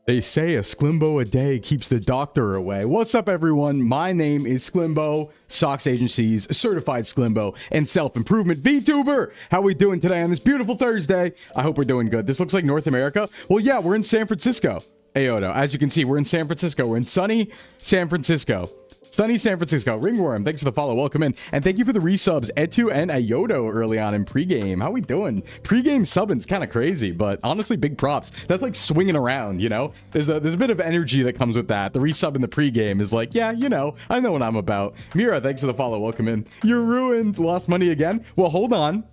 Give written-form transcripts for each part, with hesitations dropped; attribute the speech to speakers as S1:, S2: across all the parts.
S1: They say a Sclimbo a day keeps the doctor away. What's up, everyone? My name is Sclimbo, Socks Agency's certified Sclimbo and self-improvement VTuber. How we doing today on this beautiful Thursday? I hope we're doing good. This looks like North America. Well, yeah, we're in San Francisco. Ayoto, as you can see, we're in San Francisco. We're in sunny San Francisco. Sunny San Francisco. Ringworm, thanks for the follow. Welcome in. And thank you for the resubs, Etu and Ayoto, early on in pregame. How we doing? Pregame subbing's kind of crazy, but honestly, big props. That's like swinging around, you know? There's a bit of energy that comes with that. The resub in the pregame is like, yeah, you know, I know what I'm about. Mira, thanks for the follow. Welcome in. You're ruined. Lost money again? Well, hold on.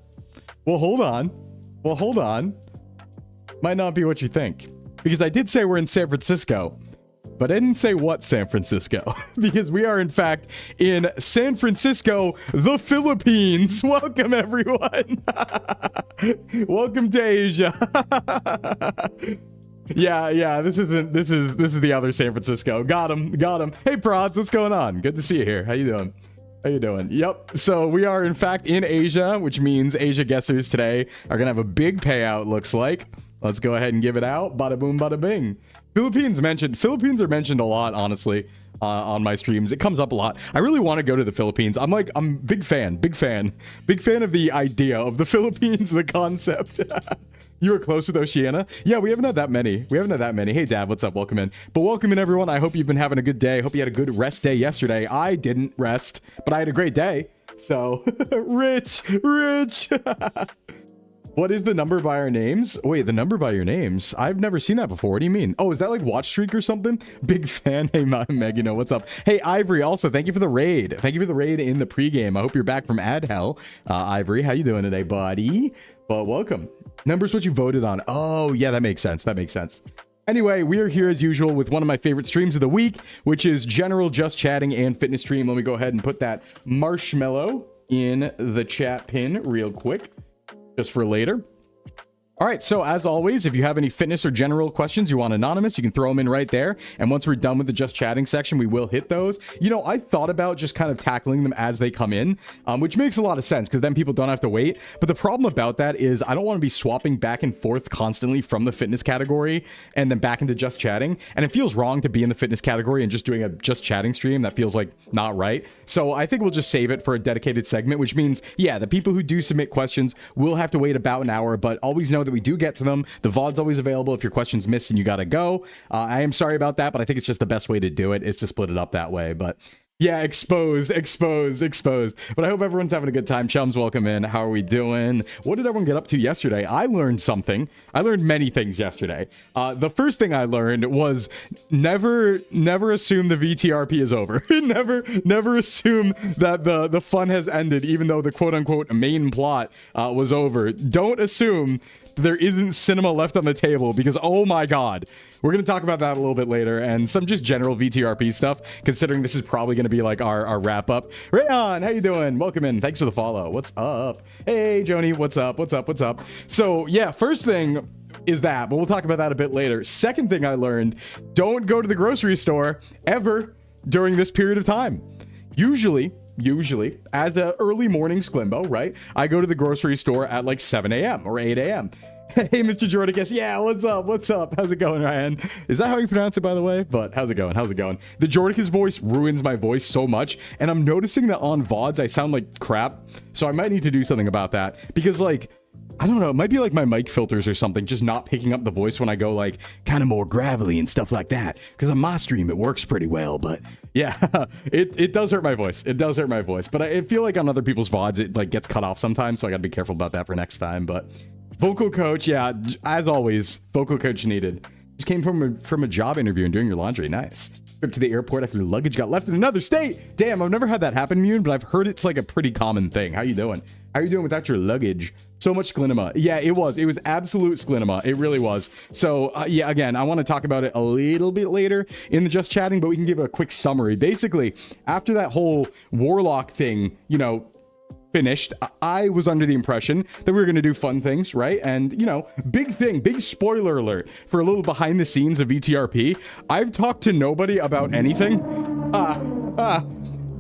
S1: Might not be what you think. Because I did say we're in San Francisco. But I didn't say what San Francisco, because we are, in fact, in San Francisco, the Philippines. Welcome, everyone. Welcome to Asia. Yeah, this is the other San Francisco. Got him. Hey, Prods, what's going on? Good to see you here. How you doing? Yep. So we are, in fact, in Asia, which means Asia guessers today are going to have a big payout, looks like. Let's go ahead and give it out. Bada boom, bada bing. Philippines are mentioned a lot, honestly, on my streams. It comes up a lot. I really want to go to the Philippines. I'm big fan of the idea of the Philippines, the concept. You were close with Oceania? Yeah, we haven't had that many. Hey, Dad, what's up? Welcome in. But welcome in, everyone. I hope you've been having a good day. I hope you had a good rest day yesterday. I didn't rest, but I had a great day. So, rich. What is the number by our names? Wait, the number by your names? I've never seen that before. What do you mean? Oh, is that like watch streak or something? Big fan. Hey, Meg, you know, what's up? Hey, Ivory, also, thank you for the raid. Thank you for the raid in the pregame. I hope you're back from ad hell. Ivory, how you doing today, buddy? Well, welcome. Numbers what you voted on. Oh, yeah, that makes sense. Anyway, we are here as usual with one of my favorite streams of the week, which is general just chatting and fitness stream. Let me go ahead and put that marshmallow in the chat pin real quick. Just for later. All right, so as always, if you have any fitness or general questions you want anonymous, you can throw them in right there. And once we're done with the just chatting section, we will hit those. You know, I thought about just kind of tackling them as they come in, which makes a lot of sense because then people don't have to wait. But the problem about that is I don't want to be swapping back and forth constantly from the fitness category and then back into just chatting. And it feels wrong to be in the fitness category and just doing a just chatting stream. That feels like not right. So I think we'll just save it for a dedicated segment, which means, yeah, the people who do submit questions will have to wait about an hour, but always know that we do get to them. The VOD's always available if your question's missed and you gotta go. I am sorry about that, but I think it's just the best way to do it is to split it up that way. But yeah, exposed. But I hope everyone's having a good time. Chums, welcome in. How are we doing? What did everyone get up to yesterday? I learned something. I learned many things yesterday. The first thing I learned was never assume the VTRP is over. never assume that the fun has ended, even though the quote unquote main plot was over. Don't assume there isn't cinema left on the table, because oh my god, we're going to talk about that a little bit later, and some just general VTRP stuff, considering this is probably going to be like our wrap up. Rayon, how you doing? Welcome in. Thanks for the follow. What's up? Hey, Joni, what's up? So yeah, first thing is that, but we'll talk about that a bit later. Second thing I learned, don't go to the grocery store ever during this period of time. Usually, as a early morning Sclimbo, right? I go to the grocery store at like 7 a.m. or 8 a.m. Hey, Mr. Jordicus. Yeah, what's up? How's it going, Ryan? Is that how you pronounce it, by the way? But how's it going? The Jordicus voice ruins my voice so much, and I'm noticing that on VODs I sound like crap, so I might need to do something about that, because like, I don't know, it might be like my mic filters or something, just not picking up the voice when I go like kind of more gravelly and stuff like that. Because on my stream, it works pretty well. But yeah, it does hurt my voice. But I feel like on other people's VODs, it like gets cut off sometimes. So I got to be careful about that for next time. But vocal coach, yeah, as always, vocal coach needed. Just came from a job interview and doing your laundry. Nice. Trip to the airport after your luggage got left in another state. Damn, I've never had that happen, Mune, but I've heard it's like a pretty common thing. How you doing? How are you doing without your luggage? So much Sklinema. Yeah, it was absolute Sklinema. It really was. So yeah, again, I want to talk about it a little bit later in the just chatting, but we can give a quick summary. Basically, after that whole warlock thing, you know, finished, I was under the impression that we were going to do fun things, right? And, you know, big spoiler alert for a little behind the scenes of VTRP. I've talked to nobody about anything.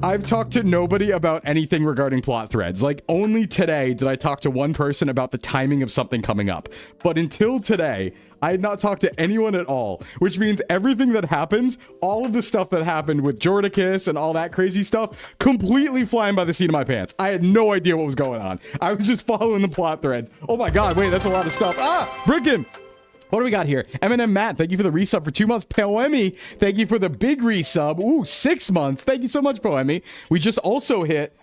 S1: I've talked to nobody about anything regarding plot threads. Like, only today did I talk to one person about the timing of something coming up. But until today, I had not talked to anyone at all, which means everything that happens, all of the stuff that happened with Jordicus and all that crazy stuff, completely flying by the seat of my pants. I had no idea what was going on. I was just following the plot threads. Oh my God, wait, that's a lot of stuff. Ah, Brickin! What do we got here? Eminem Matt, thank you for the resub for 2 months. Poemi, thank you for the big resub. Ooh, 6 months. Thank you so much, Poemi. We just also hit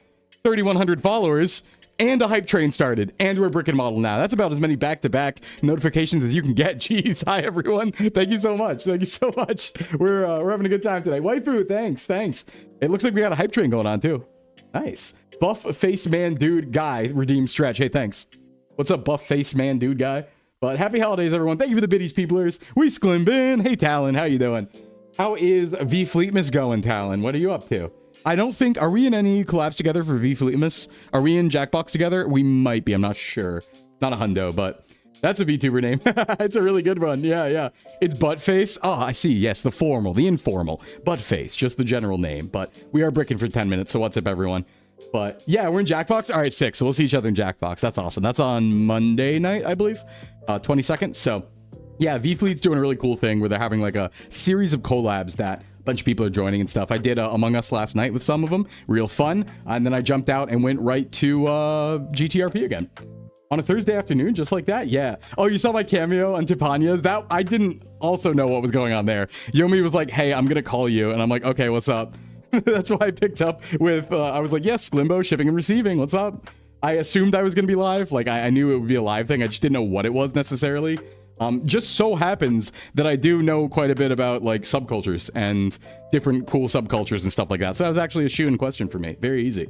S1: 3,100 followers and a hype train started. And we're Brickin' Model now. That's about as many back-to-back notifications as you can get. Jeez, hi, everyone. Thank you so much. Thank you so much. We're having a good time today. Waifu, thanks. It looks like we got a hype train going on, too. Nice. Buff face man dude guy, redeem stretch. Hey, thanks. What's up, buff face man dude guy? But happy holidays, everyone. Thank you for the biddies, peoplers. We Sclimbin. Hey, Talon, how you doing? How is V Fleetmas going, Talon? What are you up to? I don't think... Are we in any collabs together for V Fleetmas? Are we in Jackbox together? We might be. I'm not sure. Not a hundo, but that's a VTuber name. It's a really good one. Yeah. It's Buttface. Oh, I see. Yes, the formal, the informal. Buttface, just the general name. But we are bricking for 10 minutes, so what's up, everyone? But yeah, we're in Jackbox. All right, 6. So we'll see each other in Jackbox. That's awesome. That's on Monday night, I believe. 22nd. So yeah, V-Fleet's doing a really cool thing where they're having like a series of collabs that a bunch of people are joining and stuff. I did Among Us last night with some of them. Real fun. And then I jumped out and went right to GTRP again. On a Thursday afternoon, just like that? Yeah. Oh, you saw my cameo on Tipanya's? That I didn't also know what was going on there. Yomi was like, hey, I'm going to call you. And I'm like, okay, what's up? That's why I picked up with, I was like, yes, Sclimbo, shipping and receiving. What's up? I assumed I was going to be live. Like, I knew it would be a live thing. I just didn't know what it was necessarily. Just so happens that I do know quite a bit about, like, subcultures and different cool subcultures and stuff like that. So that was actually a shoe-in question for me. Very easy.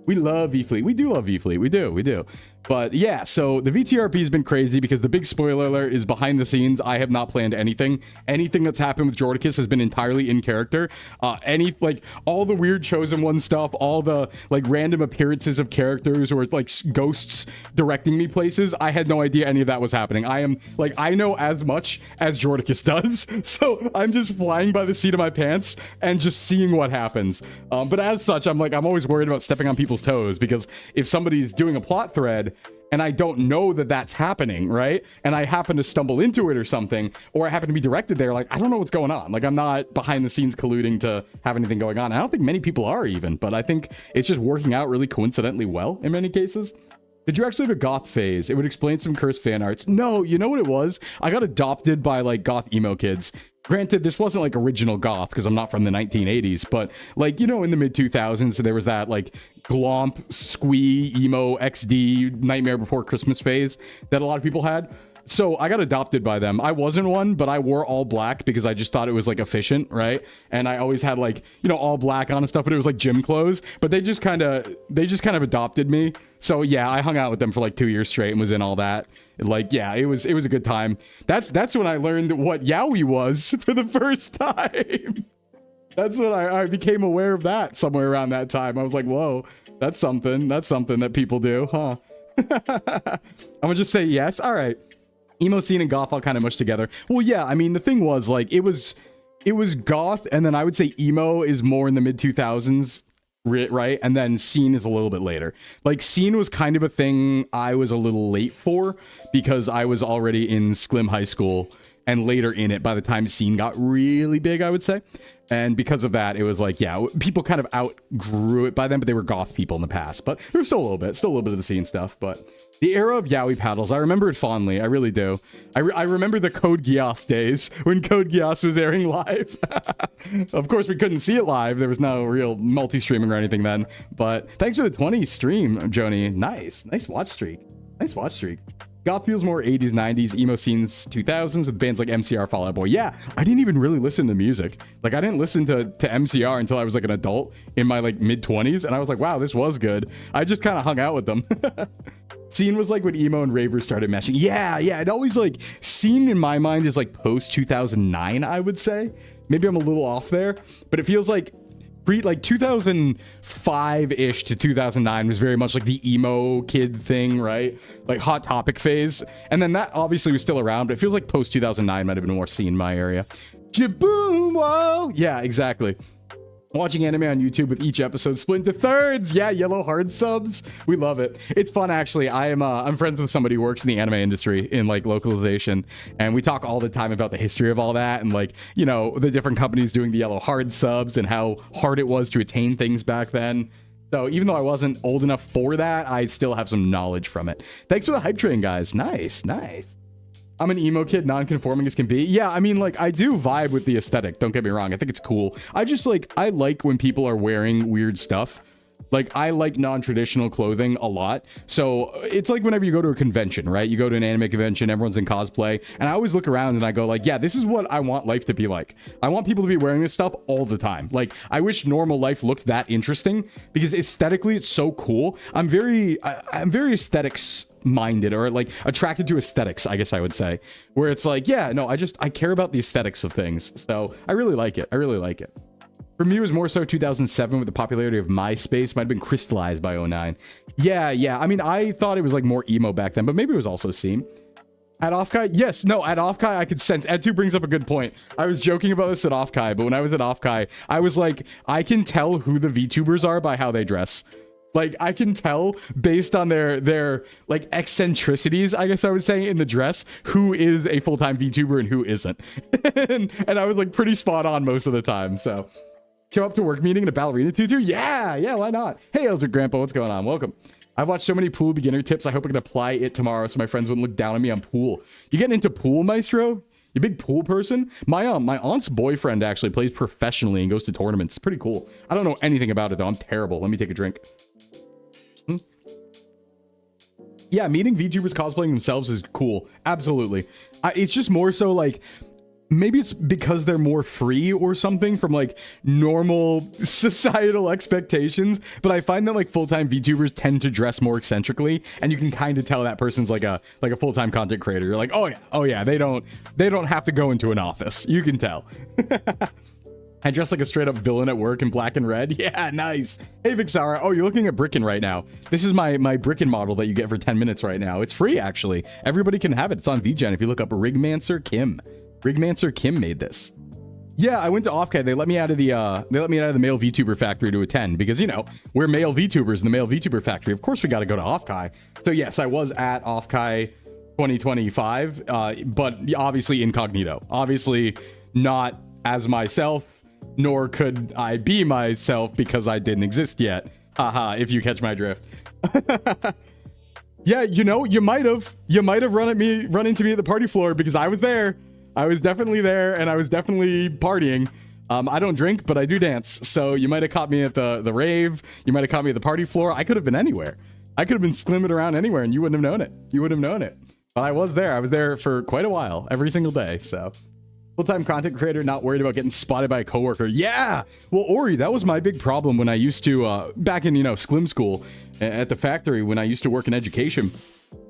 S1: We love V-Fleet. We do love V-Fleet. We do. But yeah, so the VTRP has been crazy because the big spoiler alert is behind the scenes. I have not planned anything. Anything that's happened with Jordicus has been entirely in character. All the weird Chosen One stuff, all the like random appearances of characters or like ghosts directing me places. I had no idea any of that was happening. I know as much as Jordicus does. So I'm just flying by the seat of my pants and just seeing what happens. But as such, I'm always worried about stepping on people's toes because if somebody's doing a plot thread and I don't know that that's happening, right? And I happen to stumble into it or something, or I happen to be directed there, like, I don't know what's going on. Like, I'm not behind the scenes colluding to have anything going on. I don't think many people are even, but I think it's just working out really coincidentally well in many cases. Did you actually have a goth phase? It would explain some cursed fan arts. No, you know what it was? I got adopted by, like, goth emo kids. Granted, this wasn't like original goth because I'm not from the 1980s, but like, you know, in the mid 2000s, there was that like glomp, squee, emo, XD, Nightmare Before Christmas phase that a lot of people had. So I got adopted by them. I wasn't one, but I wore all black because I just thought it was like efficient, right? And I always had like, you know, all black on and stuff, but it was like gym clothes. But they just kind of adopted me. So yeah, I hung out with them for like 2 years straight and was in all that. Like, yeah, it was a good time. That's when I learned what yaoi was for the first time. That's when I became aware of that somewhere around that time. I was like, whoa, that's something that people do, huh? I'm gonna just say yes. All right. Emo scene and goth all kind of mushed together. Well, yeah, I mean, the thing was, like, it was goth, and then I would say emo is more in the mid-2000s, right? And then scene is a little bit later. Like, scene was kind of a thing I was a little late for, because I was already in Sclim High School, and later in it, by the time scene got really big, I would say. And because of that, it was like, yeah, people kind of outgrew it by then, but they were goth people in the past. But there was still a little bit of the scene stuff, but... The era of yaoi paddles, I remember it fondly. I really do. I remember the Code Geass days when Code Geass was airing live. Of course, we couldn't see it live. There was no real multi-streaming or anything then. But thanks for the 20 stream, Joni. Nice watch streak. Nice watch streak. Goth feels more 80s, 90s, emo scenes 2000s with bands like MCR, Fall Out Boy. Yeah, I didn't even really listen to music. Like, I didn't listen to MCR until I was like an adult in my like mid-20s. And I was like, wow, this was good. I just kind of hung out with them. Scene was like when emo and ravers started meshing. Yeah, it always like, scene in my mind is like post 2009, I would say. Maybe I'm a little off there, but it feels like 2005-ish to 2009 was very much like the emo kid thing, right? Like Hot Topic phase. And then that obviously was still around, but it feels like post 2009 might have been more scene in my area. Jaboom, whoa! Yeah, exactly. Watching anime on YouTube with each episode split into thirds. Yeah, yellow hard subs. We love it. It's fun, actually. I'm friends with somebody who works in the anime industry in like localization, and we talk all the time about the history of all that and like, you know, the different companies doing the yellow hard subs and how hard it was to attain things back then. So even though I wasn't old enough for that, I still have some knowledge from it. Thanks for the hype train, guys. Nice, nice. I'm an emo kid, non-conforming as can be. Yeah, I mean, like, I do vibe with the aesthetic. Don't get me wrong. I think it's cool. I like when people are wearing weird stuff. Like, I like non-traditional clothing a lot. So it's like whenever you go to a convention, right? You go to an anime convention, everyone's in cosplay. And I always look around and I go like, yeah, this is what I want life to be like. I want people to be wearing this stuff all the time. Like, I wish normal life looked that interesting because aesthetically it's so cool. I'm very aesthetics minded, or like attracted to aesthetics, I guess I would say, where it's like, yeah, no, I care about the aesthetics of things. So I really like it. I really like it. For me, it was more so 2007 with the popularity of MySpace. Might have been crystallized by 09. Yeah. I mean, I thought it was like more emo back then, but maybe it was also Steam. At Offkai? Yes, no, at Offkai, I could sense. Ed2 brings up a good point. I was joking about this at Offkai, but when I was at Offkai, I was like, I can tell who the VTubers are by how they dress. Like, I can tell based on their like eccentricities, I guess I would say, in the dress, who is a full-time VTuber and who isn't. and I was like pretty spot on most of the time, so. Come up to work meeting in a ballerina tutu? Yeah, why not? Hey, Eldrick Grandpa, what's going on? Welcome. I've watched so many pool beginner tips. I hope I can apply it tomorrow so my friends wouldn't look down on me on pool. You getting into pool, Maestro? You big pool person? My aunt's boyfriend actually plays professionally and goes to tournaments. It's pretty cool. I don't know anything about it, though. I'm terrible. Let me take a drink. Yeah, meeting VTubers cosplaying themselves is cool. Absolutely. It's just more so like, maybe it's because they're more free or something from like normal societal expectations, but I find that like full-time VTubers tend to dress more eccentrically, and you can kind of tell that person's like a full-time content creator. You're like, oh yeah, they don't have to go into an office. You can tell. I dress like a straight-up villain at work in black and red. Yeah, nice. Hey, Vixara. Oh, you're looking at Bricken right now. This is my Bricken model that you get for 10 minutes right now. It's free, actually. Everybody can have it. It's on VGen if you look up Rigmancer Kim. Rigmancer Kim made this. Yeah, I went to Offkai. They let me out of the male VTuber factory to attend because, you know, we're male VTubers in the male VTuber factory. Of course, we got to go to Offkai. So yes, I was at Offkai 2025, but obviously incognito. Obviously not as myself, nor could I be myself because I didn't exist yet. Haha, if you catch my drift. Yeah, you know, you might have run into me at the party floor because I was there. I was definitely there, and I was definitely partying. I don't drink, but I do dance. So you might have caught me at the rave. You might have caught me at the party floor. I could have been anywhere. I could have been slimming around anywhere, and you wouldn't have known it. You would have known it. But I was there. I was there for quite a while, every single day. So full-time content creator, not worried about getting spotted by a coworker. Yeah. Well, Ori, that was my big problem when I used to back in, you know, Sclim school at the factory when I used to work in education.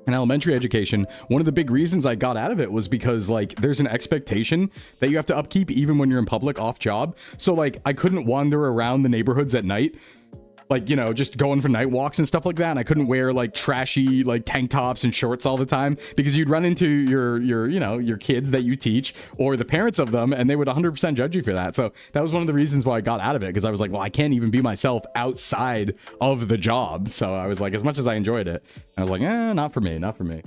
S1: In elementary education, one of the big reasons I got out of it was because like there's an expectation that you have to upkeep even when you're in public off job. So like I couldn't wander around the neighborhoods at night, like, you know, just going for night walks and stuff like that. And I couldn't wear like trashy like tank tops and shorts all the time because you'd run into your kids that you teach or the parents of them, and they would 100% judge you for that. So that was one of the reasons why I got out of it, because I was like, well, I can't even be myself outside of the job. So I was like, as much as I enjoyed it, I was like, not for me, not for me.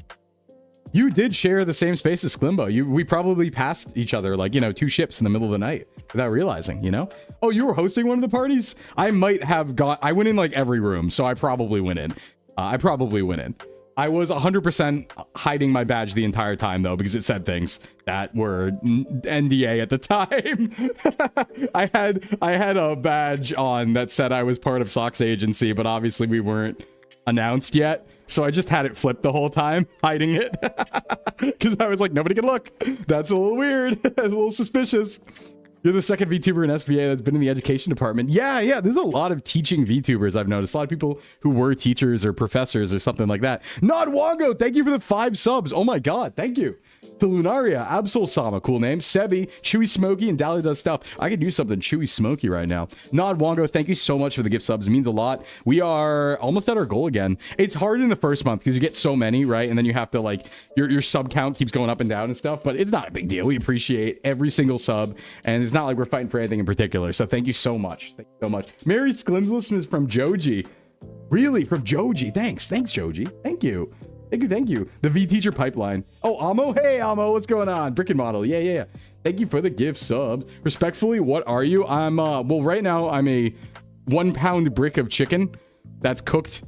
S1: You did share the same space as Sclimbo. We probably passed each other like, you know, two ships in the middle of the night without realizing, you know? Oh, you were hosting one of the parties? I might have I went in like every room, so I probably went in. I was 100% hiding my badge the entire time, though, because it said things that were NDA at the time. I had a badge on that said I was part of Sock's agency, but obviously we weren't announced yet. So I just had it flipped the whole time, hiding it. Because I was like, nobody can look. That's a little weird. That's a little suspicious. You're the second VTuber in SVA that's been in the education department. Yeah. There's a lot of teaching VTubers I've noticed. A lot of people who were teachers or professors or something like that. Nod Wongo, thank you for the 5 subs. Oh my God, thank you. Lunaria, Absol Sama, cool name. Sebi, Chewy Smokey, and Dally does stuff. I could do something Chewy Smokey right now. Nod Wongo, thank you so much for the gift subs. It means a lot. We are almost at our goal again. It's hard in the first month because you get so many, right? And then you have to like, your sub count keeps going up and down and stuff, but it's not a big deal. We appreciate every single sub, and it's not like we're fighting for anything in particular. So thank you so much. Thank you so much. Mary Sclimbo is from Joji. Really? From Joji. Thanks, Joji. Thank you. Thank you. The V teacher pipeline. Oh, Amo. Hey, Amo. What's going on? Bricken model. Yeah. Thank you for the gift subs. Respectfully, what are you? I'm, well, right now I'm a 1 pound brick of chicken that's cooked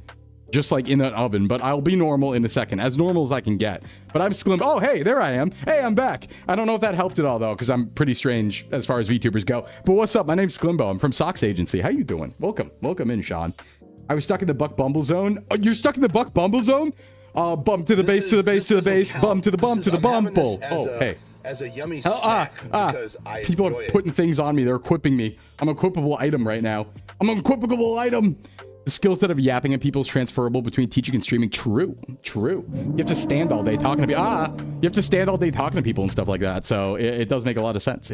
S1: just like in an oven, but I'll be normal in a second, as normal as I can get. But I'm Sclimbo. Oh, hey, there I am. Hey, I'm back. I don't know if that helped at all, though, because I'm pretty strange as far as VTubers go. But what's up? My name's Sclimbo. I'm from Socks Agency. How you doing? Welcome in, Sean. I was stuck in the Buck Bumble zone. Oh, you're stuck in the Buck Bumble zone? Bump to the base, to the base, to the base, bump to the bump, to the bumble. Oh, hey.
S2: As a yummy snack because I
S1: people are putting things on me. They're equipping me. I'm an equipable item right now. I'm an equipable item. The skill set of yapping at people is transferable between teaching and streaming. True. You have to stand all day talking to people. You have to stand all day talking to people and stuff like that. So it does make a lot of sense.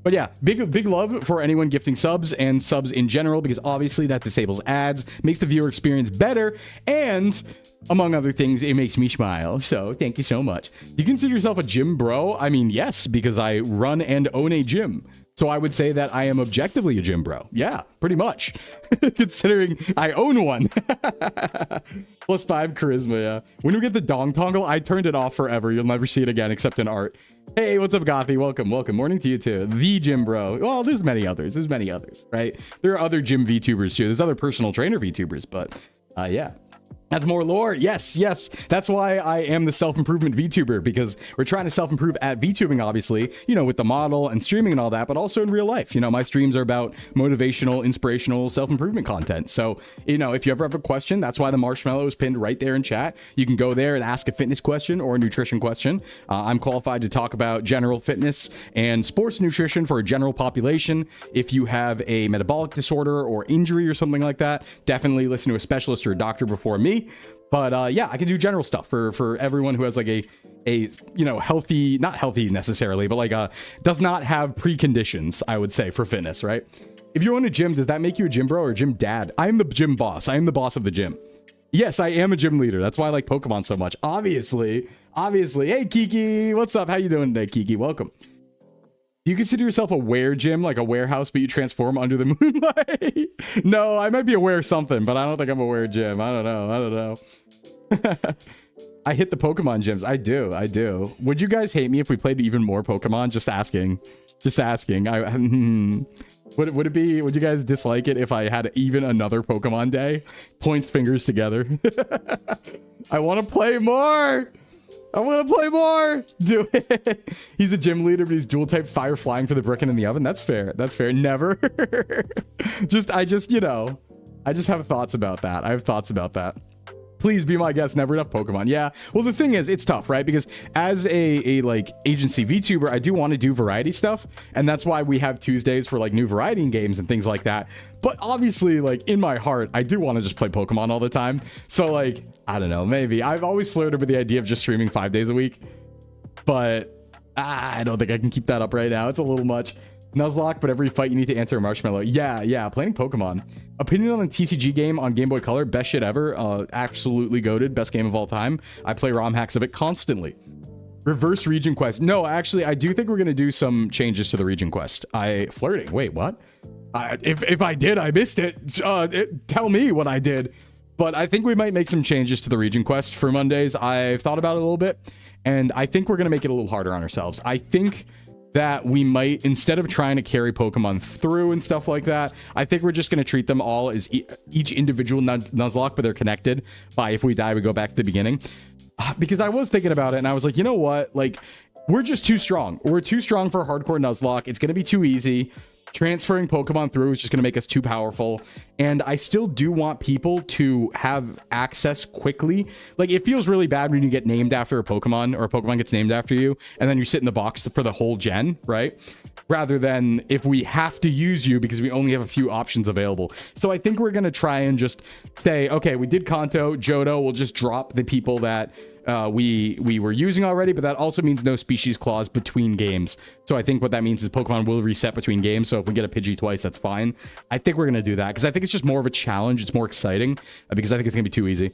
S1: But yeah, big love for anyone gifting subs and subs in general, because obviously that disables ads, makes the viewer experience better, and among other things, it makes me smile. So thank you so much. Do you consider yourself a gym bro? I mean, yes, because I run and own a gym. So I would say that I am objectively a gym bro. Yeah, pretty much. Considering I own one. +5 charisma, yeah. When we get the dong toggle, I turned it off forever. You'll never see it again except in art. Hey, what's up, Gothy? Welcome. Morning to you too. The gym bro. Well, there's many others, right? There are other gym VTubers too. There's other personal trainer VTubers, but yeah. That's more lore. Yes. That's why I am the self-improvement VTuber, because we're trying to self-improve at VTubing, obviously, you know, with the model and streaming and all that, but also in real life. You know, my streams are about motivational, inspirational, self-improvement content. So, you know, if you ever have a question, that's why the marshmallow is pinned right there in chat. You can go there and ask a fitness question or a nutrition question. I'm qualified to talk about general fitness and sports nutrition for a general population. If you have a metabolic disorder or injury or something like that, definitely listen to a specialist or a doctor before me. But yeah, I can do general stuff for everyone who has like a you know, healthy, not healthy necessarily, but like does not have preconditions, I would say, for fitness, right? If you own a gym, does that make you a gym bro or a gym dad? I am the gym boss. I am the boss of the gym. Yes, I am a gym leader. That's why I like Pokemon so much. Obviously. Hey, Kiki. What's up? How you doing today, Kiki? Welcome. Do you consider yourself a were gym, like a warehouse, but you transform under the moonlight? No, I might be aware of something, but I don't think I'm a were gym. I don't know. I hit the Pokemon gyms. I do. Would you guys hate me if we played even more Pokemon? Just asking. Would it be, would you guys dislike it if I had even another Pokemon day? Points fingers together. I want to play more. Do it. He's a gym leader, but he's dual type fire flying for the brick and in the oven. That's fair. Never. I just have thoughts about that. Please be my guest. Never enough Pokemon. Yeah. Well, the thing is, it's tough, right? Because as a like agency VTuber, I do want to do variety stuff. And that's why we have Tuesdays for like new variety games and things like that. But obviously, like in my heart, I do want to just play Pokemon all the time. So like, I don't know, maybe. I've always flirted with the idea of just streaming 5 days a week. But I don't think I can keep that up right now. It's a little much. Nuzlocke, but every fight you need to answer a marshmallow. Yeah, playing Pokemon. Opinion on the TCG game on Game Boy Color, best shit ever. Absolutely goated, best game of all time. I play ROM hacks of it constantly. Reverse region quest. No, actually, I do think we're gonna do some changes to the region quest. Flirting. Wait, what? If I did, I missed it. Tell me what I did. But I think we might make some changes to the region quest for Mondays. I've thought about it a little bit, and I think we're gonna make it a little harder on ourselves. I think that we might, instead of trying to carry Pokemon through and stuff like that, I think we're just going to treat them all as each individual Nuzlocke, but they're connected by if we die, we go back to the beginning. Because I was thinking about it and I was like, you know what? Like, we're just too strong. We're too strong for a hardcore Nuzlocke. It's going to be too easy. Transferring Pokemon through is just going to make us too powerful. And I still do want people to have access quickly. Like, it feels really bad when you get named after a Pokemon, or a Pokemon gets named after you, and then you sit in the box for the whole gen, right? Rather than if we have to use you because we only have a few options available. So I think we're going to try and just say, okay, we did Kanto, Johto, we'll just drop the people that we were using already, but that also means no species clause between games. So I think what that means is Pokemon will reset between games. So if we get a Pidgey twice, that's fine. I think we're going to do that because I think it's just more of a challenge. It's more exciting because I think it's going to be too easy.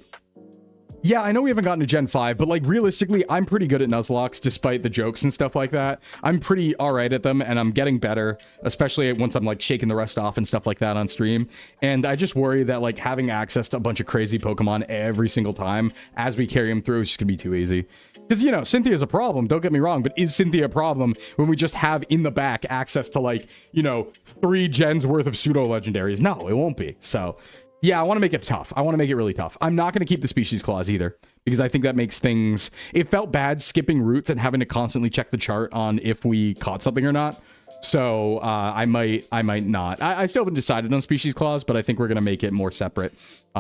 S1: Yeah, I know we haven't gotten to Gen 5, but like realistically, I'm pretty good at Nuzlocke despite the jokes and stuff like that. I'm pretty all right at them and I'm getting better, especially once I'm like shaking the rust off and stuff like that on stream. And I just worry that like having access to a bunch of crazy Pokemon every single time as we carry them through is just gonna be too easy. Because, you know, Cynthia's a problem, don't get me wrong, but is Cynthia a problem when we just have in the back access to like, you know, 3 gens worth of pseudo-legendaries? No, it won't be. So yeah, I want to make it tough. I want to make it really tough. I'm not going to keep the species clause either because I think that makes things... It felt bad skipping routes and having to constantly check the chart on if we caught something or not. So I might not. I still haven't decided on species clause, but I think we're going to make it more separate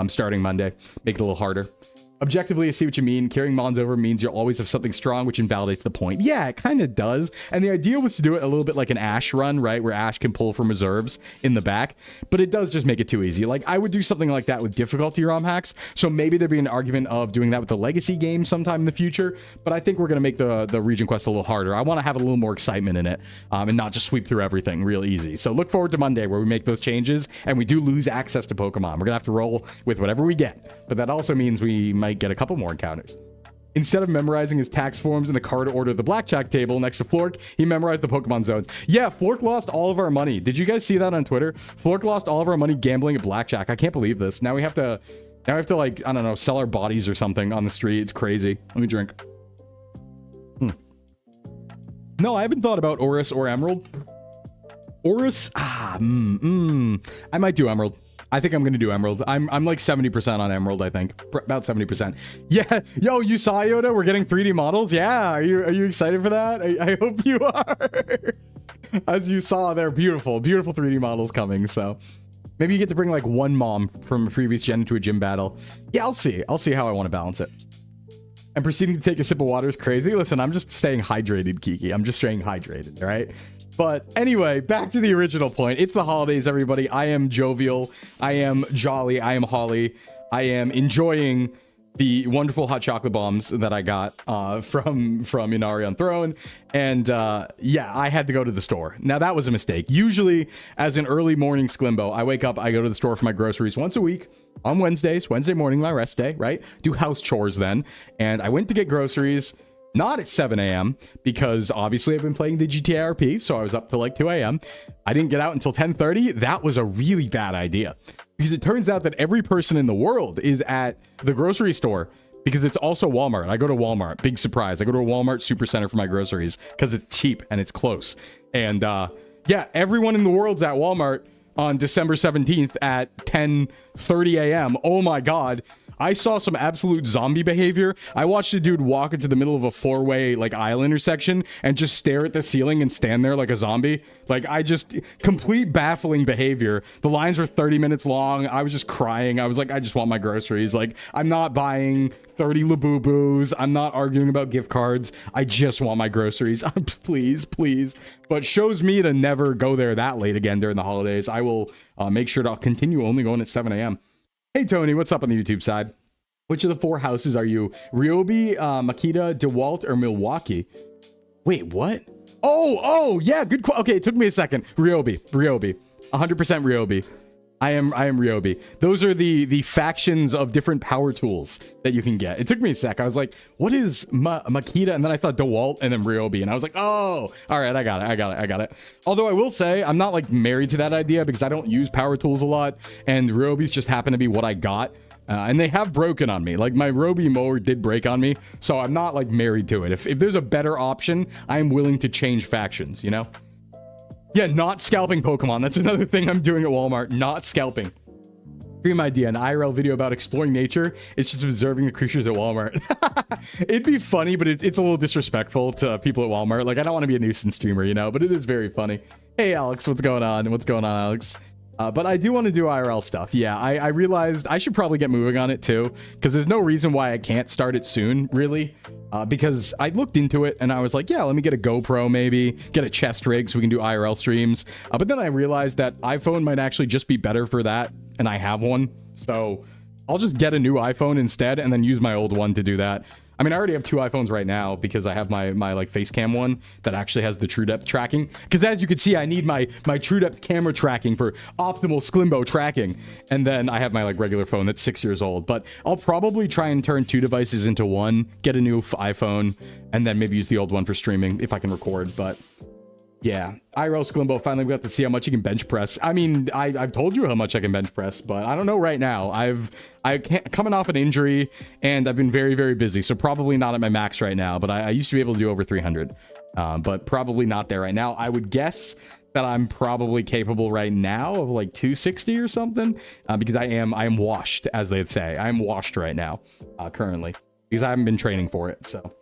S1: starting Monday. Make it a little harder. Objectively, I see what you mean. Carrying Mons over means you'll always have something strong, which invalidates the point. Yeah, it kind of does. And the idea was to do it a little bit like an Ash run, right? Where Ash can pull from reserves in the back. But it does just make it too easy. Like, I would do something like that with difficulty ROM hacks. So maybe there'd be an argument of doing that with the Legacy game sometime in the future. But I think we're going to make the region quest a little harder. I want to have a little more excitement in it and not just sweep through everything real easy. So look forward to Monday where we make those changes and we do lose access to Pokemon. We're going to have to roll with whatever we get. But that also means we might get a couple more encounters. Instead of memorizing his tax forms in the card order of the blackjack table next to Flork, he memorized the Pokemon zones. Yeah, Flork lost all of our money. Did you guys see that on Twitter? Flork lost all of our money gambling at blackjack. I can't believe this. Now we have to like, I don't know, sell our bodies or something on the street. It's crazy. Let me drink. No, I haven't thought about Oris or Emerald. Oris? I might do Emerald. I think I'm going to do Emerald. I'm like 70% on Emerald, I think. About 70%. Yeah. Yo, you saw Yoda? We're getting 3D models? Yeah. Are you excited for that? I hope you are. As you saw, they're beautiful. Beautiful 3D models coming, so... Maybe you get to bring like one mom from a previous gen into a gym battle. Yeah, I'll see. I'll see how I want to balance it. And proceeding to take a sip of water is crazy. Listen, I'm just staying hydrated, Kiki. I'm just staying hydrated, all right? But anyway, back to the original point. It's the holidays, everybody. I am jovial. I am jolly. I am Holly. I am enjoying the wonderful hot chocolate bombs that I got from Inari on Throne. And yeah, I had to go to the store. Now, that was a mistake. Usually, as an early morning Sclimbo, I wake up, I go to the store for my groceries once a week on Wednesdays. Wednesday morning, my rest day, right? Do house chores then. And I went to get groceries. Not at 7 a.m. because obviously I've been playing the GTA RP, so I was up till like 2 a.m. I didn't get out until 10:30. That was a really bad idea because it turns out that every person in the world is at the grocery store because it's also Walmart. I go to Walmart. Big surprise. I go to a Walmart Supercenter for my groceries because it's cheap and it's close. And yeah, everyone in the world's at Walmart on December 17th at 10:30 a.m. Oh my God. I saw some absolute zombie behavior. I watched a dude walk into the middle of a 4-way like aisle intersection and just stare at the ceiling and stand there like a zombie. Like, complete baffling behavior. The lines were 30 minutes long. I was just crying. I was like, I just want my groceries. Like, I'm not buying 30 Labubu's. I'm not arguing about gift cards. I just want my groceries. Please, please. But shows me to never go there that late again during the holidays. I will make sure to continue only going at 7 a.m. Hey, Tony, what's up on the YouTube side? Which of the 4 houses are you? Ryobi, Makita, DeWalt, or Milwaukee? Wait, what? Oh, yeah, good. Okay, it took me a second. Ryobi. 100% Ryobi. I am Ryobi. Those are the factions of different power tools that you can get. It took me a sec. I was like, what is Makita? And then I saw DeWalt and then Ryobi. And I was like, oh, all right, I got it. Although I will say, I'm not like married to that idea because I don't use power tools a lot. And Ryobi's just happen to be what I got. And they have broken on me. Like, my Ryobi mower did break on me. So I'm not like married to it. If there's a better option, I am willing to change factions, you know? Yeah, not scalping Pokemon. That's another thing I'm doing at Walmart. Not scalping. Dream idea, an IRL video about exploring nature. It's just observing the creatures at Walmart. It'd be funny, but it's a little disrespectful to people at Walmart. Like, I don't want to be a nuisance streamer, you know, but it is very funny. Hey, Alex, what's going on? What's going on, Alex? But I do want to do IRL stuff. Yeah, I realized I should probably get moving on it too, because there's no reason why I can't start it soon, really. Because I looked into it and I was like, yeah, let me get a GoPro maybe, get a chest rig so we can do IRL streams. But then I realized that iPhone might actually just be better for that, and I have one. So I'll just get a new iPhone instead and then use my old one to do that. I mean, I already have 2 iPhones right now because I have my like face cam one that actually has the true depth tracking. Because as you can see, I need my true depth camera tracking for optimal Sclimbo tracking. And then I have my like regular phone that's 6 years old. But I'll probably try and turn 2 devices into one, get a new iPhone, and then maybe use the old one for streaming if I can record. But yeah, IRL Sclimbo finally got to see how much you can bench press. I mean, I've told you how much I can bench press, but I don't know right now. I can't, coming off an injury, and I've been very, very busy, so probably not at my max right now, but I used to be able to do over 300, but probably not there right now. I would guess that I'm probably capable right now of like 260 or something, because I am washed, as they'd say. I am washed right now, currently, because I haven't been training for it, so...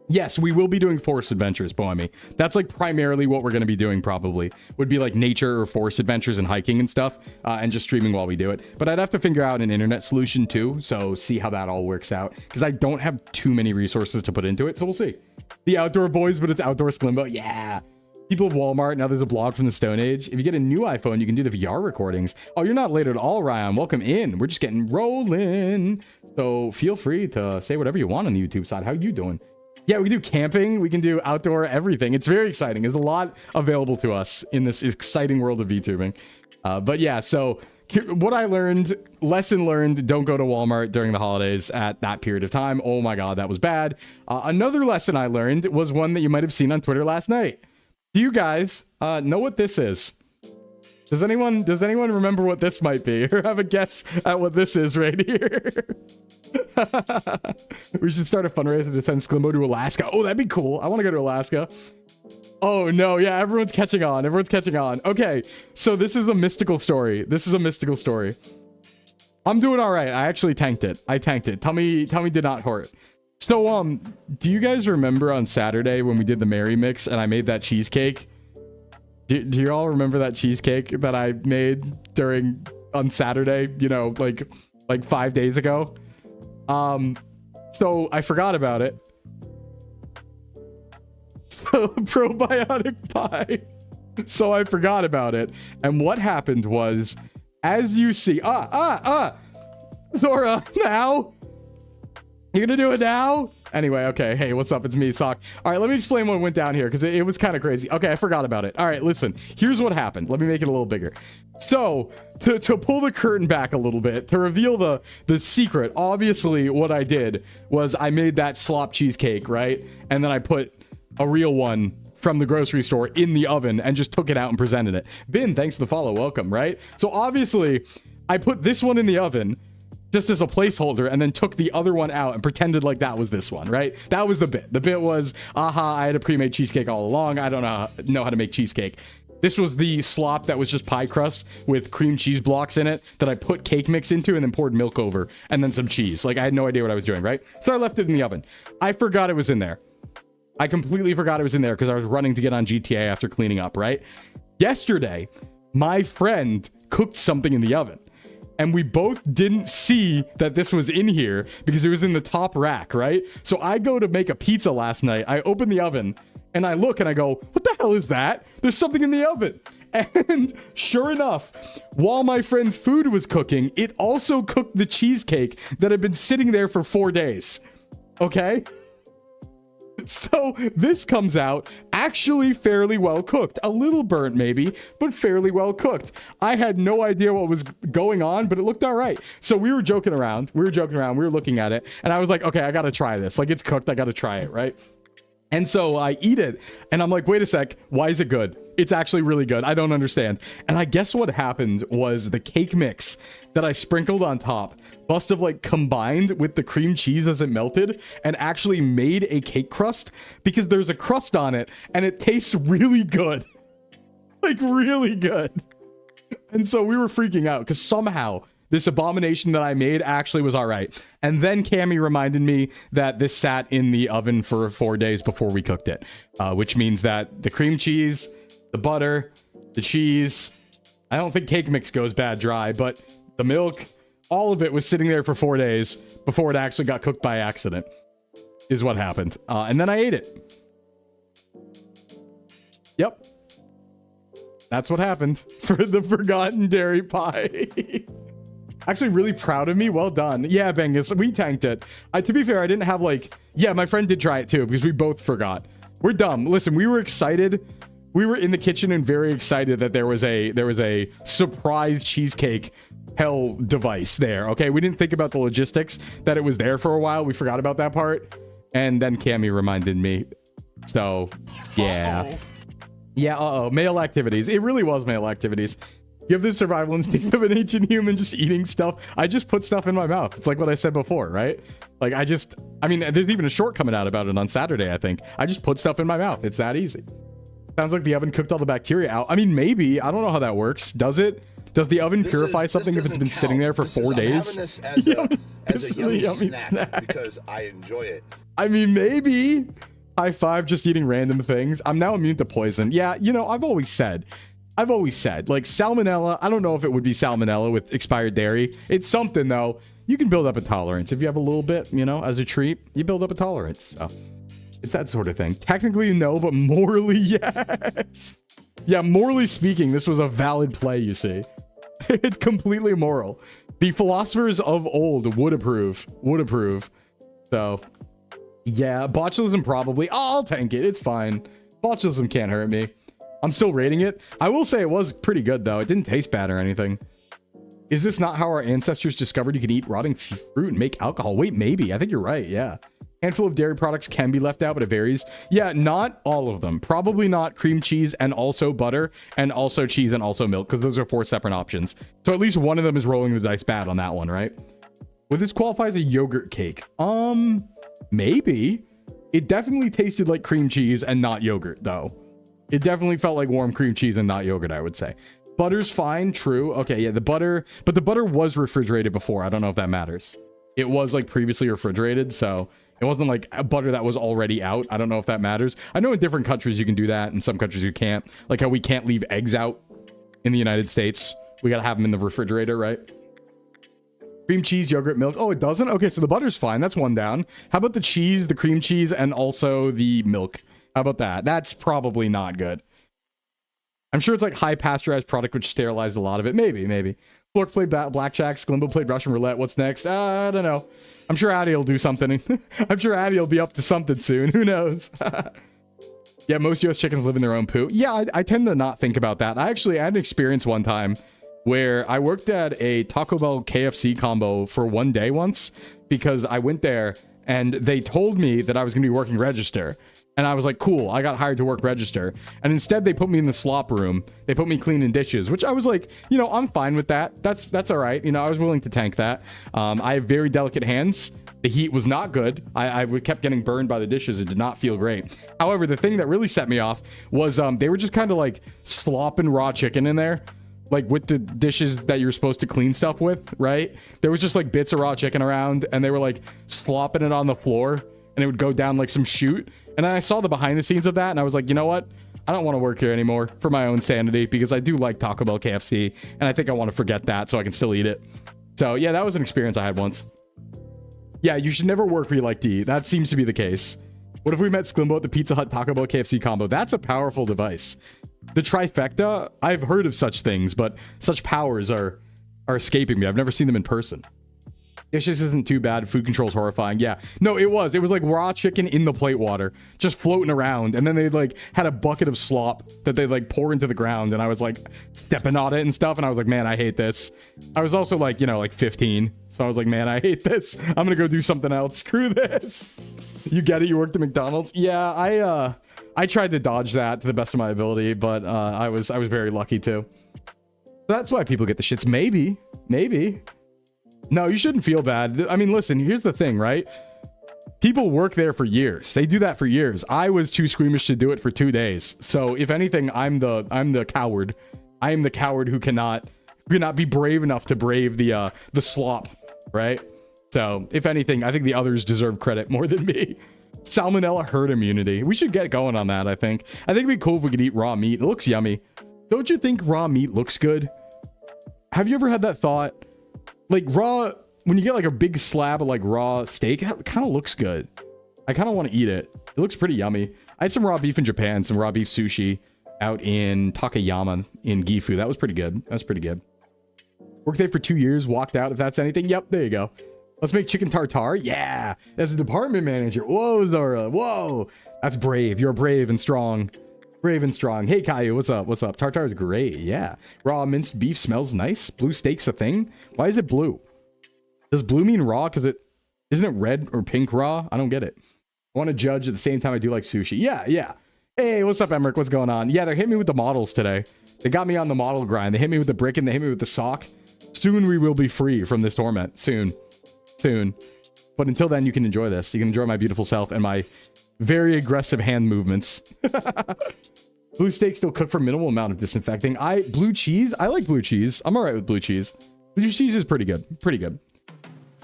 S1: Yes, we will be doing forest adventures, Boemi. That's like primarily what we're going to be doing, probably. Would be like nature or forest adventures and hiking and stuff, and just streaming while we do it. But I'd have to figure out an internet solution too, so see how that all works out. Because I don't have too many resources to put into it, so we'll see. The outdoor boys, but it's outdoor Sclimbo. Yeah. People of Walmart, now there's a blog from the Stone Age. If you get a new iPhone, you can do the VR recordings. Oh, you're not late at all, Ryan. Welcome in. We're just getting rolling. So feel free to say whatever you want on the YouTube side. How you doing? Yeah, we can do camping. We can do outdoor everything. It's very exciting. There's a lot available to us in this exciting world of VTubing. But yeah, so what I learned, lesson learned, don't go to Walmart during the holidays at that period of time. Oh my God, that was bad. Another lesson I learned was one that you might have seen on Twitter last night. Do you guys know what this is? Does anyone remember what this might be, or have a guess at what this is right here? We should start a fundraiser to send Sclimbo to Alaska. Oh, that'd be cool. I want to go to Alaska. Oh no, yeah, everyone's catching on. Everyone's catching on. Okay, so this is a mystical story. This is a mystical story. I'm doing all right. I actually tanked it. I tanked it. Tummy did not hurt. So, do you guys remember on Saturday when we did the Mary Mix and I made that cheesecake? Do you all remember that cheesecake that I made on Saturday, you know, like 5 days ago? So I forgot about it. So probiotic pie. So I forgot about it. And what happened was, as you see, Zora, now? You're gonna do it now? Anyway, okay. Hey, what's up? It's me, Sock. All right, let me explain what went down here because it was kind of crazy. Okay, I forgot about it. All right, listen. Here's what happened. Let me make it a little bigger. So, to pull the curtain back a little bit, to reveal the secret, obviously what I did was I made that slop cheesecake, right? And then I put a real one from the grocery store in the oven and just took it out and presented it. Bin, thanks for the follow. Welcome, right? So, obviously, I put this one in the oven just as a placeholder, and then took the other one out and pretended like that was this one, right? That was the bit. The bit was, aha, I had a pre-made cheesecake all along. I don't know how to make cheesecake. This was the slop that was just pie crust with cream cheese blocks in it that I put cake mix into and then poured milk over and then some cheese. Like, I had no idea what I was doing, right? So I left it in the oven. I forgot it was in there. I completely forgot it was in there because I was running to get on GTA after cleaning up, right? Yesterday, my friend cooked something in the oven. And we both didn't see that this was in here because it was in the top rack, right? So I go to make a pizza last night. I open the oven and I look and I go, what the hell is that? There's something in the oven. And sure enough, while my friend's food was cooking, it also cooked the cheesecake that had been sitting there for 4 days. Okay? So this comes out actually fairly well cooked. A little burnt maybe, but fairly well cooked. I had no idea what was going on, but it looked all right. So we were joking around. We were looking at it. And I was like, okay, I got to try this. Like, it's cooked. I got to try it, right? And so I eat it and I'm like, wait a sec. Why is it good? It's actually really good. I don't understand. And I guess what happened was the cake mix that I sprinkled on top must have like combined with the cream cheese as it melted and actually made a cake crust because there's a crust on it and it tastes really good. Like really good. And so we were freaking out because somehow this abomination that I made actually was all right. And then Cammy reminded me that this sat in the oven for 4 days before we cooked it, which means that the cream cheese, the butter, the cheese, I don't think cake mix goes bad dry, but the milk, all of it was sitting there for 4 days before it actually got cooked by accident, is what happened. And then I ate it. Yep. That's what happened for the forgotten dairy pie. Actually really proud of me. Well done. Yeah, Bengus, we tanked it. To be fair, I didn't have like Yeah, my friend did try it too because we both forgot. We're dumb. Listen, we were excited. We were in the kitchen and very excited that there was a surprise cheesecake hell device there. Okay, we didn't think about the logistics that it was there for a while. We forgot about that part, and then Cammy reminded me. So, yeah. Yeah, male activities. It really was male activities. You have the survival instinct of an ancient human just eating stuff. I just put stuff in my mouth. It's like what I said before, right? Like, I mean, there's even a short coming out about it on Saturday, I think. I just put stuff in my mouth. It's that easy. Sounds like the oven cooked all the bacteria out. I mean, maybe. I don't know how that works. Does it? Does the oven purify something if it's been sitting there for 4 days?
S2: I'm having this as a yummy snack because I enjoy it.
S1: I mean, maybe. High five, just eating random things. I'm now immune to poison. Yeah, you know, I've always said, like, salmonella. I don't know if it would be salmonella with expired dairy. It's something, though. You can build up a tolerance. If you have a little bit, you know, as a treat, you build up a tolerance. So it's that sort of thing. Technically, no, but morally, yes. Yeah, morally speaking, this was a valid play, you see. It's completely moral. The philosophers of old would approve. So, yeah, botulism probably. I'll tank it. It's fine. Botulism can't hurt me. I'm still rating it. I will say it was pretty good, though. It didn't taste bad or anything. Is this not how our ancestors discovered you can eat rotting fruit and make alcohol? Wait, maybe. I think you're right, yeah. Handful of dairy products can be left out, but it varies. Yeah, not all of them. Probably not cream cheese and also butter and also cheese and also milk, because those are 4 separate options. So at least one of them is rolling the dice bad on that one, right? Would this qualify as a yogurt cake? Maybe. It definitely tasted like cream cheese and not yogurt, though. It definitely felt like warm cream cheese and not yogurt, I would say. Butter's fine, true. Okay, yeah, the butter was refrigerated before. I don't know if that matters. It was like previously refrigerated, so it wasn't like a butter that was already out. I don't know if that matters. I know in different countries you can do that, in some countries you can't. Like how we can't leave eggs out in the United States. We gotta have them in the refrigerator, right? Cream cheese, yogurt, milk. Oh, it doesn't? Okay, so the butter's fine. That's one down. How about the cheese, the cream cheese, and also the milk? How about that? That's probably not good. I'm sure it's like high pasteurized product which sterilized a lot of it. Maybe. Flork played blackjack. Sclimbo played Russian roulette. What's next? I don't know. I'm sure Addy will do something. I'm sure Addy will be up to something soon. Who knows? Yeah, most U.S. chickens live in their own poo. Yeah, I tend to not think about that. I had an experience one time where I worked at a Taco Bell KFC combo for one day once because I went there and they told me that I was going to be working register. And I was like, cool, I got hired to work register. And instead they put me in the slop room. They put me cleaning dishes, which I was like, you know, I'm fine with that. That's all right. You know, I was willing to tank that. I have very delicate hands. The heat was not good. I kept getting burned by the dishes. It did not feel great. However, the thing that really set me off was they were just kind of like slopping raw chicken in there. Like with the dishes that you're supposed to clean stuff with, right? There was just like bits of raw chicken around and they were like slopping it on the floor. And it would go down like some chute. And then I saw the behind the scenes of that. And I was like, you know what? I don't want to work here anymore for my own sanity. Because I do like Taco Bell KFC. And I think I want to forget that so I can still eat it. So yeah, that was an experience I had once. Yeah, you should never work where you like to eat. That seems to be the case. What if we met Sclimbo at the Pizza Hut Taco Bell KFC combo? That's a powerful device. The trifecta, I've heard of such things. But such powers are escaping me. I've never seen them in person. This just isn't too bad. Food control's horrifying. Yeah. No, it was. It was like raw chicken in the plate water, just floating around. And then they like had a bucket of slop that they like pour into the ground. And I was like stepping on it and stuff. And I was like, man, I hate this. I was also like, you know, like 15. So I was like, man, I hate this. I'm going to go do something else. Screw this. You get it? You worked at McDonald's? Yeah, I tried to dodge that to the best of my ability, but I was very lucky too. That's why people get the shits. Maybe. No, you shouldn't feel bad. I mean, listen, here's the thing, right? People work there for years. They do that for years. I was too squeamish to do it for 2 days. So if anything, I'm the coward. I am the coward who cannot be brave enough to brave the slop, right? So if anything, I think the others deserve credit more than me. Salmonella herd immunity. We should get going on that, I think. I think it'd be cool if we could eat raw meat. It looks yummy. Don't you think raw meat looks good? Have you ever had that thought? Like raw, when you get like a big slab of like raw steak, it kind of looks good. I kind of want to eat it. It looks pretty yummy. I had some raw beef in Japan, some raw beef sushi out in Takayama in Gifu. That was pretty good. Worked there for 2 years, walked out if that's anything. Yep, there you go. Let's make chicken tartare. Yeah, as a department manager. Whoa, Zora. Whoa, that's brave. You're brave and strong. Brave and strong. Hey, Caillou, what's up? What's up? Tartare is great. Yeah. Raw minced beef smells nice. Blue steak's a thing. Why is it blue? Does blue mean raw? Because isn't it red or pink raw? I don't get it. I want to judge at the same time I do like sushi. Yeah, yeah. Hey, what's up, Emmerich? What's going on? Yeah, they're hitting me with the models today. They got me on the model grind. They hit me with the brick and they hit me with the sock. Soon we will be free from this torment. Soon. But until then, you can enjoy this. You can enjoy my beautiful self and my very aggressive hand movements. Blue steak still cooked for minimal amount of disinfecting. Blue cheese. I like blue cheese. I'm all right with blue cheese. Blue cheese is pretty good. Pretty good.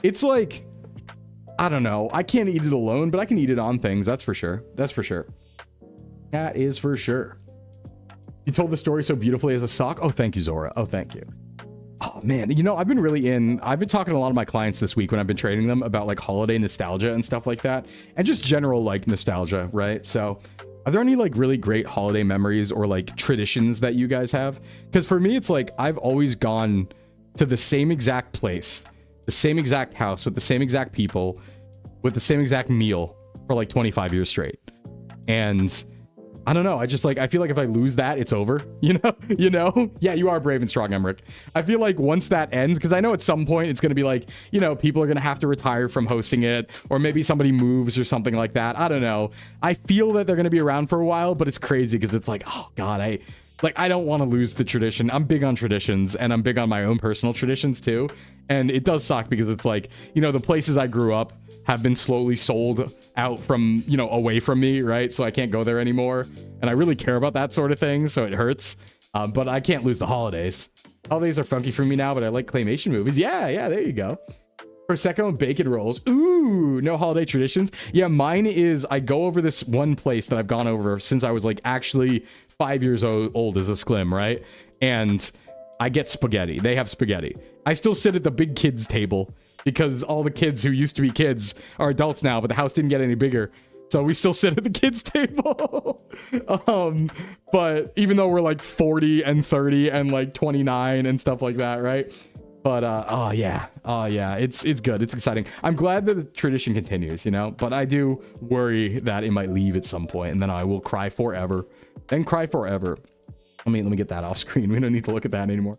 S1: It's like, I don't know. I can't eat it alone, but I can eat it on things. That's for sure. That's for sure. That is for sure. You told the story so beautifully as a sock. Oh, thank you, Zora. Oh, thank you. Oh, man. You know, I've been talking to a lot of my clients this week when I've been training them about like holiday nostalgia and stuff like that. And just general like nostalgia, right? So are there any like really great holiday memories or like traditions that you guys have? Because for me, it's like I've always gone to the same exact place, the same exact house with the same exact people with the same exact meal for like 25 years straight. And I don't know. I feel like if I lose that, it's over, you know? Yeah, you are brave and strong, Emmerich. I feel like once that ends, because I know at some point it's going to be like, you know, people are going to have to retire from hosting it, or maybe somebody moves or something like that. I don't know. I feel that they're going to be around for a while, but it's crazy because it's like, oh God, I don't want to lose the tradition. I'm big on traditions and I'm big on my own personal traditions too. And it does suck because it's like, you know, the places I grew up have been slowly sold out from, you know, away from me, right? So I can't go there anymore. And I really care about that sort of thing, so it hurts. But I can't lose the holidays. Holidays are funky for me now, but I like claymation movies. Yeah, there you go. Prosecco and bacon rolls. Ooh, no holiday traditions. Yeah, mine is I go over this one place that I've gone over since I was like actually 5 years old as a Sclim, right? And I get spaghetti. They have spaghetti. I still sit at the big kids table because all the kids who used to be kids are adults now, but the house didn't get any bigger. So we still sit at the kids table. But even though we're like 40 and 30 and like 29 and stuff like that, right? But oh yeah, it's good. It's exciting. I'm glad that the tradition continues, you know, but I do worry that it might leave at some point and then I will cry forever. Then cry forever. Let me get that off screen. We don't need to look at that anymore.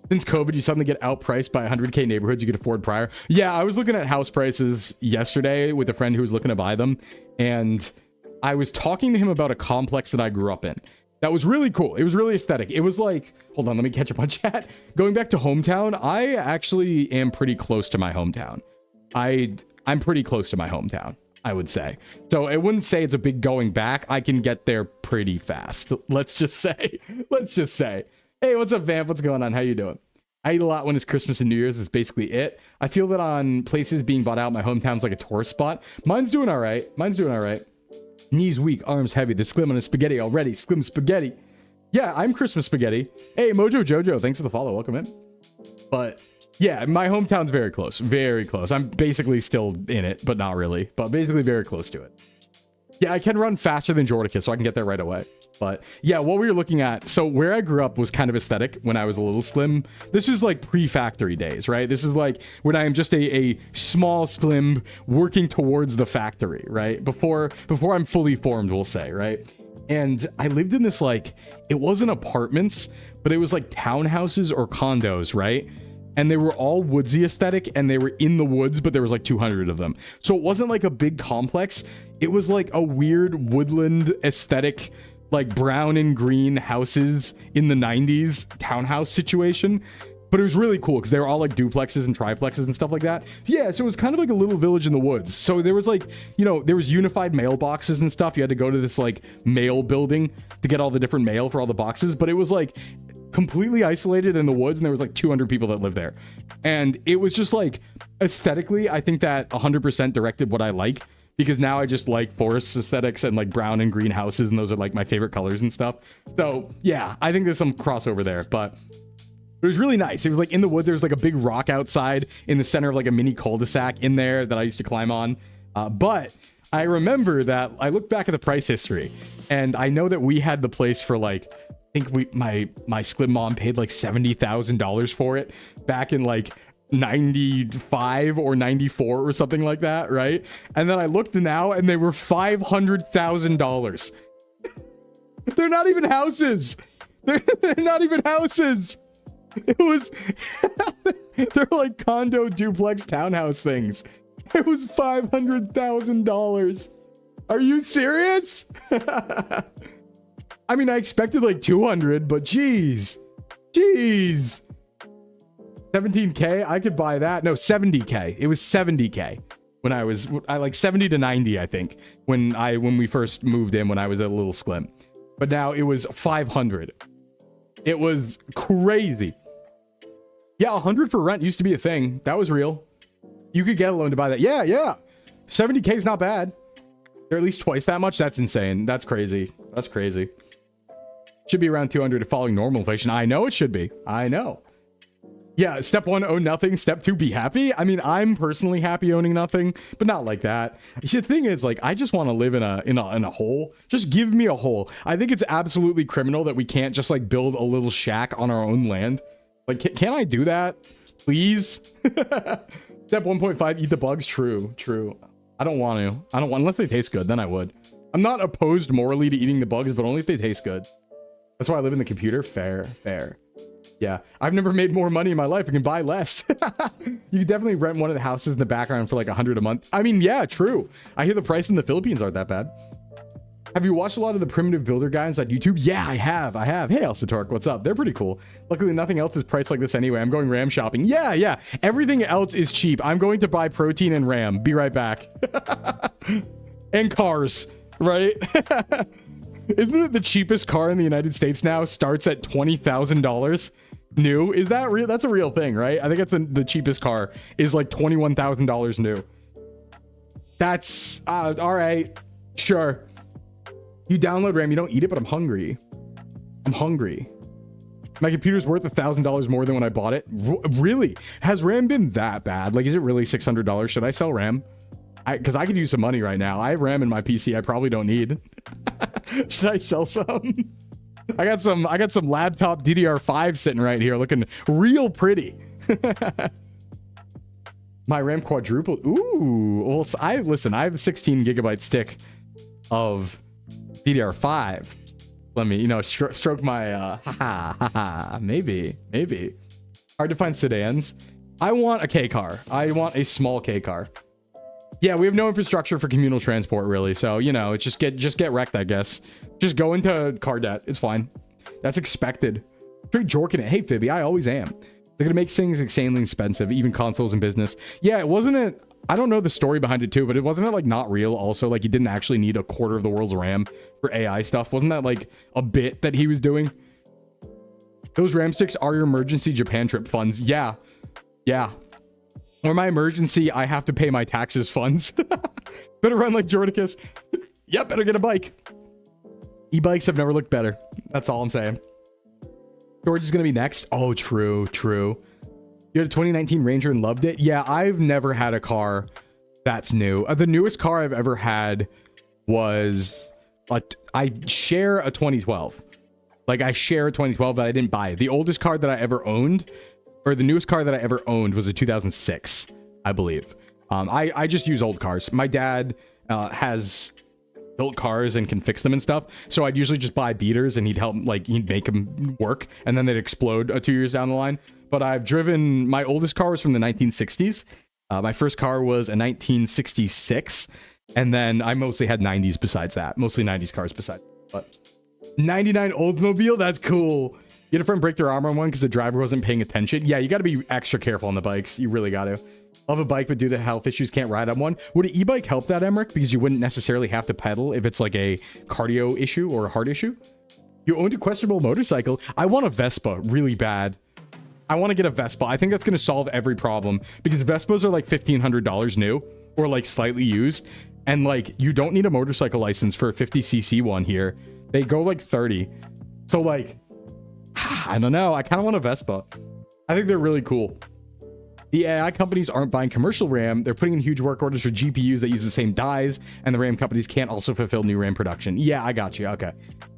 S1: Since COVID, you suddenly get outpriced by 100K neighborhoods you could afford prior. Yeah, I was looking at house prices yesterday with a friend who was looking to buy them. And I was talking to him about a complex that I grew up in. That was really cool. It was really aesthetic. It was like, hold on, let me catch up on chat. Going back to hometown, I actually am pretty close to my hometown. I'm pretty close to my hometown, I would say. So I wouldn't say it's a big going back. I can get there pretty fast. Let's just say. Hey, what's up, Vamp? What's going on? How you doing? I eat a lot when it's Christmas and New Year's. That's basically it. I feel that on places being bought out, my hometown's like a tourist spot. Mine's doing all right. Knees weak, arms heavy. The Sclim on a spaghetti already. Sclim spaghetti. Yeah, I'm Christmas spaghetti. Hey, Mojo Jojo, thanks for the follow. Welcome in. But yeah, my hometown's very close. Very close. I'm basically still in it, but not really. But basically very close to it. Yeah, I can run faster than Jordicus, so I can get there right away. But yeah, what we were looking at, so where I grew up was kind of aesthetic when I was a little Sclim. This is like pre-factory days, right? This is like when I am just a small Sclim working towards the factory, right? Before I'm fully formed, we'll say, right? And I lived in this, like, it wasn't apartments, but it was like townhouses or condos, right? And they were all woodsy aesthetic and they were in the woods, but there was like 200 of them. So it wasn't like a big complex. It was like a weird woodland aesthetic, like brown and green houses in the 90s townhouse situation. But it was really cool because they were all like duplexes and triplexes and stuff like that. Yeah, so it was kind of like a little village in the woods. So there was like, you know, there was unified mailboxes and stuff. You had to go to this like mail building to get all the different mail for all the boxes. But it was like completely isolated in the woods and there was like 200 people that lived there. And it was just like aesthetically, I think that 100% directed what I like. Because now I just like forest aesthetics and like brown and green houses. And those are like my favorite colors and stuff. So yeah, I think there's some crossover there. But it was really nice. It was like in the woods. There was like a big rock outside in the center of like a mini cul-de-sac in there that I used to climb on. But I remember that I looked back at the price history. And I know that we had the place for like, I think my Sclim mom paid like $70,000 for it back in like 95 or 94 or something like that, right? And then I looked now and they were $500,000. They're not even houses. They're not even houses. It was they're like condo duplex townhouse things. It was $500,000. Are you serious? I mean, I expected like 200, but geez. 17K, I could buy that. No, 70K. It was 70K when I like 70 to 90, I think, when we first moved in, when I was a little Sclim. But now it was 500. It was crazy. Yeah, 100 for rent used to be a thing. That was real. You could get a loan to buy that. Yeah. 70K is not bad. They're at least twice that much. That's insane. That's crazy. Should be around 200 if following normal inflation. I know it should be. I know. Yeah, step 1, own nothing. Step 2, be happy. I mean, I'm personally happy owning nothing, but not like that. The thing is, like, I just want to live in a hole. Just give me a hole. I think it's absolutely criminal that we can't just like build a little shack on our own land. Like, can I do that? Please? Step 1.5, eat the bugs. True. I don't want to. Unless they taste good, then I would. I'm not opposed morally to eating the bugs, but only if they taste good. That's why I live in the computer. Fair. Yeah, I've never made more money in my life. I can buy less. You can definitely rent one of the houses in the background for like 100 a month. I mean, yeah, true. I hear the price in the Philippines aren't that bad. Have you watched a lot of the primitive builder guys on YouTube? Yeah, I have. Hey, Elsatork, what's up? They're pretty cool. Luckily, nothing else is priced like this anyway. I'm going RAM shopping. Yeah. Everything else is cheap. I'm going to buy protein and RAM. Be right back. And cars, right? Isn't it the cheapest car in the United States now starts at $20,000? New? Is that real? That's a real thing, right? I think it's the cheapest car is like $21,000 new. That's all right. Sure. You download RAM, you don't eat it, but I'm hungry. My computer's worth $1,000 more than when I bought it. Really? Has RAM been that bad? Like, is it really $600? Should I sell RAM? Because I could use some money right now. I have RAM in my PC I probably don't need. Should I sell some? I got some laptop DDR5 sitting right here looking real pretty. My RAM quadrupled. Ooh. Well, I have a 16 gigabyte stick of DDR5. Let me, stroke my, maybe. Hard to find sedans. I want a K car. I want a small K car. Yeah, we have no infrastructure for communal transport, really. So, it's just get wrecked, I guess. Just go into car debt. It's fine. That's expected. Straight jorking it. Hey, Fibby, I always am. They're going to make things insanely expensive, even consoles and business. Yeah, I don't know the story behind it, too, but wasn't it, like, not real also? Like, you didn't actually need a quarter of the world's RAM for AI stuff. Wasn't that, like, a bit that he was doing? Those RAM sticks are your emergency Japan trip funds. Yeah. Or my emergency, I have to pay my taxes funds. Better run like Jordicus. Yep, better get a bike. E-bikes have never looked better. That's all I'm saying. George is going to be next. Oh, true. You had a 2019 Ranger and loved it? Yeah, I've never had a car that's new. The newest car I've ever had was... I share a 2012. Like, I share a 2012, but I didn't buy it. The oldest car that I ever owned... or the newest car that I ever owned was a 2006, I believe. I just use old cars. My dad has built cars and can fix them and stuff. So I'd usually just buy beaters and he'd make them work and then they'd explode 2 years down the line. But I've driven, my oldest car was from the 1960s. My first car was a 1966. And then I mostly had 90s besides that. Mostly 90s cars besides. But 99 Oldsmobile, that's cool. You had a friend break their arm on one because the driver wasn't paying attention. Yeah, you got to be extra careful on the bikes. You really got to. Love a bike, but due to health issues, can't ride on one. Would an e-bike help that, Emmerich? Because you wouldn't necessarily have to pedal if it's like a cardio issue or a heart issue. You owned a questionable motorcycle. I want a Vespa really bad. I want to get a Vespa. I think that's going to solve every problem because Vespas are like $1,500 new or like slightly used. And like, you don't need a motorcycle license for a 50cc one here. They go like 30. So like... I don't know. I kind of want a Vespa. I think they're really cool. The AI companies aren't buying commercial RAM. They're putting in huge work orders for GPUs that use the same dies, and the RAM companies can't also fulfill new RAM production. Yeah, I got you. Okay.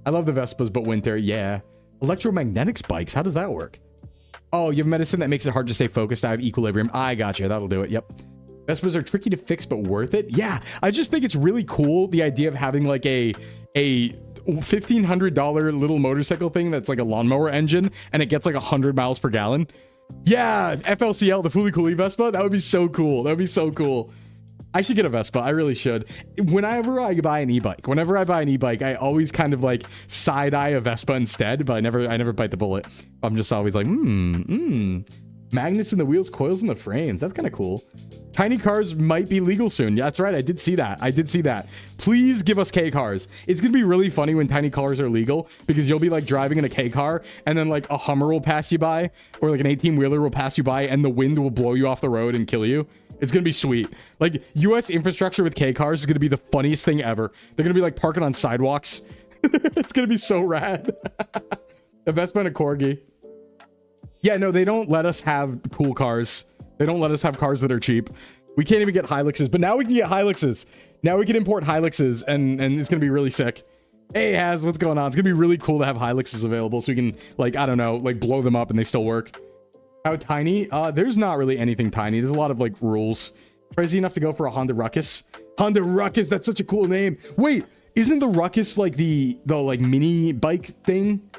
S1: I love the Vespas, but winter, yeah. Electromagnetics bikes, how does that work? Oh, you have medicine that makes it hard to stay focused. I have equilibrium. I got you. That'll do it. Yep. Vespas are tricky to fix, but worth it. Yeah, I just think it's really cool, the idea of having like a $1,500 little motorcycle thing that's like a lawnmower engine, and it gets like 100 miles per gallon. Yeah, FLCL, the Fooly Cooly Vespa. That would be so cool. That would be so cool. I should get a Vespa. I really should. Whenever I buy an e-bike, I always kind of like side eye a Vespa instead, but I never bite the bullet. I'm just always like, magnets in the wheels, coils in the frames. That's kind of cool. Tiny cars might be legal soon. Yeah, that's right. I did see that. Please give us K cars. It's going to be really funny when tiny cars are legal, because you'll be like driving in a K car and then like a Hummer will pass you by, or like an 18-wheeler will pass you by, and the wind will blow you off the road and kill you. It's going to be sweet. Like, US infrastructure with K cars is going to be the funniest thing ever. They're going to be like parking on sidewalks. It's going to be so rad. A Vespa and a Corgi. Yeah, no, they don't let us have cool cars. They don't let us have cars that are cheap. We can't even get Hiluxes, but now we can get Hiluxes. Now we can import Hiluxes, and it's going to be really sick. Hey, Haz, what's going on? It's going to be really cool to have Hiluxes available so we can, like, I don't know, like blow them up and they still work. How tiny? There's not really anything tiny. There's a lot of, like, rules. Crazy enough to go for a Honda Ruckus. Honda Ruckus, that's such a cool name. Wait, isn't the Ruckus like the like mini bike thing?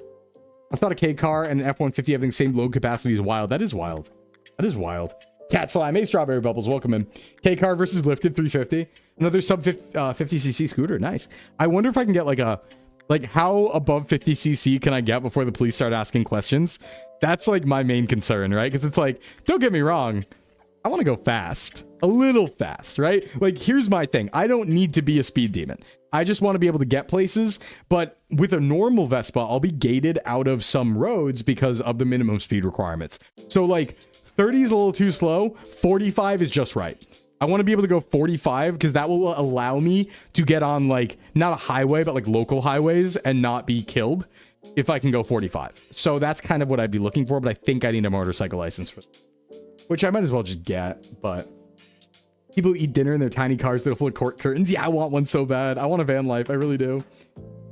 S1: I thought a K car and an F-150 having the same load capacity is wild. That is wild. That is wild. Cat Slime, hey, Strawberry Bubbles, welcome in. K car versus lifted 350. Another sub 50cc scooter. Nice. I wonder if I can get like a, like, how above 50cc can I get before the police start asking questions? That's like my main concern, right? Because it's like, don't get me wrong, I want to go fast, a little fast, right? Like, here's my thing. I don't need to be a speed demon. I just want to be able to get places. But with a normal Vespa, I'll be gated out of some roads because of the minimum speed requirements. So like 30 is a little too slow. 45 is just right. I want to be able to go 45 because that will allow me to get on, like, not a highway, but like local highways and not be killed if I can go 45. So that's kind of what I'd be looking for, but I think I need a motorcycle license for, which I might as well just get. But people eat dinner in their tiny cars that are full of court curtains. Yeah, I want one so bad. I want a van life. I really do.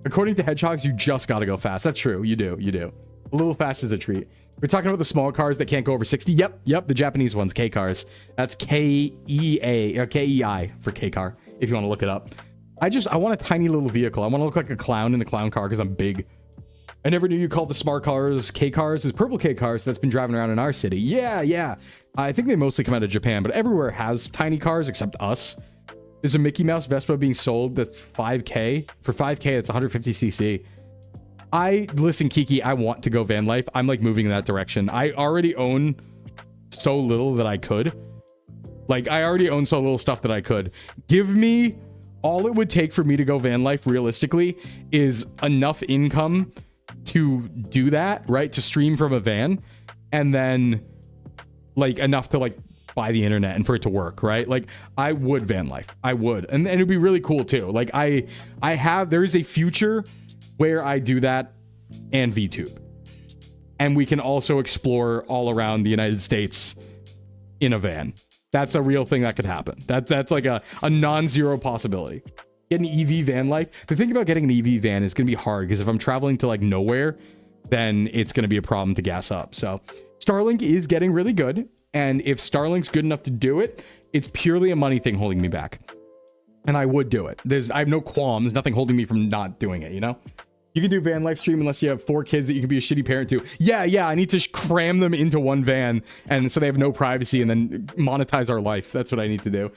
S1: According to hedgehogs, you just got to go fast. That's true. You do. A little fast is a treat. We're talking about the small cars that can't go over 60. Yep, the Japanese ones, K cars. That's K-E-A or K-E-I for K car, if you want to look it up. I want a tiny little vehicle. I want to look like a clown in the clown car because I'm big. I never knew you called the smart cars K cars. There's purple K cars that's been driving around in our city. Yeah. I think they mostly come out of Japan, but everywhere has tiny cars except us. There's a Mickey Mouse Vespa being sold that's 5K. For 5K, it's 150cc. Listen, Kiki, I want to go van life. I'm like moving in that direction. I already own so little that I could. Like, I already own so little stuff that I could. Give me, all it would take for me to go van life realistically is enough income to do that, right? To stream from a van, and then like enough to like buy the internet and for it to work, right? Like, I would van life. I would. And it'd be really cool too. Like, there is a future where I do that and VTube. And we can also explore all around the United States in a van. That's a real thing that could happen. That's like a non-zero possibility. Get an EV van life. The thing about getting an EV van is going to be hard because if I'm traveling to like nowhere, then it's going to be a problem to gas up. So Starlink is getting really good. And if Starlink's good enough to do it, it's purely a money thing holding me back. And I would do it. I have no qualms, nothing holding me from not doing it, you know? You can do van life stream unless you have 4 kids that you can be a shitty parent to. Yeah, I need to cram them into one van, and so they have no privacy, and then monetize our life. That's what I need to do.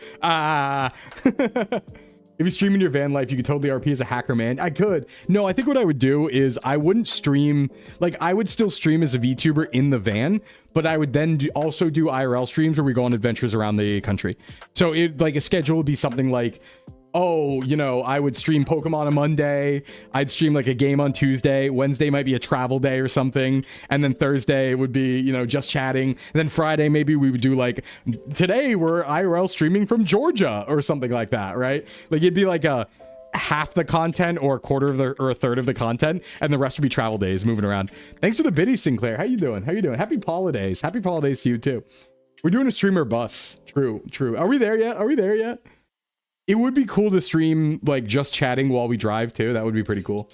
S1: If you stream in your van life, you could totally RP as a hacker, man. I could. No, I think what I would do is I wouldn't stream, like, I would still stream as a VTuber in the van, but I would then also do IRL streams where we go on adventures around the country. So like a schedule would be something like, oh, you know, I would stream Pokemon on Monday. I'd stream like a game on Tuesday. Wednesday might be a travel day or something. And then Thursday would be, you know, just chatting. And then Friday, maybe we would do like, today we're IRL streaming from Georgia or something like that, right? Like, it'd be like a half the content or a third of the content, and the rest would be travel days moving around. Thanks for the biddies, Sinclair. How you doing? Happy holidays. Happy holidays to you too. We're doing a streamer bus. True. Are we there yet? It would be cool to stream like just chatting while we drive too. That would be pretty cool.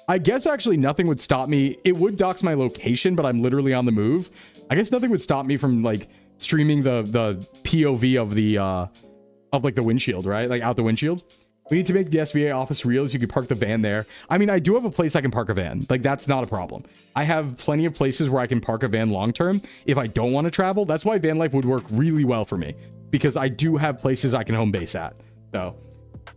S1: I guess actually nothing would stop me. It would dox my location, but I'm literally on the move. I guess nothing would stop me from like streaming the POV of the of like the windshield, right? Like out the windshield. We need to make the SVA office real so you can park the van there. I mean, I do have a place I can park a van. Like, that's not a problem. I have plenty of places where I can park a van long term if I don't want to travel. That's why van life would work really well for me, because I do have places I can home base at. So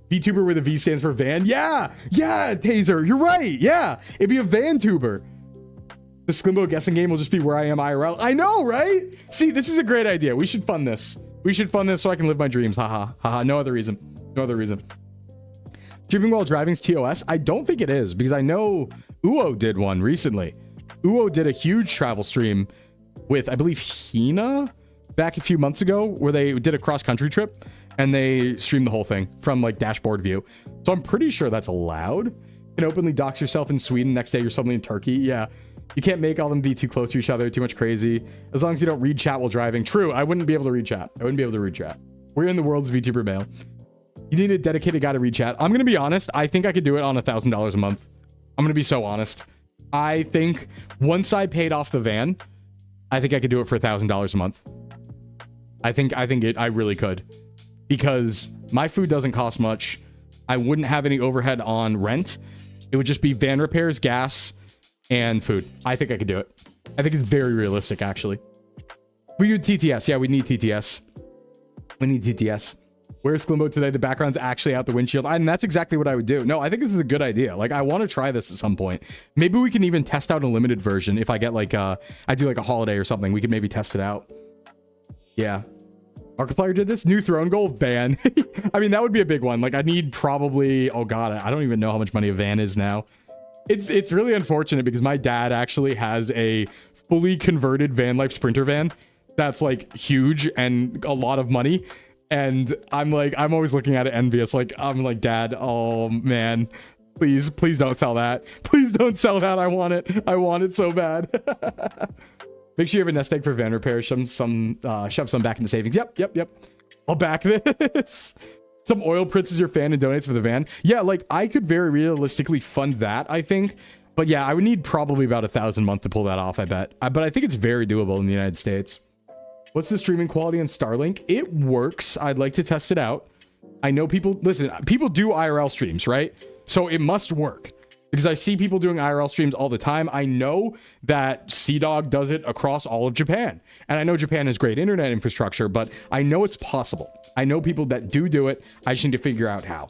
S1: VTuber where the V stands for van. Yeah, Taser, you're right. Yeah, it'd be a van tuber. The Sclimbo guessing game will just be where I am IRL. I know, right? See, this is a great idea. We should fund this. We should fund this so I can live my dreams. Haha, haha. No other reason. No other reason. Streaming while driving's TOS? I don't think it is, because I know Uo did one recently. Uo did a huge travel stream with, I believe, Hina back a few months ago, where they did a cross-country trip and they streamed the whole thing from like dashboard view. So I'm pretty sure that's allowed. You can openly dox yourself in Sweden. Next day you're suddenly in Turkey. Yeah. You can't make all them be too close to each other. Too much crazy. As long as you don't read chat while driving. True. I wouldn't be able to read chat. We're in the world's VTuber mail. You need a dedicated guy to read chat. I'm going to be honest. I think I could do it on $1,000 a month. I'm going to be so honest. I think once I paid off the van, I think I could do it for $1,000 a month. I really could, because my food doesn't cost much. I wouldn't have any overhead on rent. It would just be van repairs, gas, and food. I think I could do it. I think it's very realistic, actually. We need TTS. Yeah, we need TTS. We need TTS. Where's Sclimbo today? The background's actually out the windshield. And that's exactly what I would do. No, I think this is a good idea. Like, I want to try this at some point. Maybe we can even test out a limited version. If I get like, I do like a holiday or something, we could maybe test it out. Yeah. Markiplier did this? New throne goal? Van. I mean, that would be a big one. Like, I need probably, oh God, I don't even know how much money a van is now. It's really unfortunate because my dad actually has a fully converted van life Sprinter van that's like huge and a lot of money. And I'm always looking at it envious. Like, I'm like, Dad, oh man, please don't sell that. Please don't sell that. I want it so bad. Make sure you have a nest egg for van repair. Shove some back into savings. Yep. I'll back this. Some oil prints your fan and donates for the van. Yeah, like I could very realistically fund that, I think. But yeah, I would need probably about $1,000 a month to pull that off, I bet. But I think it's very doable in the United States. What's the streaming quality on Starlink? It works. I'd like to test it out. I know people do IRL streams, right? So it must work, because I see people doing IRL streams all the time. I know that CDawg does it across all of Japan. And I know Japan has great internet infrastructure, but I know it's possible. I know people that do it. I just need to figure out how.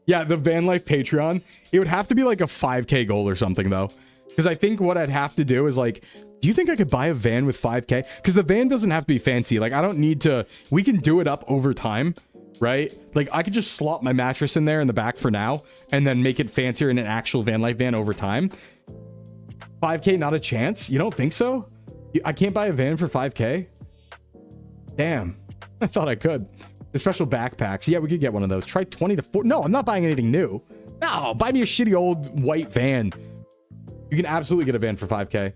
S1: Yeah, the van life Patreon, it would have to be like a 5K goal or something though. Because I think what I'd have to do is like, do you think I could buy a van with 5K? Because the van doesn't have to be fancy. Like, I don't need to, we can do it up over time, right? Like, I could just slot my mattress in there in the back for now and then make it fancier in an actual van life van over time. 5K, not a chance? You don't think so? I can't buy a van for 5K? Damn, I thought I could. The special backpacks. Yeah, we could get one of those. Try 20 to 40. No, I'm not buying anything new. No, buy me a shitty old white van. You can absolutely get a van for 5K.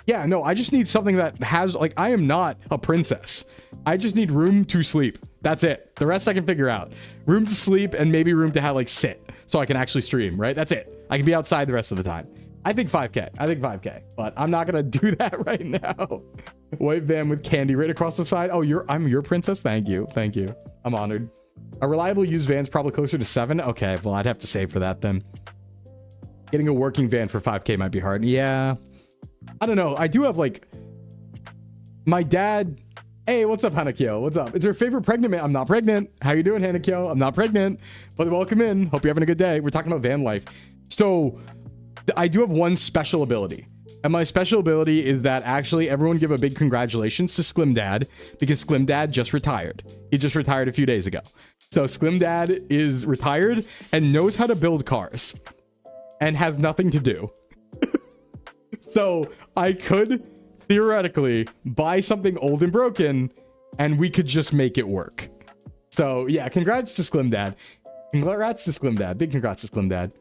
S1: Yeah, no, I just need something that has, like, I am not a princess. I just need room to sleep. That's it. The rest I can figure out. Room to sleep and maybe room to have, like, sit so I can actually stream, right? That's it. I can be outside the rest of the time. I think 5K, but I'm not going to do that right now. White van with candy right across the side. Oh, I'm your princess? Thank you. I'm honored. A reliable used van's probably closer to 7. Okay, well, I'd have to save for that then. Getting a working van for 5K might be hard. Yeah. I don't know. I do have like my dad. Hey, what's up, Hanakyo? What's up? It's your favorite pregnant man. I'm not pregnant. How you doing, Hanakyo? I'm not pregnant, but welcome in. Hope you're having a good day. We're talking about van life. So I do have one special ability, and my special ability is that actually everyone give a big congratulations to Sclimdad, because Sclimdad just retired. He just retired a few days ago. So Sclimdad is retired and knows how to build cars and has nothing to do. So I could theoretically buy something old and broken and we could just make it work. So yeah, congrats to Sclimdad. Congrats to Sclimdad. Big congrats to Sclimdad.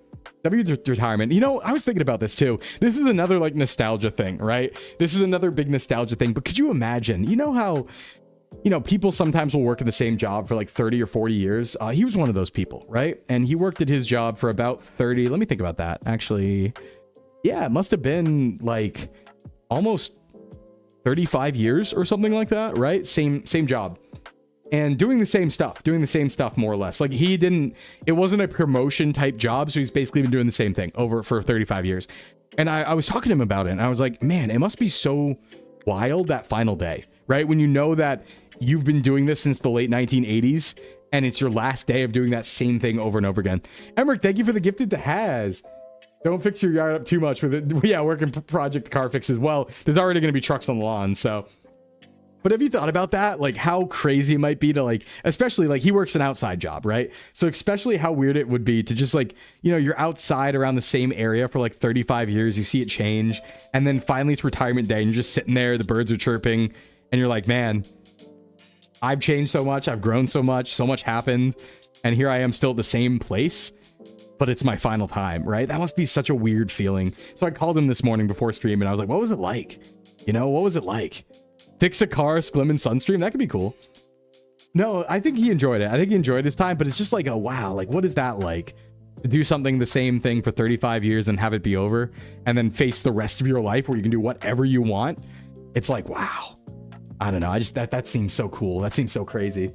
S1: W's retirement. You know, I was thinking about this too. This is another like nostalgia thing, right? This is another big nostalgia thing. But could you imagine, you know how, you know, people sometimes will work at the same job for like 30 or 40 years. He was one of those people, right? And he worked at his job for about 30. Let me think about that. Actually, yeah, it must have been like almost 35 years or something like that, right? Same job. And doing the same stuff more or less. Like it wasn't a promotion type job, so he's basically been doing the same thing over for 35 years. And I was talking to him about it, and I was like, man, it must be so wild that final day, right? When you know that you've been doing this since the late 1980s, and it's your last day of doing that same thing over and over again. Emmerich, thank you for the gifted to Has. Don't fix your yard up too much with it. Yeah, working project car fix as well. There's already going to be trucks on the lawn, so. But have you thought about that? Like how crazy it might be to like, especially like he works an outside job, right? So especially how weird it would be to just like, you know, you're outside around the same area for like 35 years, you see it change. And then finally it's retirement day and you're just sitting there, the birds are chirping and you're like, man, I've changed so much. I've grown so much happened. And here I am still at the same place, but it's my final time, right? That must be such a weird feeling. So I called him this morning before stream and I was like, what was it like? You know, what was it like? Fix a car, Sclim and Sunstream. That could be cool. No, I think he enjoyed it. I think he enjoyed his time, but it's just like a wow. Like, what is that like? To do something the same thing for 35 years and have it be over and then face the rest of your life where you can do whatever you want. It's like, wow. I don't know. I just, that seems so cool. That seems so crazy.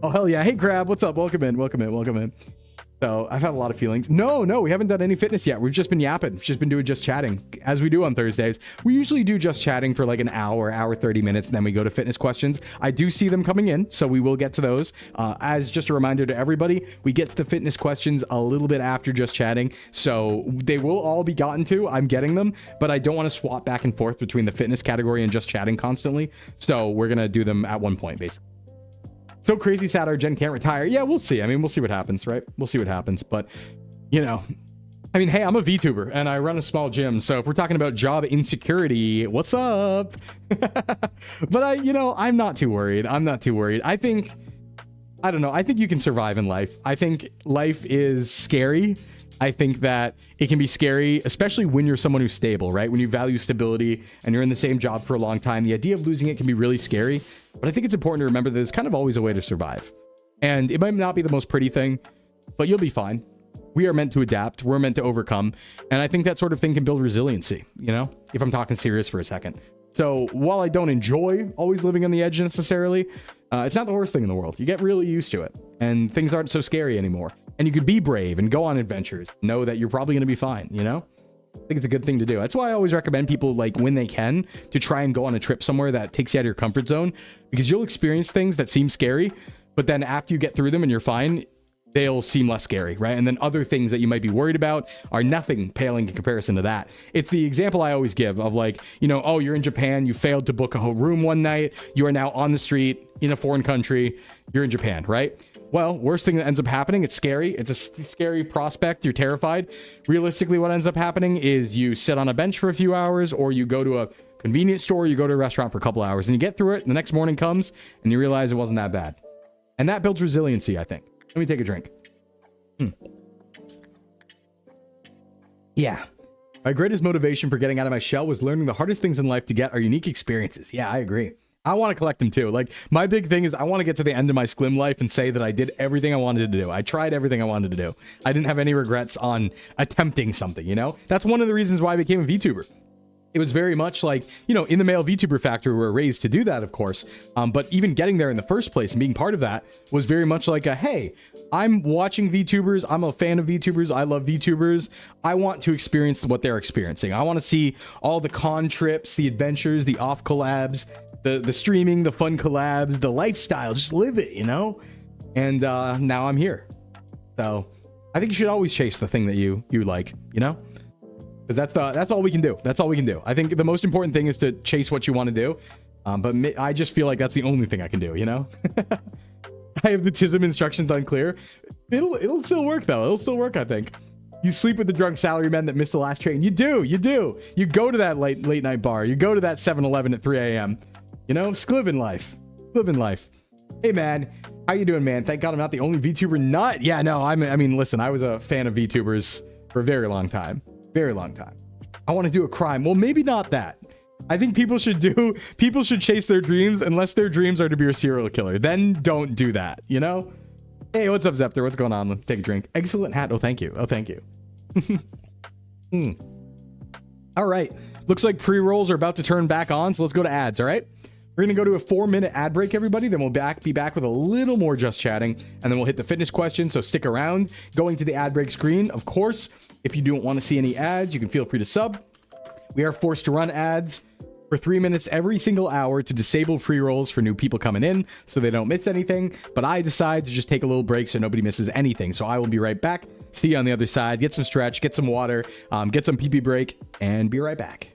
S1: Oh, hell yeah. Hey, Crab. What's up? Welcome in. So I've had a lot of feelings. No, we haven't done any fitness yet. We've just been yapping. We've just been doing just chatting as we do on Thursdays. We usually do just chatting for like an hour 30 minutes. And then we go to fitness questions. I do see them coming in, so we will get to those. As just a reminder to everybody, we get to the fitness questions a little bit after just chatting. So they will all be gotten to. I'm getting them, but I don't want to swap back and forth between the fitness category and just chatting constantly. So we're going to do them at one point, basically. So crazy sad our Jen can't retire. Yeah, we'll see. I mean, we'll see what happens, right? We'll see what happens. But, you know, I mean, hey, I'm a VTuber and I run a small gym. So if we're talking about job insecurity, what's up? But I'm not too worried. I think you can survive in life. I think life is scary. I think that it can be scary, especially when you're someone who's stable, right? When you value stability and you're in the same job for a long time, the idea of losing it can be really scary. But I think it's important to remember that there's kind of always a way to survive. And it might not be the most pretty thing, but you'll be fine. We are meant to adapt. We're meant to overcome. And I think that sort of thing can build resiliency, you know, if I'm talking serious for a second. So while I don't enjoy always living on the edge necessarily, it's not the worst thing in the world. You get really used to it and things aren't so scary anymore. And you could be brave and go on adventures. Know that you're probably going to be fine, you know? I think it's a good thing to do. That's why I always recommend people, like, when they can, to try and go on a trip somewhere that takes you out of your comfort zone, because you'll experience things that seem scary, but then after you get through them and you're fine, they'll seem less scary, right? And then other things that you might be worried about are nothing paling in comparison to that. It's the example I always give of, like, you know, oh, you're in Japan, you failed to book a whole room one night, you are now on the street in a foreign country, you're in Japan, right? Well, worst thing that ends up happening, it's scary. It's a scary prospect. You're terrified. Realistically, what ends up happening is you sit on a bench for a few hours, or you go to a convenience store, you go to a restaurant for a couple hours, and you get through it, and the next morning comes, and you realize it wasn't that bad. And that builds resiliency, I think. Let me take a drink. Yeah. My greatest motivation for getting out of my shell was learning the hardest things in life to get are unique experiences. Yeah, I agree. I want to collect them too. Like, my big thing is I want to get to the end of my Sclim life and say that I did everything I wanted to do. I tried everything I wanted to do. I didn't have any regrets on attempting something, you know? That's one of the reasons why I became a VTuber. It was very much like, you know, in the male VTuber factory, we're raised to do that, of course. But even getting there in the first place and being part of that was very much like a, hey, I'm watching VTubers. I'm a fan of VTubers. I love VTubers. I want to experience what they're experiencing. I want to see all the con trips, the adventures, the off collabs, the streaming, the fun collabs, the lifestyle. Just live it, you know? And now I'm here. So I think you should always chase the thing that you like, you know? Because that's all we can do. That's all we can do. I think the most important thing is to chase what you want to do. But I just feel like that's the only thing I can do, you know? I have the TISM instructions unclear. It'll still work, though. It'll still work, I think. You sleep with the drunk salarymen that missed the last train. You do. You go to that late night bar. You go to that 7-Eleven at 3 a.m. You know, living life. Hey, man. How you doing, man? Thank God I'm not the only VTuber nut. Yeah, no, I mean, listen, I was a fan of VTubers for a very long time. I want to do a crime. Well, maybe not that. I think people should chase their dreams unless their dreams are to be a serial killer. Then don't do that, you know? Hey, what's up, Zepter? What's going on? Take a drink. Excellent hat. Oh, thank you. All right. Looks like pre-rolls are about to turn back on, so let's go to ads, all right? We're going to go to a 4-minute ad break, everybody. Then we'll be back with a little more just chatting, and then we'll hit the fitness question, so stick around. Going to the ad break screen, of course, if you don't want to see any ads, you can feel free to sub. We are forced to run ads for 3 minutes every single hour to disable pre-rolls for new people coming in so they don't miss anything. But I decide to just take a little break so nobody misses anything. So I will be right back. See you on the other side. Get some stretch, get some water, get some pee-pee break, and be right back.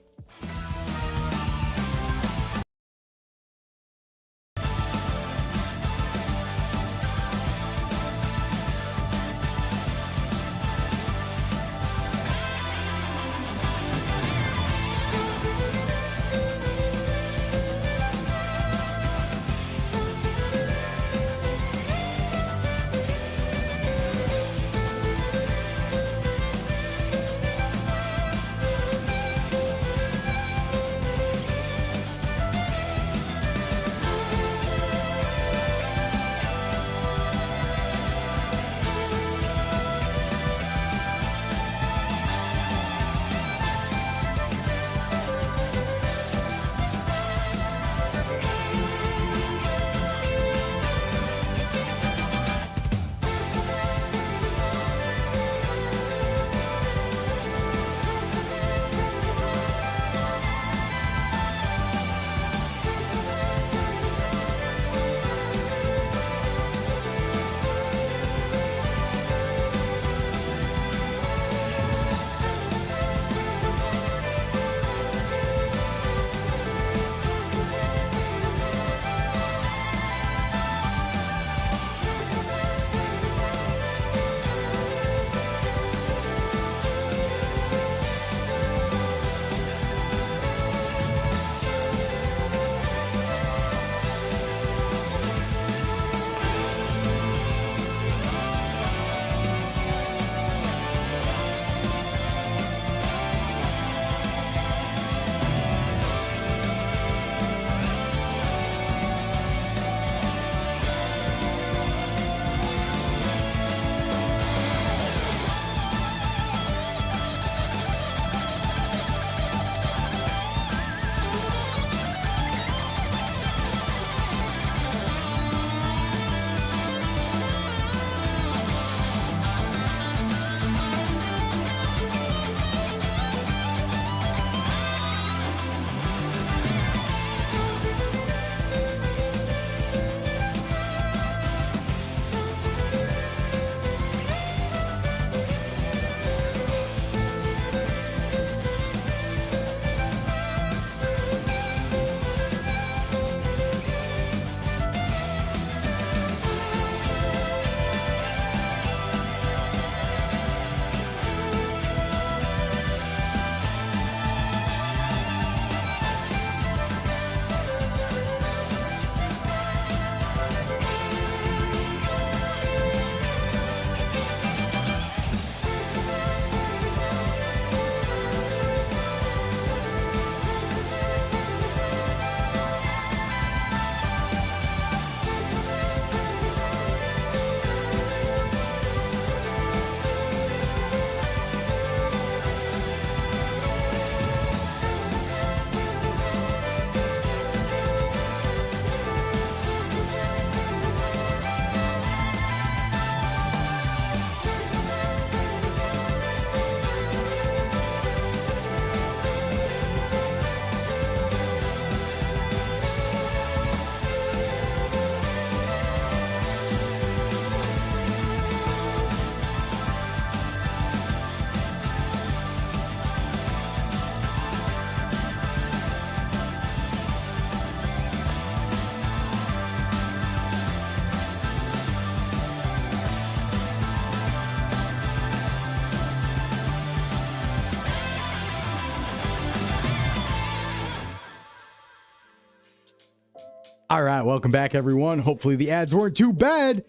S1: All right, welcome back, everyone. Hopefully the ads weren't too bad.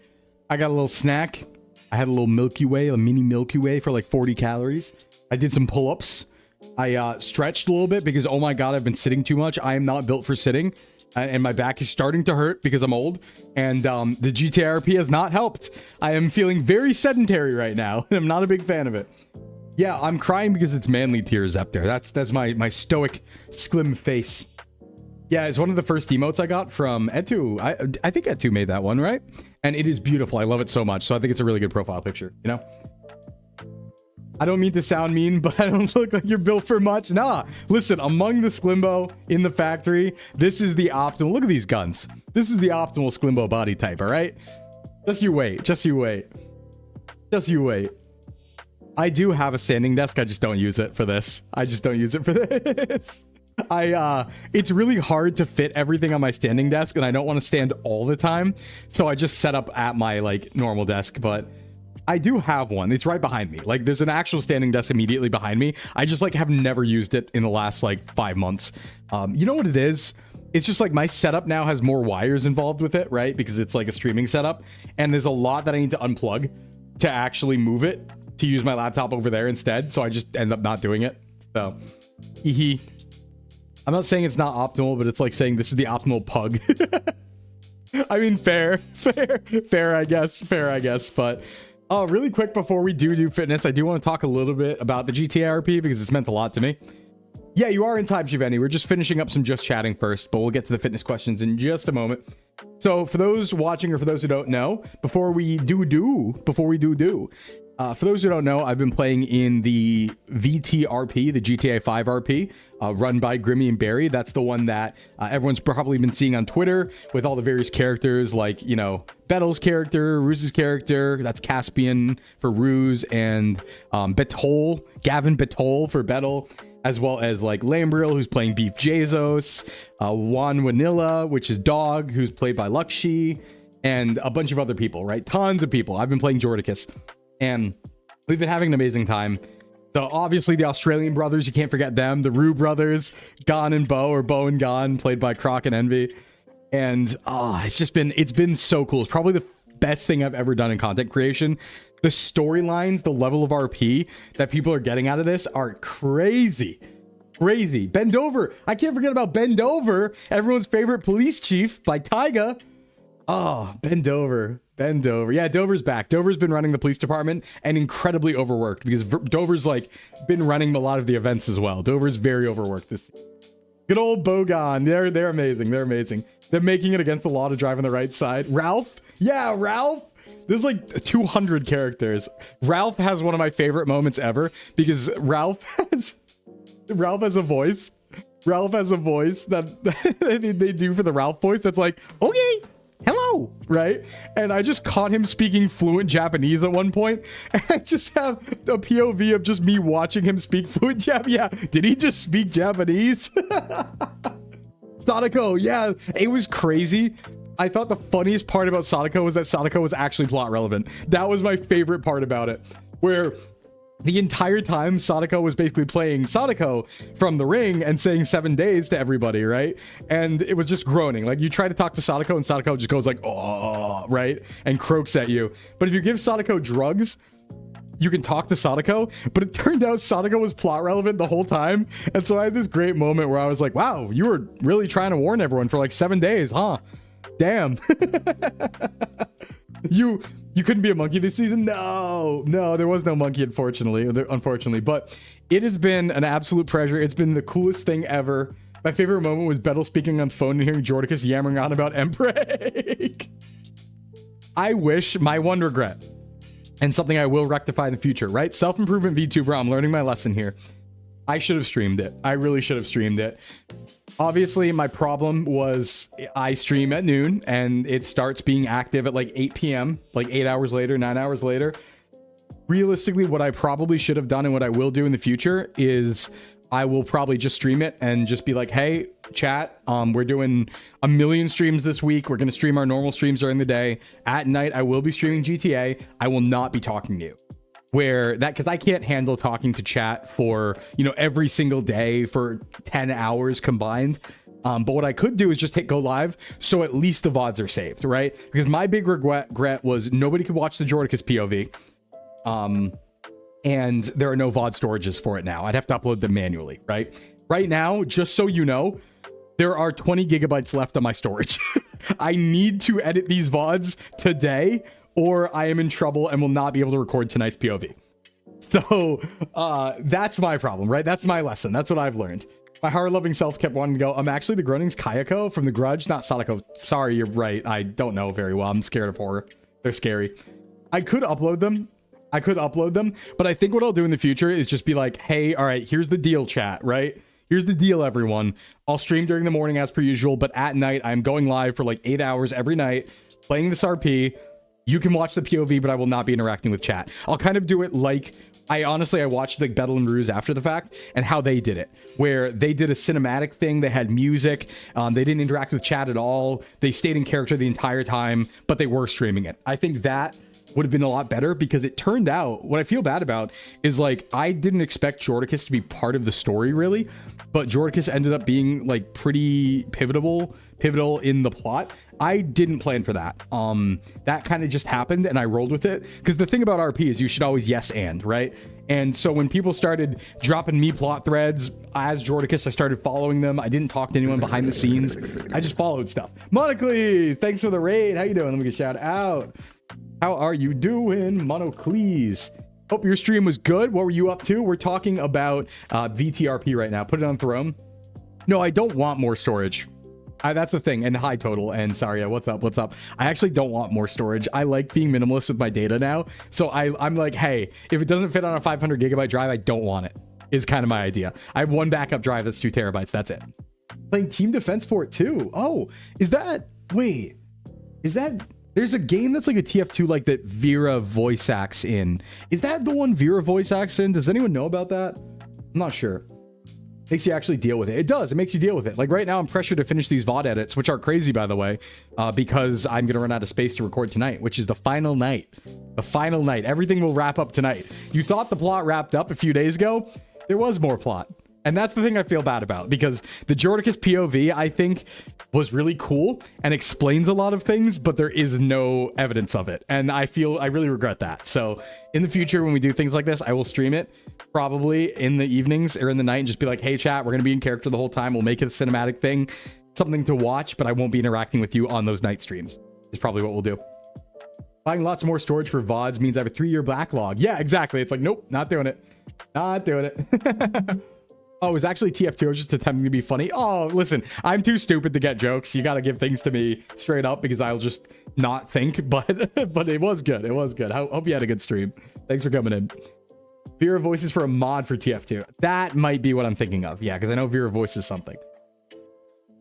S1: I got a little snack. I had a little Milky Way, a mini Milky Way for like 40 calories. I did some pull-ups. I stretched a little bit because, oh my God, I've been sitting too much. I am not built for sitting. And my back is starting to hurt because I'm old. And the GTRP has not helped. I am feeling very sedentary right now. I'm not a big fan of it. Yeah, I'm crying because it's manly tears up there. That's my stoic Sclim face. Yeah, it's one of the first emotes I got from Etu. I think Etu made that one, right? And it is beautiful. I love it so much. So I think it's a really good profile picture, you know? I don't mean to sound mean, but I don't look like you're built for much. Nah, listen, among the Sclimbo in the factory, this is the optimal. Look at these guns. This is the optimal Sclimbo body type, all right? Just you wait. Just you wait. Just you wait. I do have a standing desk. I just don't use it for this. I just don't use it for this. It's really hard to fit everything on my standing desk, and I don't want to stand all the time. So I just set up at my like normal desk, but I do have one. It's right behind me. Like there's an actual standing desk immediately behind me. I just like have never used it in the last like 5 months. You know what it is? It's just like my setup now has more wires involved with it, right? Because it's like a streaming setup, and there's a lot that I need to unplug to actually move it to use my laptop over there instead. So I just end up not doing it. So, I'm not saying it's not optimal, but it's like saying this is the optimal pug. I mean, fair, I guess. But really quick before we do fitness, I do want to talk a little bit about the GTA RP because it's meant a lot to me. Yeah, you are in time, Shivani. We're just finishing up some just chatting first, but we'll get to the fitness questions in just a moment. So for those watching or for those who don't know, for those who don't know, I've been playing in the VTRP, the GTA 5 RP, run by Grimmy and Barry. That's the one that everyone's probably been seeing on Twitter with all the various characters like, you know, Bettel's character, Ruse's character, that's Caspian for Ruse, and Gavin Betol for Bettel, as well as like Lambriel, who's playing Beef Jesus, Juan Vanilla, which is Dog, who's played by Lakshi, and a bunch of other people, right? Tons of people. I've been playing Jordicus. And we've been having an amazing time. So obviously the Australian brothers, you can't forget them. The Rue brothers, Gon and Bo, or Bo and Gon, played by Croc and Envy. And it's been so cool. It's probably the best thing I've ever done in content creation. The storylines, the level of RP that people are getting out of this are crazy. Crazy. Bend Over. I can't forget about Bend Over, everyone's favorite police chief by Tyga. Oh, Bend Over. Yeah, Dover's back. Dover's been running the police department and incredibly overworked because Dover's like been running a lot of the events as well. Dover's very overworked this season. Good old Bogon. They're amazing. They're making it against the law to drive on the right side. Ralph. Yeah, Ralph. There's like 200 characters. Ralph has one of my favorite moments ever because Ralph has a voice. Ralph has a voice that they do for the Ralph voice that's like, okay, hello, right? And I just caught him speaking fluent Japanese at one point, and I just have a POV of just me watching him speak fluent Japanese. Yeah, did he just speak Japanese? Sadako, yeah, it was crazy. I thought the funniest part about Sadako was that Sadako was actually plot relevant. That was my favorite part about it, where the entire time Sadako was basically playing Sadako from The Ring and saying 7 days to everybody, right? And it was just groaning. Like you try to talk to Sadako and Sadako just goes like, oh, right? And croaks at you. But if you give Sadako drugs, you can talk to Sadako. But it turned out Sadako was plot relevant the whole time. And so I had this great moment where I was like, wow, you were really trying to warn everyone for like 7 days, huh? Damn. You couldn't be a monkey this season? No, there was no monkey, unfortunately. But it has been an absolute pleasure. It's been the coolest thing ever. My favorite moment was Bettel speaking on phone and hearing Jordicus yammering on about Emperor. I wish, my one regret, and something I will rectify in the future, right? Self-improvement VTuber, I'm learning my lesson here. I should have streamed it. I really should have streamed it. Obviously, my problem was I stream at noon and it starts being active at like 8 p.m., like 8 hours later, 9 hours later. Realistically, what I probably should have done and what I will do in the future is I will probably just stream it and just be like, hey, chat, we're doing 1 million streams this week. We're going to stream our normal streams during the day. At night, I will be streaming GTA. I will not be talking to you. Because I can't handle talking to chat for, every single day for 10 hours combined. But what I could do is just hit go live. So at least the VODs are saved, right? Because my big regret was nobody could watch the Jordicus POV. And there are no VOD storages for it now. I'd have to upload them manually, right? Right now, just so you know, there are 20 gigabytes left on my storage. I need to edit these VODs today, or I am in trouble and will not be able to record tonight's POV. So that's my problem, right? That's my lesson. That's what I've learned. My horror-loving self kept wanting to go, I'm actually the Groening's Kayako from The Grudge, not Sadako. Sorry, you're right. I don't know very well. I'm scared of horror. They're scary. I could upload them. But I think what I'll do in the future is just be like, hey, all right, here's the deal, chat, right? Here's the deal, everyone. I'll stream during the morning as per usual, but at night, I'm going live for like 8 hours every night, playing this RP. You can watch the POV, but I will not be interacting with chat. I'll kind of do it like, I watched like Battle and Ruse after the fact and how they did it, where they did a cinematic thing. They had music. They didn't interact with chat at all. They stayed in character the entire time, but they were streaming it. I think that would have been a lot better because it turned out, what I feel bad about is like, I didn't expect Jordicus to be part of the story really, but Jordicus ended up being like pretty pivotal in the plot. I didn't plan for that. That kind of just happened and I rolled with it. Because the thing about RP is you should always yes and, right? And so when people started dropping me plot threads as Jordicus, I started following them. I didn't talk to anyone behind the scenes. I just followed stuff. Monocles, thanks for the raid. How you doing? Let me get a shout out. How are you doing, Monocles? Hope your stream was good. What were you up to? We're talking about VTRP right now. Put it on Throne. No, I don't want more storage. That's the thing. And hi, Total. And sorry, what's up? I actually don't want more storage. I like being minimalist with my data now. So I'm like, hey, if it doesn't fit on a 500 gigabyte drive, I don't want it, is kind of my idea. I have one backup drive that's 2 terabytes. That's it. Playing Team Defense for it too. Oh, there's a game that's like a TF2 like that Vera voice acts in. Is that the one Vera voice acts in? Does anyone know about that? I'm not sure. Makes you actually deal with it. It does. It makes you deal with it. Like right now I'm pressured to finish these VOD edits, which are crazy, by the way, because I'm going to run out of space to record tonight, which is the final night. The final night. Everything will wrap up tonight. You thought the plot wrapped up a few days ago. There was more plot. And that's the thing I feel bad about, because the Jordicus POV, I think, was really cool and explains a lot of things, but there is no evidence of it. And I really regret that. So in the future, when we do things like this, I will stream it probably in the evenings or in the night and just be like, hey, chat, we're going to be in character the whole time. We'll make it a cinematic thing, something to watch, but I won't be interacting with you on those night streams is probably what we'll do. Buying lots more storage for VODs means I have a 3-year backlog. Yeah, exactly. It's like, nope, not doing it. Not doing it. Oh, it was actually TF2. I was just attempting to be funny. Oh, listen, I'm too stupid to get jokes. You got to give things to me straight up because I'll just not think. But it was good. It was good. I hope you had a good stream. Thanks for coming in. Vera voices for a mod for TF2. That might be what I'm thinking of. Yeah, because I know Vera voices something.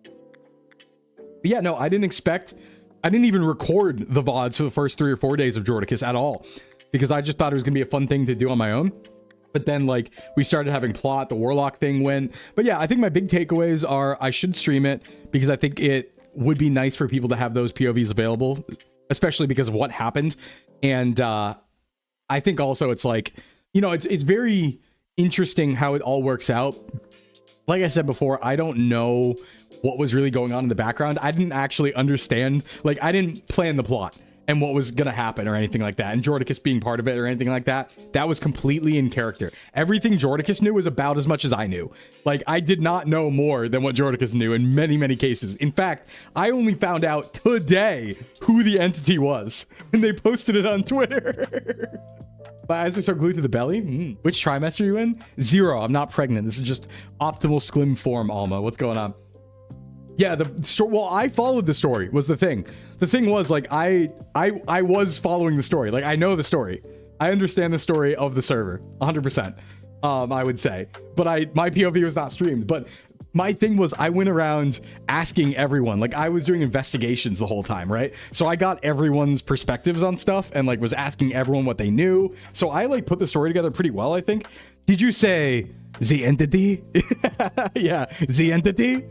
S1: But yeah, no, I didn't even record the VODs for the first 3 or 4 days of Jordicus at all, because I just thought it was going to be a fun thing to do on my own. But then like we started having plot, the Warlock thing went. But yeah, I think my big takeaways are I should stream it because I think it would be nice for people to have those POVs available, especially because of what happened. And I think also it's like, you know, it's very interesting how it all works out. Like I said before, I don't know what was really going on in the background. I didn't actually understand, like I didn't plan the plot and what was gonna happen or anything like that, and Jordicus being part of it or anything like that. That was completely in character. Everything Jordicus knew was about as much as I knew. Like I did not know more than what Jordicus knew in many cases. In fact, I only found out today who the entity was when they posted it on Twitter. My eyes are so glued to the belly. Which trimester are you in? 0. I'm not pregnant. This is just optimal Sclim form, Alma. What's going on? Yeah, well, I followed the story was the thing. The thing was like I was following the story. Like I know the story. I understand the story of the server 100%. I would say, but my POV was not streamed. But my thing was I went around asking everyone. Like I was doing investigations the whole time, right? So I got everyone's perspectives on stuff and like was asking everyone what they knew. So I like put the story together pretty well, I think. Did you say the entity? Yeah, the entity.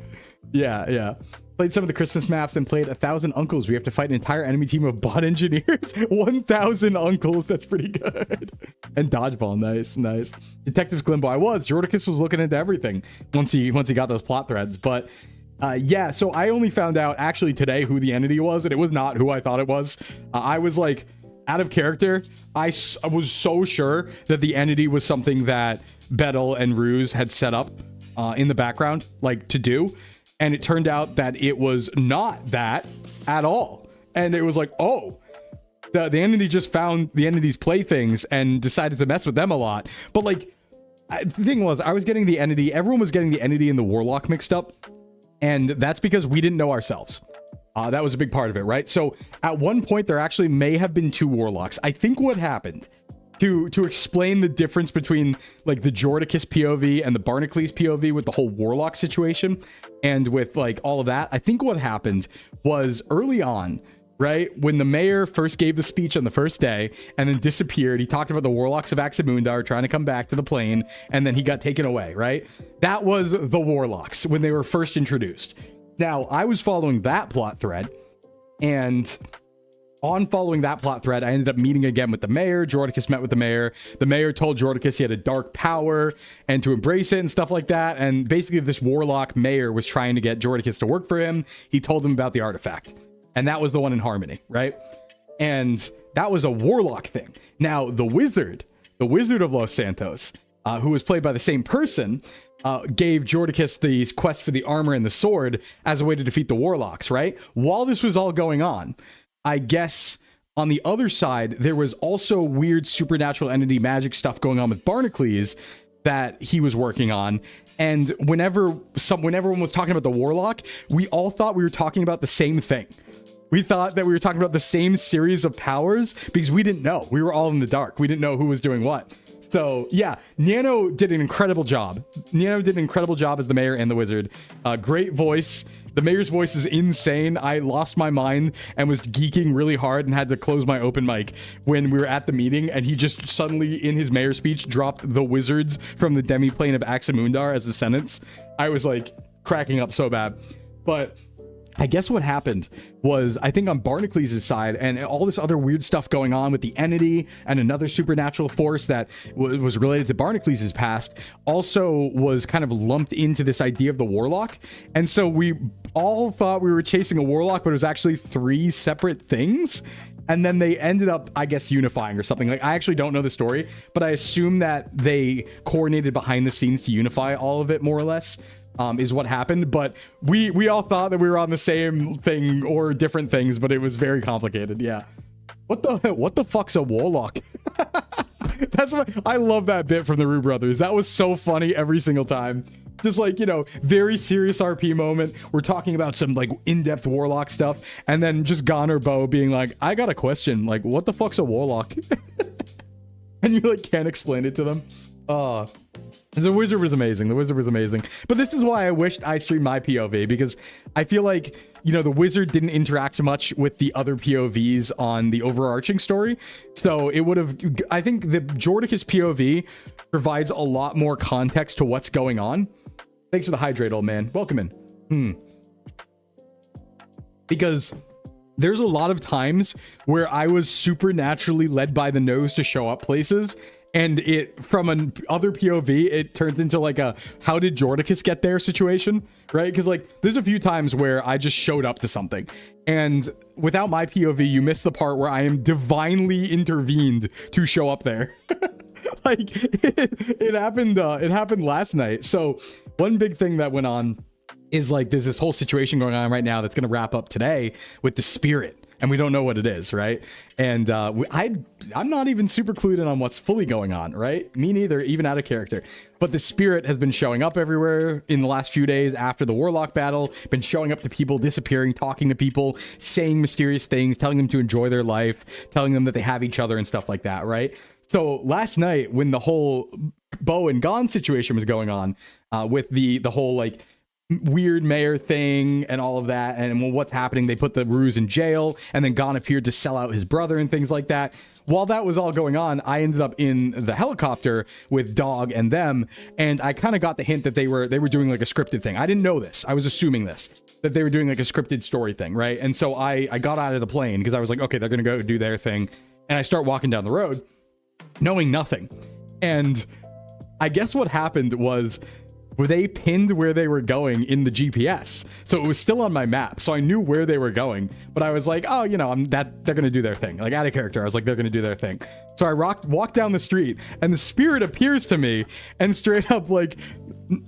S1: Yeah. Played some of the Christmas maps and played 1,000 uncles. We have to fight an entire enemy team of bot engineers. 1,000 uncles. That's pretty good. And dodgeball. Nice. Detective Sclimbo. Jordicus was looking into everything once he got those plot threads. But yeah, so I only found out actually today who the entity was, and it was not who I thought it was. I was like out of character. I was so sure that the entity was something that Bettel and Ruse had set up in the background, like to do. And it turned out that it was not that at all. And it was like, oh, the entity just found the entity's playthings and decided to mess with them a lot. But like, the thing was, I was getting the entity, everyone was getting the entity and the warlock mixed up, and that's because we didn't know ourselves. That was a big part of it, right? So at one point, there actually may have been 2 warlocks. I think what happened, to explain the difference between like the Jordicus POV and the Barnacles POV with the whole warlock situation and with like all of that, I think what happened was early on, right, when the mayor first gave the speech on the first day and then disappeared, he talked about the warlocks of Axamundar trying to come back to the plane, and then he got taken away, right? That was the warlocks when they were first introduced. Now, I was following that plot thread, and on following that plot thread, I ended up meeting again with the mayor. Jordicus met with the mayor. The mayor told Jordicus he had a dark power and to embrace it and stuff like that. And basically, this warlock mayor was trying to get Jordicus to work for him. He told him about the artifact. And that was the one in Harmony, right? And that was a warlock thing. Now, the wizard of Los Santos, who was played by the same person, gave Jordicus the quest for the armor and the sword as a way to defeat the warlocks, right? While this was all going on, I guess on the other side, there was also weird supernatural entity magic stuff going on with Barnacles that he was working on. And whenever everyone was talking about the warlock, we all thought we were talking about the same thing. We thought that we were talking about the same series of powers because we didn't know. We were all in the dark. We didn't know who was doing what. So yeah, Nano did an incredible job. Nano did an incredible job as the mayor and the wizard. Great voice. The mayor's voice is insane. I lost my mind and was geeking really hard and had to close my open mic when we were at the meeting, and he just suddenly, in his mayor speech, dropped the wizards from the demiplane of Axamundar as a sentence. I was like cracking up so bad. But I guess what happened was, I think on Barnacles' side and all this other weird stuff going on with the entity and another supernatural force that was related to Barnacles' past also was kind of lumped into this idea of the warlock. And so we all thought we were chasing a warlock, but it was actually 3 separate things. And then they ended up, I guess, unifying or something. Like, I actually don't know the story, but I assume that they coordinated behind the scenes to unify all of it, more or less. Is what happened, but we all thought that we were on the same thing or different things, but it was very complicated. Yeah. What the fuck's a warlock? That's what I love, that bit from the Rue brothers. That was so funny every single time. Just like, you know, very serious RP moment. We're talking about some like in-depth warlock stuff, and then just Gon or Bo being like, I got a question, like, what the fuck's a warlock? And you like can't explain it to them. The wizard was amazing. The wizard was amazing. But this is why I wished I streamed my POV, because I feel like, you know, the wizard didn't interact much with the other POVs on the overarching story. So it would have, I think the Jordicus POV provides a lot more context to what's going on. Thanks for the hydrate, old man. Welcome in. Because there's a lot of times where I was supernaturally led by the nose to show up places, and it, from an other POV, it turns into like a how did Jordicus get there situation, right? Because like there's a few times where I just showed up to something, and without my POV, you miss the part where I am divinely intervened to show up there. Like it happened last night. So one big thing that went on is like there's this whole situation going on right now that's going to wrap up today with the spirit. And we don't know what it is, right? And I'm not even super clued in on what's fully going on, right? Me neither, even out of character. But the spirit has been showing up everywhere in the last few days after the warlock battle, been showing up to people, disappearing, talking to people, saying mysterious things, telling them to enjoy their life, telling them that they have each other and stuff like that, right? So last night, when the whole Bo and Gon situation was going on, with the whole like weird mayor thing and all of that, and what's happening, they put the Ruse in jail, and then Gon appeared to sell out his brother and things like that. While that was all going on, I ended up in the helicopter with Dog and them, and I kind of got the hint that they were doing like a scripted thing. I didn't know this. I was assuming this, that they were doing like a scripted story thing, right? And so I got out of the plane because I was like, okay, they're gonna go do their thing, and I start walking down the road knowing nothing. And I guess what happened was they pinned where they were going in the GPS, so it was still on my map, so I knew where they were going. But I was like, oh, you know, they're gonna do their thing. Like, out of character, I was like, they're gonna do their thing. So I walked down the street, and the spirit appears to me and straight up like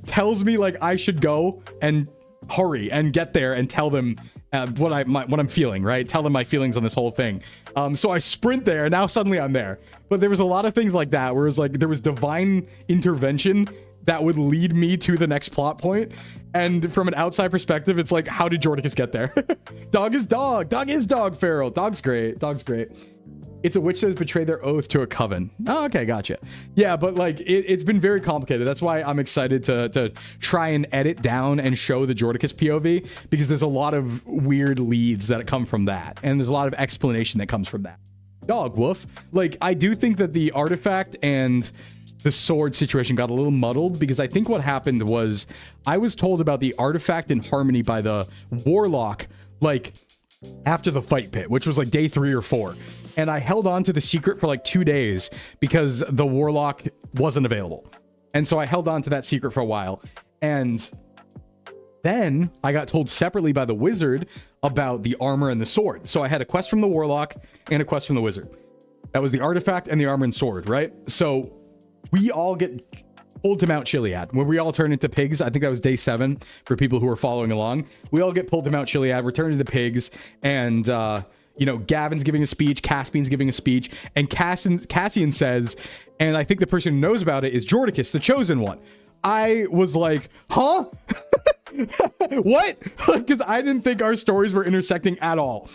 S1: tells me like I should go and hurry and get there and tell them what I'm feeling, right? Tell them my feelings on this whole thing. So I sprint there, and now suddenly I'm there. But there was a lot of things like that, where it was like there was divine intervention that would lead me to the next plot point. And from an outside perspective, it's like, how did Jordicus get there? Dog is dog. Dog is dog, Feral. Dog's great. Dog's great. It's a witch that has betrayed their oath to a coven. Oh, okay, gotcha. Yeah, but like it's been very complicated. That's why I'm excited to try and edit down and show the Jordicus POV, because there's a lot of weird leads that come from that, and there's a lot of explanation that comes from that. Dog, woof. Like, I do think that the artifact and the sword situation got a little muddled, because I think what happened was I was told about the artifact in Harmony by the warlock, like, after the fight pit, which was like day 3 or 4. And I held on to the secret for like 2 days because the warlock wasn't available. And so I held on to that secret for a while. And then I got told separately by the wizard about the armor and the sword. So I had a quest from the warlock and a quest from the wizard. That was the artifact and the armor and sword, right? So we all get pulled to Mount Chiliad, where we all turn into pigs. I think that was day 7 for people who are following along. We all get pulled to Mount Chiliad, return into pigs, and you know, Gavin's giving a speech, Caspian's giving a speech, and Cassian says, and I think the person who knows about it is Jordicus, the chosen one. I was like, huh? What? Because I didn't think our stories were intersecting at all.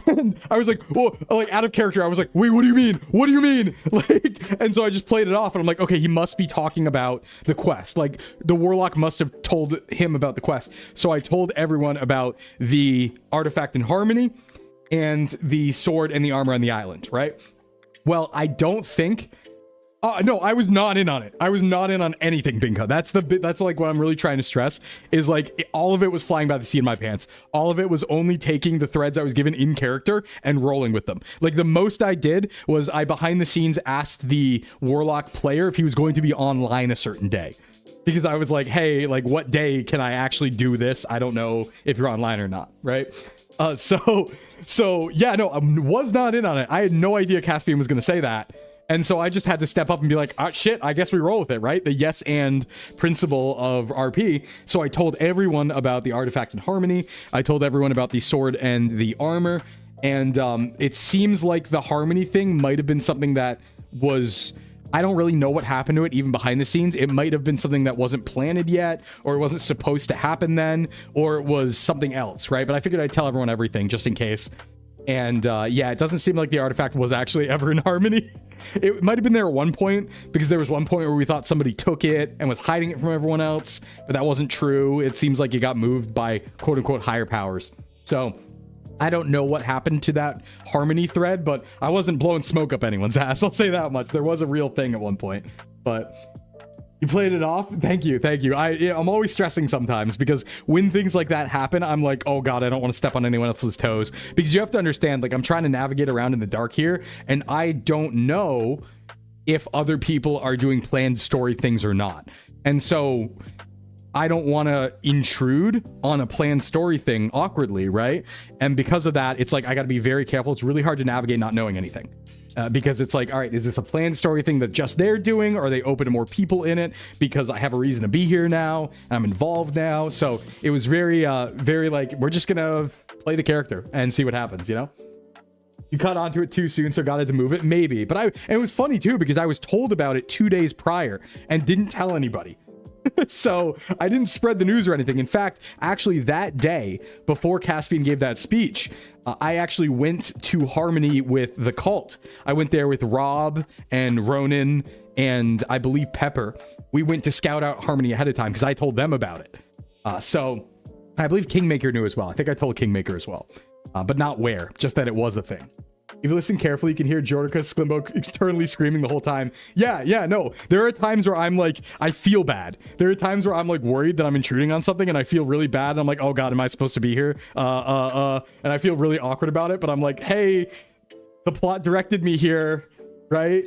S1: And I was like, whoa, like out of character. I was like, wait, what do you mean? What do you mean? Like, and so I just played it off, and I'm like, okay, he must be talking about the quest. Like, the warlock must have told him about the quest. So I told everyone about the artifact in Harmony and the sword and the armor on the island, right? Well, I don't think... no, I was not in on it. I was not in on anything, Binka. That's like what I'm really trying to stress, is like all of it was flying by the seat of my pants. All of it was only taking the threads I was given in character and rolling with them. Like, the most I did was I behind the scenes asked the warlock player if he was going to be online a certain day. Because I was like, hey, like, what day can I actually do this? I don't know if you're online or not, right? So yeah, no, I was not in on it. I had no idea Caspian was going to say that. And so I just had to step up and be like, oh, shit, I guess we roll with it, right? The yes and principle of RP. So I told everyone about the artifact in Harmony. I told everyone about the sword and the armor. And it seems like the Harmony thing might have been something that was... I don't really know what happened to it, even behind the scenes. It might have been something that wasn't planted yet, or it wasn't supposed to happen then, or it was something else, right? But I figured I'd tell everyone everything just in case. And yeah, it doesn't seem like the artifact was actually ever in Harmony. It might have been there at one point, because there was one point where we thought somebody took it and was hiding it from everyone else, but that wasn't true. It seems like it got moved by quote-unquote higher powers. So I don't know what happened to that Harmony thread, but I wasn't blowing smoke up anyone's ass. I'll say that much. There was a real thing at one point, but you played it off. Thank you. Thank you. I'm always stressing sometimes, because when things like that happen, I'm like, oh God, I don't want to step on anyone else's toes, because you have to understand, like, I'm trying to navigate around in the dark here, and I don't know if other people are doing planned story things or not. And so I don't want to intrude on a planned story thing awkwardly, right? And because of that, it's like, I got to be very careful. It's really hard to navigate not knowing anything. Because it's like, all right, is this a planned story thing that just they're doing? Or are they open to more people in it? Because I have a reason to be here now. I'm involved now. So it was very, very like, we're just going to play the character and see what happens, you know? You caught onto it too soon, so got it to move it? Maybe. But and it was funny too, because I was told about it 2 days prior and didn't tell anybody. So I didn't spread the news or anything. In fact, actually that day before Caspian gave that speech, I actually went to Harmony with the cult. I went there with Rob and Ronan and I believe Pepper. We went to scout out Harmony ahead of time because I told them about it. So I believe Kingmaker knew as well. I think I told Kingmaker as well, but not where, just that it was a thing. If you listen carefully, you can hear Jordicus Sclimbo externally screaming the whole time. Yeah, no. There are times where I'm like, I feel bad. There are times where I'm like worried that I'm intruding on something and I feel really bad. And I'm like, oh God, am I supposed to be here? And I feel really awkward about it, but I'm like, hey, the plot directed me here, right?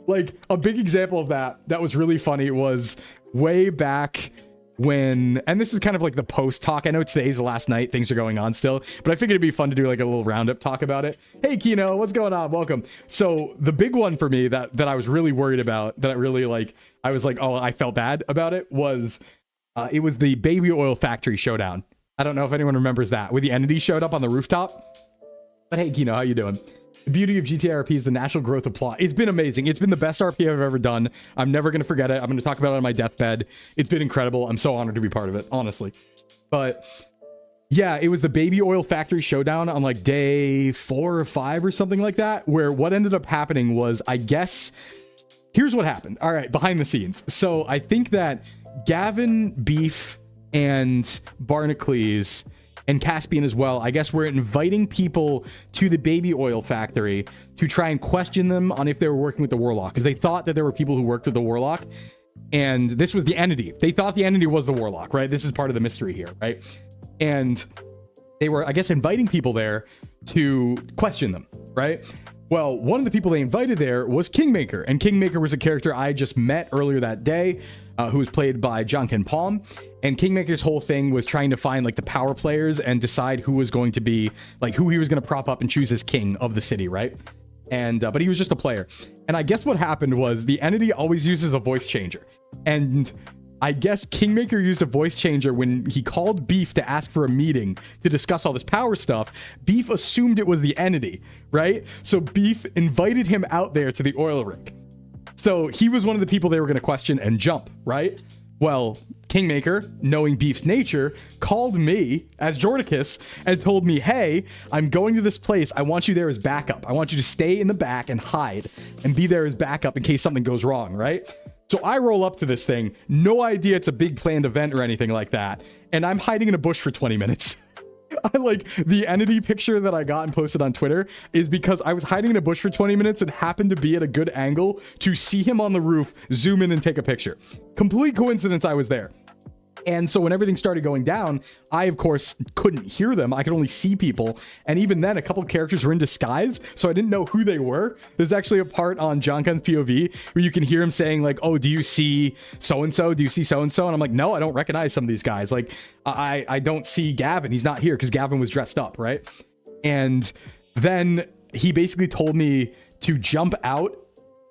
S1: Like a big example of that was really funny was way back when, and this is kind of like the post talk. I know today's the last night, things are going on still, but I figured it'd be fun to do like a little roundup talk about it. Hey Kino, what's going on? Welcome. So the big one for me that I was really worried about, that I really like, I was like, oh, I felt bad about it, was it was the baby oil factory showdown I don't know if anyone remembers that, where the entity showed up on the rooftop. But hey, Kino, how you doing? The beauty of GTA RP is the natural growth of plot. It's been amazing. It's been the best RP I've ever done. I'm never going to forget it. I'm going to talk about it on my deathbed. It's been incredible. I'm so honored to be part of it, honestly. But yeah, it was the baby oil factory showdown on like day 4 or 5 or something like that, where what ended up happening was, I guess, here's what happened. All right, behind the scenes. So I think that Gavin, Beef, and Barnacles, and Caspian as well, I guess, we're inviting people to the baby oil factory to try and question them on if they were working with the Warlock, because they thought that there were people who worked with the Warlock, and this was the entity. They thought the entity was the Warlock, right? This is part of the mystery here, right? And they were, I guess, inviting people there to question them, right? Well, one of the people they invited there was Kingmaker, and Kingmaker was a character I just met earlier that day, who was played by John Ken Palm. And Kingmaker's whole thing was trying to find like the power players and decide who was going to be, like, who he was going to prop up and choose as king of the city, right? And but he was just a player. And I guess what happened was the entity always uses a voice changer, and I guess Kingmaker used a voice changer when he called Beef to ask for a meeting to discuss all this power stuff. Beef assumed it was the entity, right? So Beef invited him out there to the oil rig. So he was one of the people they were going to question and jump, right? Well, Kingmaker, knowing Beef's nature, called me as Jordicus and told me, hey, I'm going to this place. I want you there as backup. I want you to stay in the back and hide and be there as backup in case something goes wrong, right? So I roll up to this thing, no idea it's a big planned event or anything like that, and I'm hiding in a bush for 20 minutes. I like the entity picture that I got and posted on Twitter is because I was hiding in a bush for 20 minutes and happened to be at a good angle to see him on the roof, zoom in and take a picture. Complete coincidence I was there. And so when everything started going down, I, of course, couldn't hear them. I could only see people. And even then, a couple of characters were in disguise, so I didn't know who they were. There's actually a part on John Ken's POV where you can hear him saying, like, oh, do you see so-and-so? Do you see so-and-so? And I'm like, no, I don't recognize some of these guys. Like, I don't see Gavin. He's not here because Gavin was dressed up, right? And then he basically told me to jump out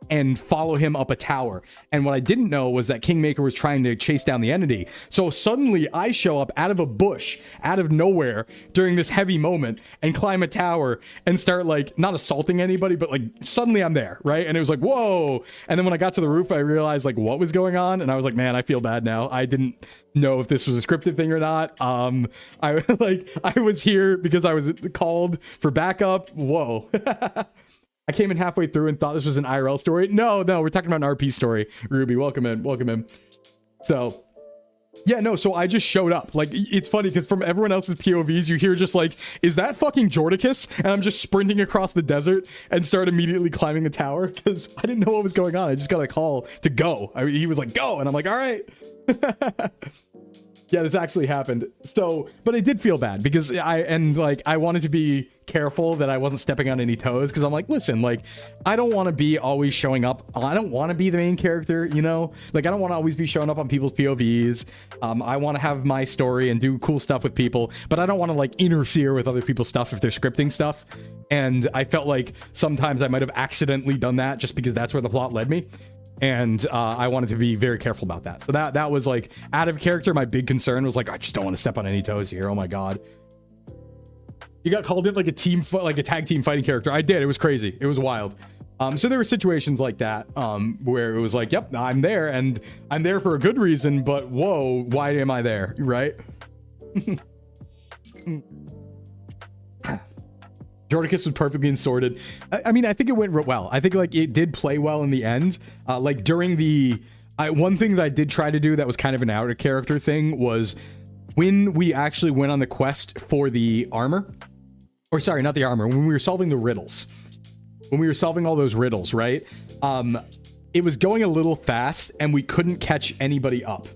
S1: and follow him up a tower. And what I didn't know was that Kingmaker was trying to chase down the entity. So suddenly I show up out of a bush, out of nowhere during this heavy moment and climb a tower and start, like, not assaulting anybody, but like suddenly I'm there, right? And it was like, whoa. And then when I got to the roof, I realized like what was going on. And I was like, man, I feel bad now. I didn't know if this was a scripted thing or not. I was here because I was called for backup. Whoa. I came in halfway through and thought this was an IRL story. No, we're talking about an RP story. Ruby, welcome in. So, yeah, no, so I just showed up. Like, it's funny because from everyone else's POVs, you hear just like, is that fucking Jordicus? And I'm just sprinting across the desert and start immediately climbing the tower because I didn't know what was going on. I just got a call to go. He was like, go. And I'm like, all right. Yeah, this actually happened. So, but I did feel bad because I wanted to be careful that I wasn't stepping on any toes because I'm like, listen, like, I don't want to be always showing up. I don't want to be the main character, you know? Like, I don't want to always be showing up on people's POVs. I want to have my story and do cool stuff with people, but I don't want to, like, interfere with other people's stuff if they're scripting stuff. And I felt like sometimes I might have accidentally done that just because that's where the plot led me. And I wanted to be very careful about that. So that was like out of character. My big concern was like, I just don't want to step on any toes here. Oh my God. You got called in like a tag team fighting character. I did. It was crazy. It was wild. So there were situations like that where it was like, yep, I'm there and I'm there for a good reason, but whoa, why am I there? Right? Jordicus was perfectly assorted. I mean, I think it went well. I think like it did play well in the end. Like during the one thing that I did try to do that was kind of an out of character thing was when we actually went on the quest for the armor, or sorry, not the armor, when we were solving the riddles, when we were solving all those riddles, right? It was going a little fast and we couldn't catch anybody up.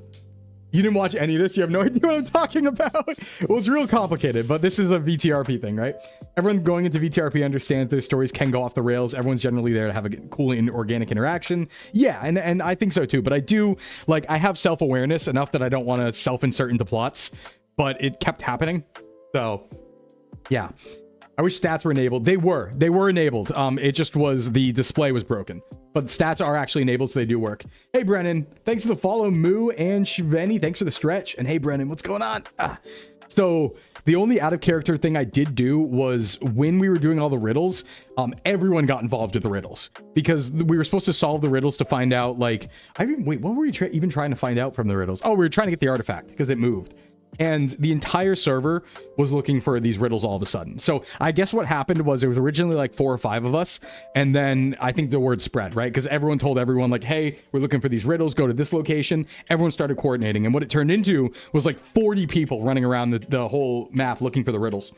S1: You didn't watch any of this? You have no idea what I'm talking about? Well, it's real complicated, but this is a VTRP thing, right? Everyone going into VTRP understands their stories can go off the rails. Everyone's generally there to have a cool and organic interaction. Yeah, and I think so too, but I do, like, I have self-awareness enough that I don't want to self-insert into plots, but it kept happening. So, yeah. I wish stats were enabled. They were enabled. It just was, the display was broken. But the stats are actually enabled, so they do work. Hey, Brennan. Thanks for the follow, Moo and Shiveni. Thanks for the stretch. And hey, Brennan, what's going on? So the only out of character thing I did do was when we were doing all the riddles, everyone got involved with the riddles because we were supposed to solve the riddles to find out, like, wait, what were we even trying to find out from the riddles? Oh, we were trying to get the artifact because it moved. And the entire server was looking for these riddles all of a sudden. So I guess what happened was there was originally like 4 or 5 of us. And then I think the word spread, right? Because everyone told everyone like, hey, we're looking for these riddles. Go to this location. Everyone started coordinating. And what it turned into was like 40 people running around the whole map looking for the riddles.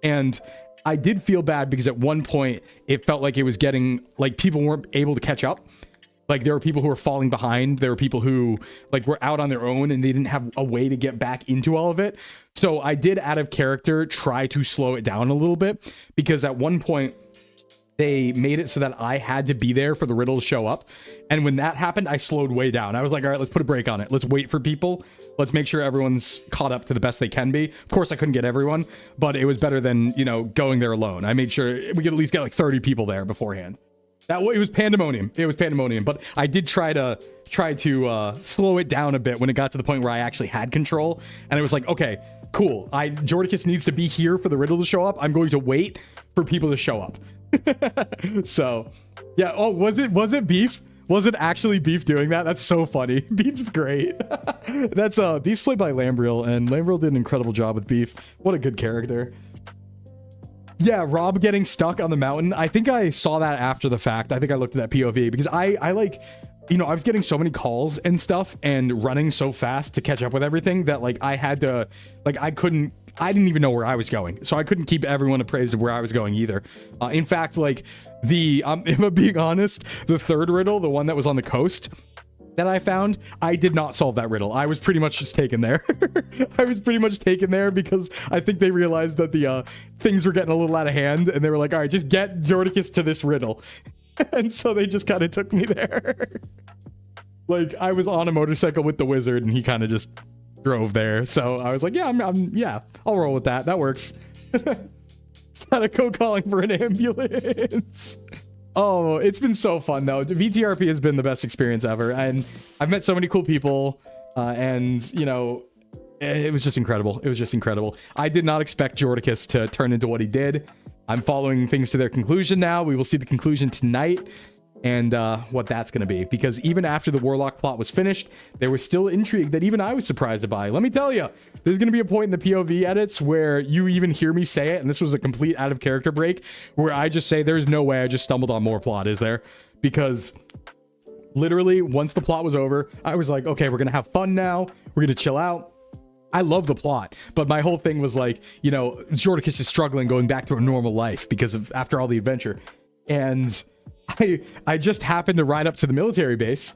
S1: And I did feel bad because at one point it felt like it was getting like people weren't able to catch up. Like there were people who were falling behind. There were people who like were out on their own and they didn't have a way to get back into all of it. So I did, out of character, try to slow it down a little bit because at one point they made it so that I had to be there for the riddle to show up. And when that happened, I slowed way down. I was like, all right, let's put a break on it. Let's wait for people. Let's make sure everyone's caught up to the best they can be. Of course, I couldn't get everyone, but it was better than, you know, going there alone. I made sure we could at least get like 30 people there beforehand. That way, it was pandemonium. It was pandemonium, but I did try to slow it down a bit when it got to the point where I actually had control, and it was like, okay, cool. Jordicus needs to be here for the riddle to show up. I'm going to wait for people to show up. So, yeah. Oh, was it Beef? Was it actually Beef doing that? That's so funny. Beef's great. That's Beef's played by Lambriel, and Lambriel did an incredible job with Beef. What a good character. Yeah, Rob getting stuck on the mountain. I think I saw that after the fact. I think I looked at that POV because I like, you know, I was getting so many calls and stuff and running so fast to catch up with everything that like I had to, like I didn't even know where I was going. So I couldn't keep everyone appraised of where I was going either. In fact, like if I'm being honest, the third riddle, the one that was on the coast that I found, I did not solve that riddle. I was pretty much just taken there. I was pretty much taken there because I think they realized that the things were getting a little out of hand and they were like, all right, just get Jordicus to this riddle. And so they just kind of took me there. Like I was on a motorcycle with the wizard and he kind of just drove there. So I was like, yeah, yeah, I'll roll with that. That works. Sadako calling for an ambulance. Oh, it's been so fun though. VTRP has been the best experience ever, and I've met so many cool people, and you know, it was just incredible. It was just incredible. I did not expect Jordicus to turn into what he did. I'm following things to their conclusion now. We will see the conclusion tonight and what that's going to be, because even after the Warlock plot was finished, there was still intrigue that even I was surprised by. Let me tell you, there's going to be a point in the POV edits where you even hear me say it, and this was a complete out of character break, where I just say there's no way I just stumbled on more plot, is there? Because literally once the plot was over, I was like, okay, we're going to have fun now. We're going to chill out. I love the plot, but my whole thing was like, you know, Jordicus is struggling going back to a normal life because of after all the adventure. And I just happened to ride up to the military base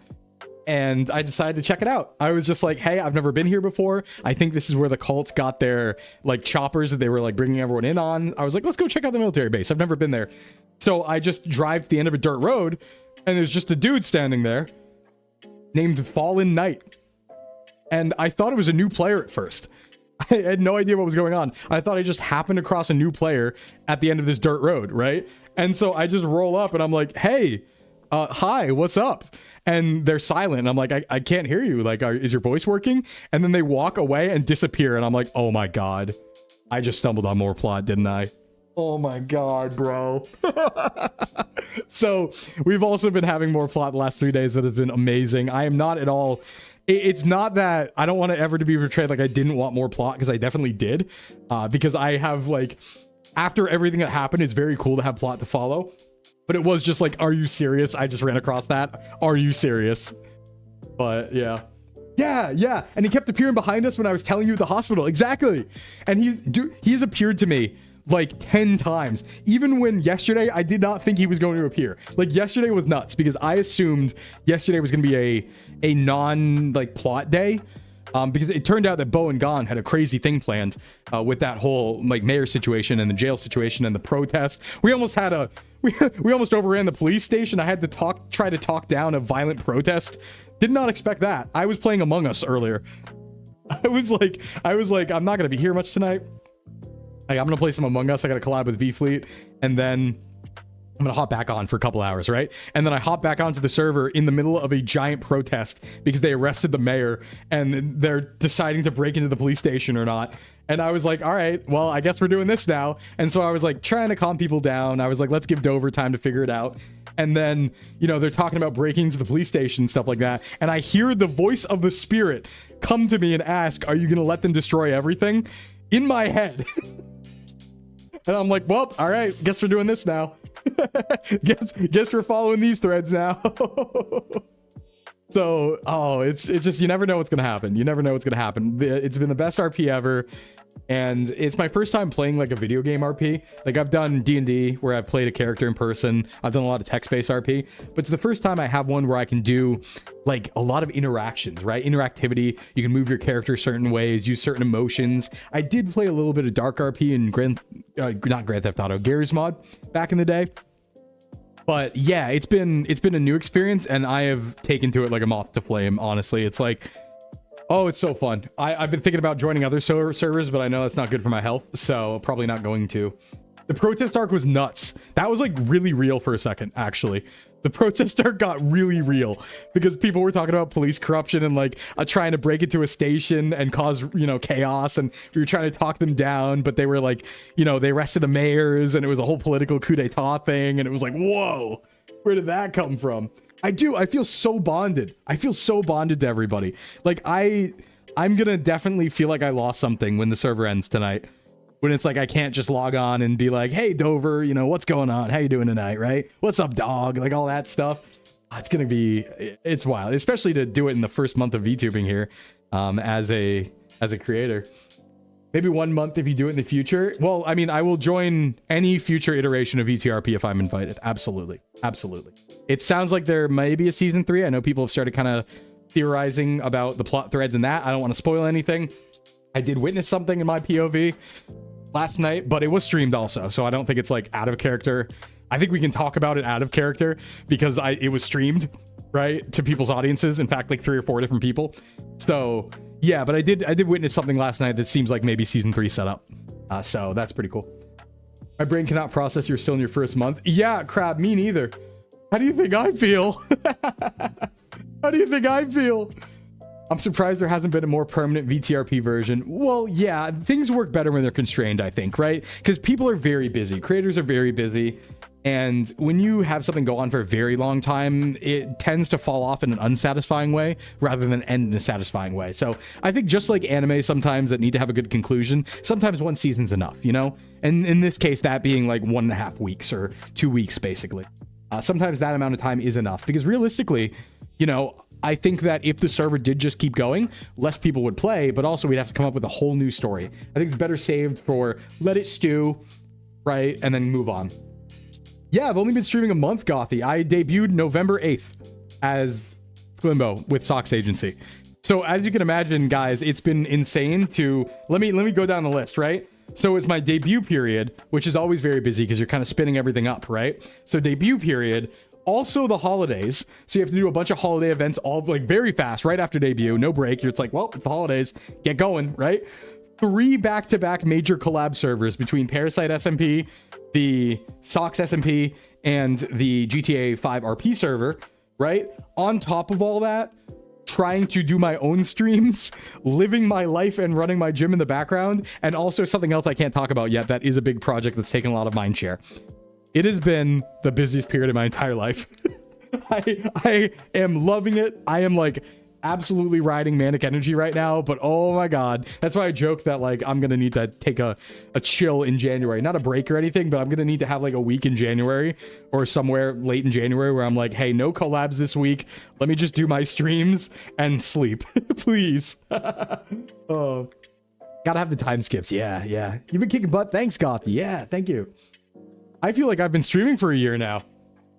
S1: and I decided to check it out. I was just like, hey, I've never been here before. I think this is where the cults got their like choppers that they were like bringing everyone in on. I was like, let's go check out the military base. I've never been there. So I just drive to the end of a dirt road and there's just a dude standing there named Fallen Knight. And I thought it was a new player at first. I had no idea what was going on. I thought I just happened across a new player at the end of this dirt road, right? And so I just roll up and I'm like, hey, hi, what's up? And they're silent. I'm like, I can't hear you. Like, is your voice working? And then they walk away and disappear. And I'm like, oh my God, I just stumbled on more plot, didn't I? Oh my God, bro. So we've also been having more plot the last 3 days that have been amazing. I am not at all... It's not that I don't want to ever to be portrayed like I didn't want more plot, because I definitely did, because I have like, after everything that happened, it's very cool to have plot to follow, but it was just like, are you serious? I just ran across that. Are you serious? But yeah. And he kept appearing behind us when I was telling you at the hospital. Exactly. And he's appeared to me like 10 times. Even when yesterday, I did not think he was going to appear. Like yesterday was nuts because I assumed yesterday was going to be a non like plot day. Because it turned out that Bo and Gon had a crazy thing planned with that whole like mayor situation and the jail situation and the protest. We almost had we almost overran the police station. I had to try to talk down a violent protest. Did not expect that. I was playing Among Us earlier. I was like, I'm not going to be here much tonight. Like, I'm going to play some Among Us. I got to collab with V-Fleet. And then I'm gonna hop back on for a couple hours, right? And then I hop back onto the server in the middle of a giant protest because they arrested the mayor and they're deciding to break into the police station or not. And I was like, all right, well, I guess we're doing this now. And so I was like trying to calm people down. I was like, let's give Dover time to figure it out. And then, you know, they're talking about breaking into the police station and stuff like that. And I hear the voice of the spirit come to me and ask, are you gonna let them destroy everything? In my head. And I'm like, well, all right, guess we're doing this now. guess we're following these threads now. So, it's just, you never know what's gonna happen. You never know what's gonna happen. It's been the best RP ever, and it's my first time playing like a video game RP. Like, I've done D&D where I've played a character in person. I've done a lot of text-based RP, but it's the first time I have one where I can do like a lot of interactions, right? Interactivity. You can move your character certain ways, use certain emotions. I did play a little bit of dark RP in not Grand Theft Auto, Garry's Mod back in the day. But yeah, it's been a new experience, and I have taken to it like a moth to flame. Honestly, it's like, oh, it's so fun. I've been thinking about joining other servers, but I know that's not good for my health, so probably not going to. The protest arc was nuts. That was like really real for a second, actually. The protest arc got really real because people were talking about police corruption and like trying to break into a station and cause, you know, chaos. And we were trying to talk them down, but they were like, you know, they arrested the mayors and it was a whole political coup d'etat thing. And it was like, whoa, where did that come from? I feel so bonded. I feel so bonded to everybody. Like I'm going to definitely feel like I lost something when the server ends tonight. When it's like, I can't just log on and be like, hey, Dover, you know, what's going on? How you doing tonight, right? What's up, dog? Like, all that stuff. It's going to be, it's wild. Especially to do it in the first month of VTubing here as a creator. Maybe 1 month if you do it in the future. Well, I mean, I will join any future iteration of VTRP if I'm invited. Absolutely. Absolutely. It sounds like there may be a season 3. I know people have started kind of theorizing about the plot threads and that. I don't want to spoil anything. I did witness something in my POV last night, but it was streamed also, so I don't think it's like out of character. I think we can talk about it out of character because it was streamed, right, to people's audiences. In fact, like 3 or 4 different people. So yeah, but I did witness something last night that seems like maybe season 3 setup. So that's pretty cool. My brain cannot process you're still in your first month. Yeah, crap, me neither. How do you think I feel? How do you think I feel? I'm surprised there hasn't been a more permanent VTRP version. Well, yeah, things work better when they're constrained, I think, right? Because people are very busy. Creators are very busy. And when you have something go on for a very long time, it tends to fall off in an unsatisfying way rather than end in a satisfying way. So I think just like anime sometimes that need to have a good conclusion, sometimes 1 season's enough, you know? And in this case, that being like 1.5 weeks or 2 weeks, basically. Sometimes that amount of time is enough because realistically, you know, I think that if the server did just keep going, less people would play, but also we'd have to come up with a whole new story. I think it's better saved for let it stew, right? And then move on. Yeah, I've only been streaming a month, Gothy. I debuted November 8th as Sclimbo with Socks Agency. So as you can imagine, guys, it's been insane to... Let me go down the list, right? So it's my debut period, which is always very busy because you're kind of spinning everything up, right? So debut period... Also the holidays, so you have to do a bunch of holiday events all like very fast right after debut, no break. It's like, well, it's the holidays, get going, right? 3 back-to-back major collab servers between Parasite SMP, the Socks SMP, and the GTA 5 RP server, right? On top of all that, trying to do my own streams, living my life and running my gym in the background, and also something else I can't talk about yet that is a big project that's taken a lot of mind share. It has been the busiest period of my entire life. I am loving it. I am like absolutely riding manic energy right now, but oh my god. That's why I joke that like I'm gonna need to take a chill in January. Not a break or anything, but I'm gonna need to have like a week in January or somewhere late in January where I'm like, hey, no collabs this week. Let me just do my streams and sleep. Please. Oh, gotta have the time skips. Yeah. You've been kicking butt. Thanks, Gothy. Yeah, thank you. I feel like I've been streaming for a year now.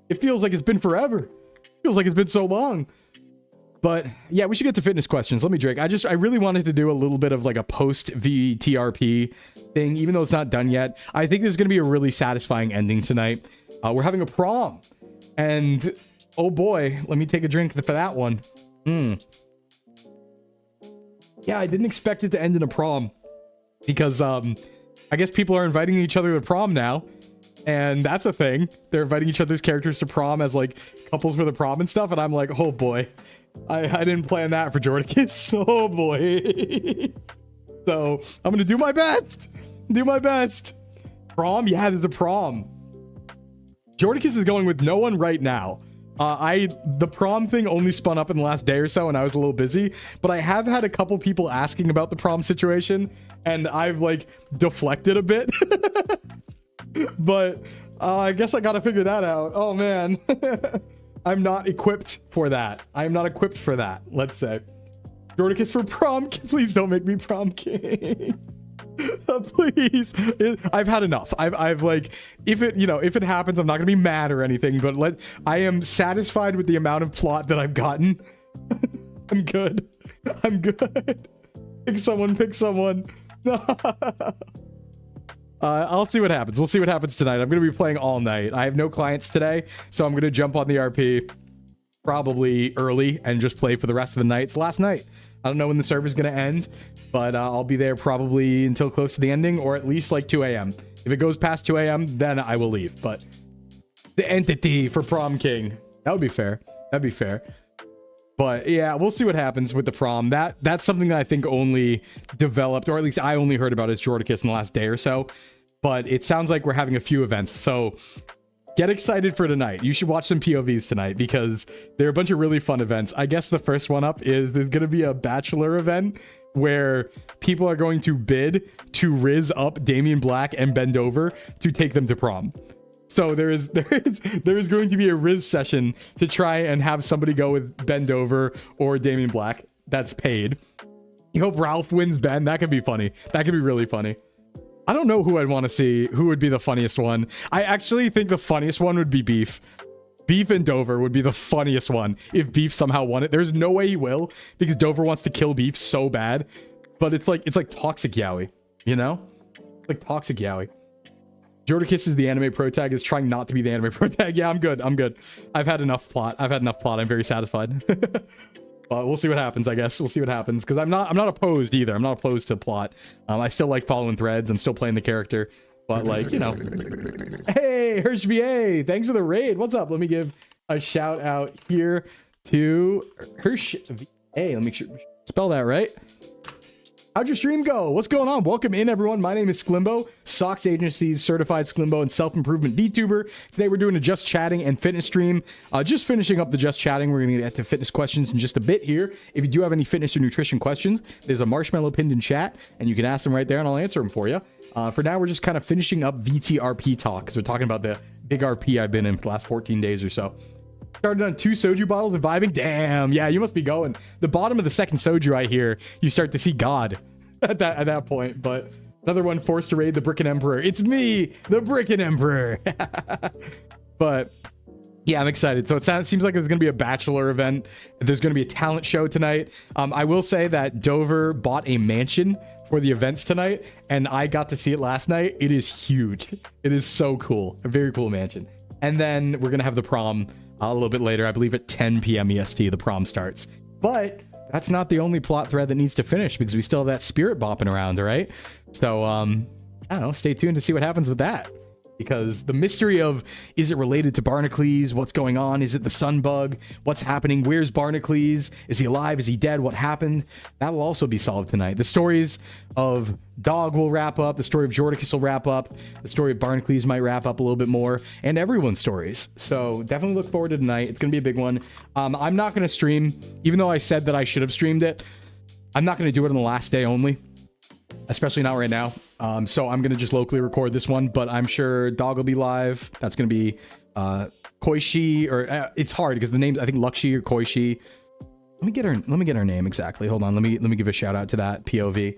S1: It feels like it's been forever. It feels like it's been so long. But yeah, we should get to fitness questions. Let me drink. I really wanted to do a little bit of like a post VTRP thing, even though it's not done yet. I think there's going to be a really satisfying ending tonight. We're having a prom. And oh boy, let me take a drink for that one. Yeah, I didn't expect it to end in a prom. Because I guess people are inviting each other to prom now. And that's a thing. They're inviting each other's characters to prom as like couples for the prom and stuff. And I'm like, oh boy, I didn't plan that for Jordicus. Oh boy. So I'm gonna do my best. Do my best. Prom? Yeah, there's a prom. Jordicus is going with no one right now. The prom thing only spun up in the last day or so, and I was a little busy. But I have had a couple people asking about the prom situation, and I've like deflected a bit. But I guess I gotta figure that out. Oh man. I'm not equipped for that. I'm not equipped for that, let's say. Jordicus for prom. Please don't make me prom king. Please. I've had enough. I've like, if it happens, I'm not gonna be mad or anything, but I am satisfied with the amount of plot that I've gotten. I'm good. I'm good. Pick someone. I'll see what happens. We'll see what happens tonight. I'm going to be playing all night. I have no clients today, so I'm going to jump on the RP probably early and just play for the rest of the night. It's last night. I don't know when the server's going to end, but I'll be there probably until close to the ending, or at least like 2 a.m. If it goes past 2 a.m., then I will leave. But the entity for prom king. That would be fair. That'd be fair. But yeah, we'll see what happens with the prom. That's something that I think only developed, or at least I only heard about as Jordicus in the last day or so. But it sounds like we're having a few events. So get excited for tonight. You should watch some POVs tonight because there are a bunch of really fun events. I guess the first one up is there's going to be a bachelor event where people are going to bid to riz up Damian Black and Bend Over to take them to prom. So there is going to be a riz session to try and have somebody go with Bend Over or Damian Black. That's paid. You hope Ralph wins Ben. That could be funny. That could be really funny. I don't know who I'd want to see. Who would be the funniest one? I actually think the funniest one would be Beef. Beef and Dover would be the funniest one if Beef somehow won it. There's no way he will because Dover wants to kill Beef so bad. But it's like toxic Yowie, you know? Like toxic Yowie. Jordicus is the anime protagonist trying not to be the anime protagonist. Yeah, I'm good. I've had enough plot. I'm very satisfied. But we'll see what happens, I guess. We'll see what happens. Because I'm not opposed either. I'm not opposed to plot. I still like following threads. I'm still playing the character. But like, you know. Hey, Hirsch VA. Thanks for the raid. What's up? Let me give a shout out here to Hirsch VA. Let me make sure spell that right. How'd your stream go? What's going on? Welcome in, everyone. My name is Sclimbo, Socks Agency's certified Sclimbo and self-improvement VTuber. Today, we're doing a just chatting and fitness stream. Just finishing up the just chatting. We're going to get to fitness questions in just a bit here. If you do have any fitness or nutrition questions, there's a marshmallow pinned in chat, and you can ask them right there, and I'll answer them for you. For now, we're just kind of finishing up VTRP talk, because we're talking about the big RP I've been in for the last 14 days or so. Started on 2 soju bottles and vibing. Damn, yeah, you must be going. The bottom of the second soju, I hear, you start to see God at that point. But another one forced to raid the Brickin' Emperor. It's me, the Brickin' Emperor. But yeah, I'm excited. So it seems like there's going to be a bachelor event. There's going to be a talent show tonight. I will say that Dover bought a mansion for the events tonight, and I got to see it last night. It is huge. It is so cool. A very cool mansion. And then we're going to have the prom a little bit later. I believe at 10 p.m. EST, the prom starts. But that's not the only plot thread that needs to finish because we still have that spirit bopping around, all right? So, I don't know. Stay tuned to see what happens with that. Because the mystery of, is it related to Barnacles? What's going on? Is it the sun bug? What's happening? Where's Barnacles? Is he alive? Is he dead? What happened? That will also be solved tonight. The stories of Dog will wrap up. The story of Jordicus will wrap up. The story of Barnacles might wrap up a little bit more. And everyone's stories. So definitely look forward to tonight. It's going to be a big one. I'm not going to stream, even though I said that I should have streamed it. I'm not going to do it on the last day only. Especially not right now. So I'm going to just locally record this one, but I'm sure Dog will be live. That's going to be Koishi, or it's hard because the names, I think Lakshi or Koishi. Let me get her name exactly. Hold on. Let me give a shout out to that POV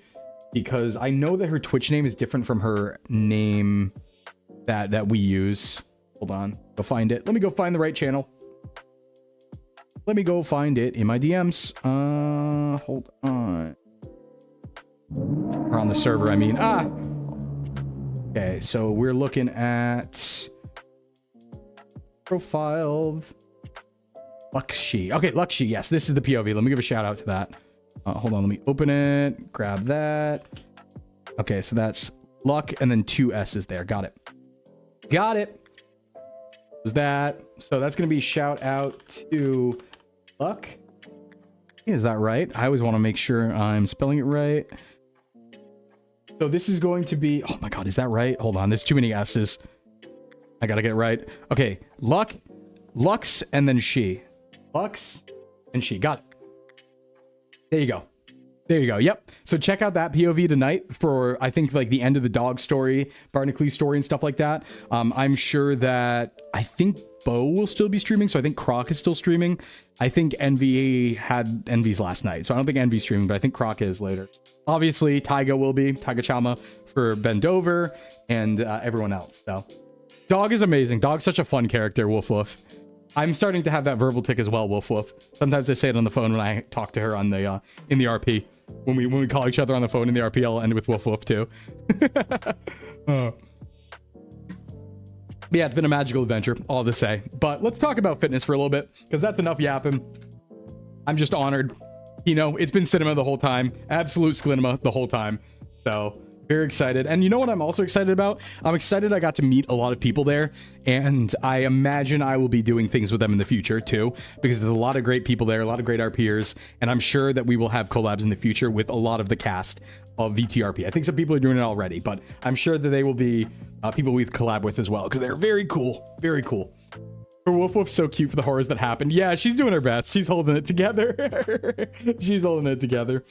S1: because I know that her Twitch name is different from her name that we use. Hold on. Go find it. Let me go find the right channel. Let me go find it in my DMs. Hold on. Or on the server, I mean. Okay, so we're looking at profile Lakshi. Okay, Lakshi, yes, this is the POV. Let me give a shout out to that. Hold on, let me open it, grab that. Okay, so that's Luck and then 2 S's there. Got it. Got it. Was that? So that's going to be shout out to Luck. Is that right? I always want to make sure I'm spelling it right. So this is going to be, oh my God, is that right? Hold on. There's too many S's. I got to get it right. Okay. Luck, Lux, and then she. Lux and she. Got it. There you go. There you go. Yep. So check out that POV tonight for, I think, like the end of the dog story, Barnacle story and stuff like that. I'm sure that, I think Bo will still be streaming. So I think Croc is still streaming. I think Envy had Envy's last night. So I don't think Envy's streaming, but I think Croc is later. Obviously, Tyga will be. Tyga Chama for Bendover and everyone else. So dog is amazing. Dog's such a fun character, Woof Woof. I'm starting to have that verbal tick as well, Woof Woof. Sometimes I say it on the phone when I talk to her on the in the RP. When we call each other on the phone in the RP, I'll end with Woof Woof too. Yeah, it's been a magical adventure, all to say. But let's talk about fitness for a little bit, because that's enough yapping. I'm just honored. You know, it's been cinema the whole time. Absolute Sclinema the whole time. So very excited. And you know what I'm also excited about? I'm excited I got to meet a lot of people there, and I imagine I will be doing things with them in the future too, because there's a lot of great people there, a lot of great RPers, and I'm sure that we will have collabs in the future with a lot of the cast of VTRP. I think some people are doing it already, but I'm sure that they will be people we collab with as well, because they're very cool. Very cool. Her Woof Woof's so cute for the horrors that happened. Yeah, she's doing her best. She's holding it together. She's holding it together.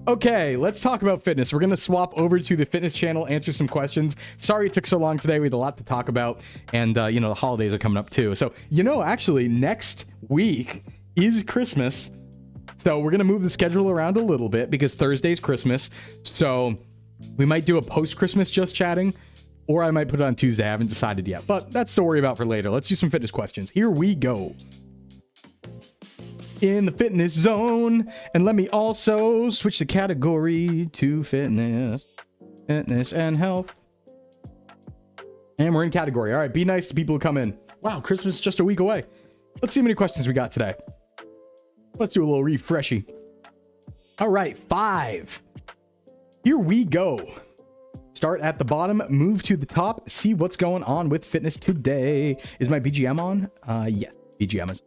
S1: Okay, let's talk about fitness. We're going to swap over to the fitness channel, answer some questions. Sorry it took so long today. We had a lot to talk about. And, you know, the holidays are coming up too. So, you know, actually, next week is Christmas. So we're going to move the schedule around a little bit because Thursday's Christmas. So we might do a post-Christmas just chatting, or I might put it on Tuesday. I haven't decided yet, but that's to worry about for later. Let's do some fitness questions. Here we go. In the fitness zone. And let me also switch the category to fitness. Fitness and health. And we're in category. All right, be nice to people who come in. Wow, Christmas is just a week away. Let's see how many questions we got today. Let's do a little refreshy. All right, 5. Here we go. Start at the bottom, move to the top, see what's going on with fitness today. Is my BGM on? Yes, BGM is.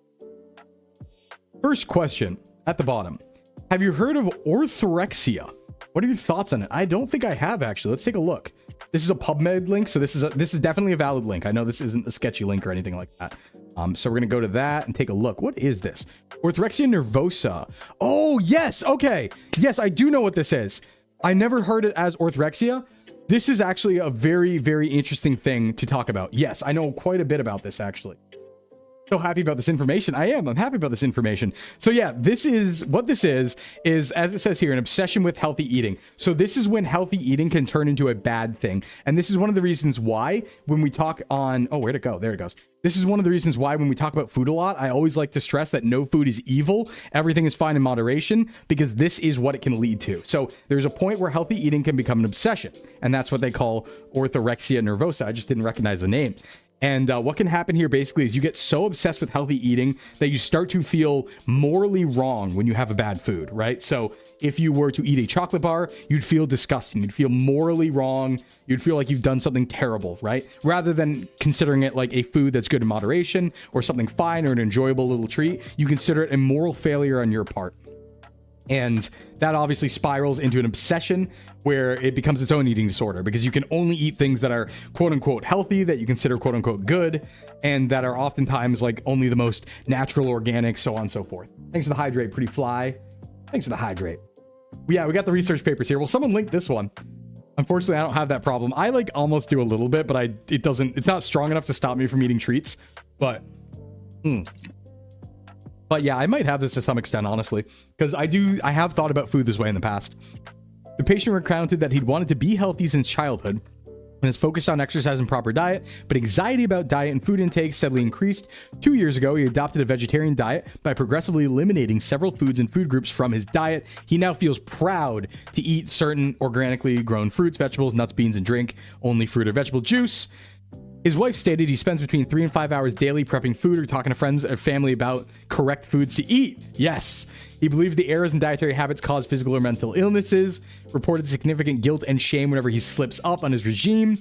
S1: First question at the bottom. Have you heard of orthorexia? What are your thoughts on it? I don't think I have, actually. Let's take a look. This is a PubMed link, so this is definitely a valid link. I know this isn't a sketchy link or anything like that. So we're going to go to that and take a look. What is this? Orthorexia nervosa. Oh, yes. Okay. Yes, I do know what this is. I never heard it as orthorexia. This is actually a very, very interesting thing to talk about. Yes, I know quite a bit about this, actually. So happy about this information. I'm happy about this information. So yeah, this is what this is, as it says here, an obsession with healthy eating. So this is when healthy eating can turn into a bad thing. And this is one of the reasons why when we talk on, oh, where'd it go? There it goes. This is one of the reasons why when we talk about food a lot, I always like to stress that no food is evil. Everything is fine in moderation, because this is what it can lead to. So there's a point where healthy eating can become an obsession. And that's what they call orthorexia nervosa. I just didn't recognize the name. And what can happen here basically is you get so obsessed with healthy eating that you start to feel morally wrong when you have a bad food, right? So if you were to eat a chocolate bar, you'd feel disgusting. You'd feel morally wrong. You'd feel like you've done something terrible, right? Rather than considering it like a food that's good in moderation or something fine or an enjoyable little treat, you consider it a moral failure on your part. And that obviously spirals into an obsession where it becomes its own eating disorder, because you can only eat things that are quote unquote healthy, that you consider quote unquote good, and that are oftentimes like only the most natural, organic, so on and so forth. Thanks for the hydrate, pretty fly. Thanks for the hydrate. Yeah, we got the research papers here. Well, someone linked this one. Unfortunately, I don't have that problem. I like almost do a little bit, but it's not strong enough to stop me from eating treats. But yeah, I might have this to some extent, honestly, because I have thought about food this way in the past. The patient recounted that he'd wanted to be healthy since childhood and is focused on exercise and proper diet, but anxiety about diet and food intake steadily increased. 2 years ago, he adopted a vegetarian diet by progressively eliminating several foods and food groups from his diet. He now feels proud to eat certain organically grown fruits, vegetables, nuts, beans, and drink only fruit or vegetable juice. His wife stated he spends between 3 and 5 hours daily prepping food or talking to friends or family about correct foods to eat. Yes. He believes the errors in dietary habits cause physical or mental illnesses, reported significant guilt and shame whenever he slips up on his regime,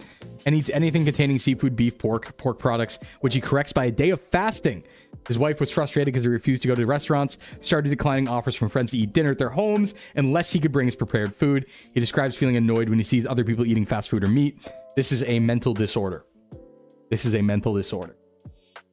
S1: and eats anything containing seafood, beef, pork products, which he corrects by a day of fasting. His wife was frustrated because he refused to go to restaurants, started declining offers from friends to eat dinner at their homes unless he could bring his prepared food. He describes feeling annoyed when he sees other people eating fast food or meat. This is a mental disorder. This is a mental disorder.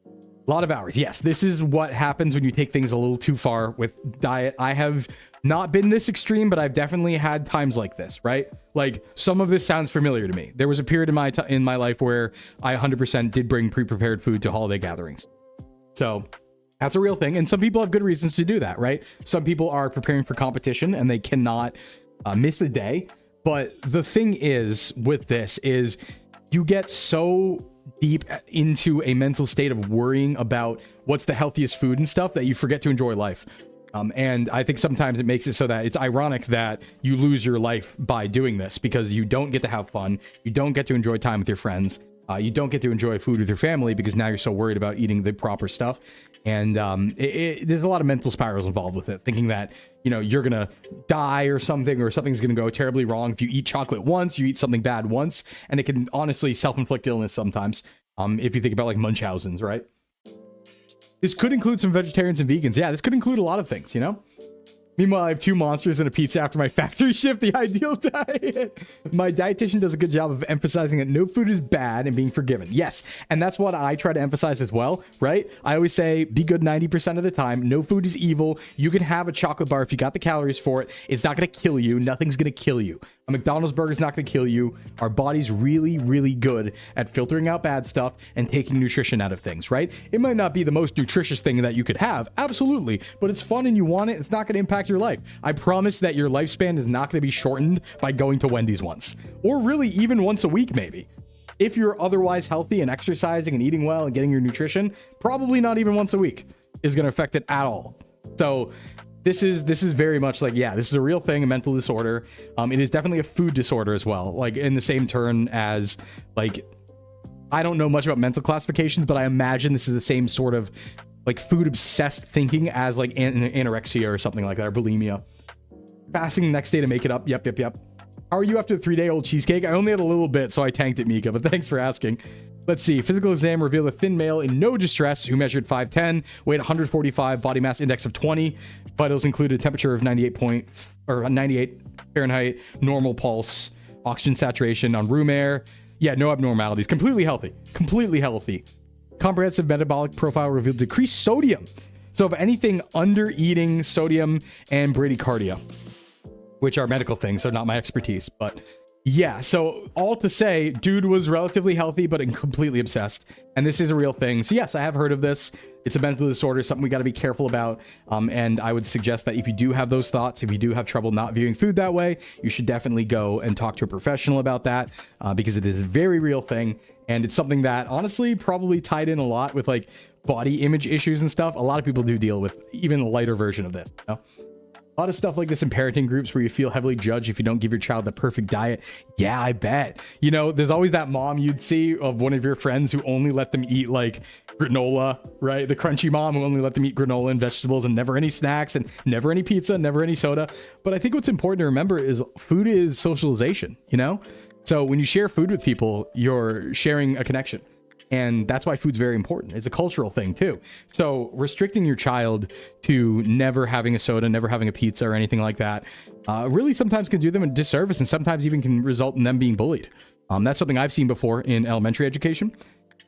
S1: A lot of hours. Yes, this is what happens when you take things a little too far with diet. I have not been this extreme, but I've definitely had times like this, right? Like, some of this sounds familiar to me. There was a period in my life where I 100% did bring pre-prepared food to holiday gatherings. So that's a real thing. And some people have good reasons to do that, right? Some people are preparing for competition and they cannot miss a day. But the thing is with this is you get so deep into a mental state of worrying about what's the healthiest food and stuff that you forget to enjoy life. And I think sometimes it makes it so that it's ironic that you lose your life by doing this, because you don't get to have fun. You don't get to enjoy time with your friends. You don't get to enjoy food with your family because now you're so worried about eating the proper stuff. And there's a lot of mental spirals involved with it, thinking that, you know, you're gonna die or something's gonna go terribly wrong if you eat chocolate once, you eat something bad once, and it can honestly self-inflict illness sometimes. If you think about like Munchausen's, right? This could include some vegetarians and vegans. Yeah, this could include a lot of things, you know? Meanwhile, I have 2 monsters and a pizza after my factory shift, the ideal diet. My dietitian does a good job of emphasizing that no food is bad and being forgiven. Yes, and that's what I try to emphasize as well, right? I always say, be good 90% of the time. No food is evil. You can have a chocolate bar if you got the calories for it. It's not going to kill you. Nothing's going to kill you. A McDonald's burger is not going to kill you. Our body's really, really good at filtering out bad stuff and taking nutrition out of things, right? It might not be the most nutritious thing that you could have, absolutely, but it's fun and you want it. It's not going to impact your life. I promise that your lifespan is not going to be shortened by going to Wendy's once, or really even once a week, maybe. If you're otherwise healthy and exercising and eating well and getting your nutrition, probably not even once a week is going to affect it at all. So this is very much like, yeah, this is a real thing, a mental disorder. It is definitely a food disorder as well, like in the same turn as, like, I don't know much about mental classifications, but I imagine this is the same sort of like food obsessed thinking as like anorexia or something like that, or bulimia. Fasting the next day to make it up. Yep. How are you after the 3-day-old cheesecake? I only had a little bit, so I tanked it, Mika, but thanks for asking. Let's see. Physical exam revealed a thin male in no distress who measured 5'10", weighed 145, body mass index of 20. Vitals included a temperature of 98 Fahrenheit, normal pulse, oxygen saturation on room air. Yeah, no abnormalities. Completely healthy. Comprehensive metabolic profile revealed decreased sodium. So if anything, under eating sodium and bradycardia, which are medical things, so not my expertise. But yeah, so all to say, dude was relatively healthy, but completely obsessed. And this is a real thing. So yes, I have heard of this. It's a mental disorder, something we got to be careful about. And I would suggest that if you do have those thoughts, if you do have trouble not viewing food that way, you should definitely go and talk to a professional about that, because it is a very real thing. And it's something that honestly probably tied in a lot with like body image issues and stuff. A lot of people do deal with even a lighter version of this, you know? A lot of stuff like this in parenting groups where you feel heavily judged if you don't give your child the perfect diet. Yeah, I bet. You know, there's always that mom you'd see of one of your friends who only let them eat like granola, right? The crunchy mom who only let them eat granola and vegetables and never any snacks and never any pizza, never any soda. But I think what's important to remember is food is socialization, you know? So when you share food with people, you're sharing a connection. And that's why food's very important. It's a cultural thing too. So restricting your child to never having a soda, never having a pizza or anything like that, really sometimes can do them a disservice and sometimes even can result in them being bullied. That's something I've seen before in elementary education.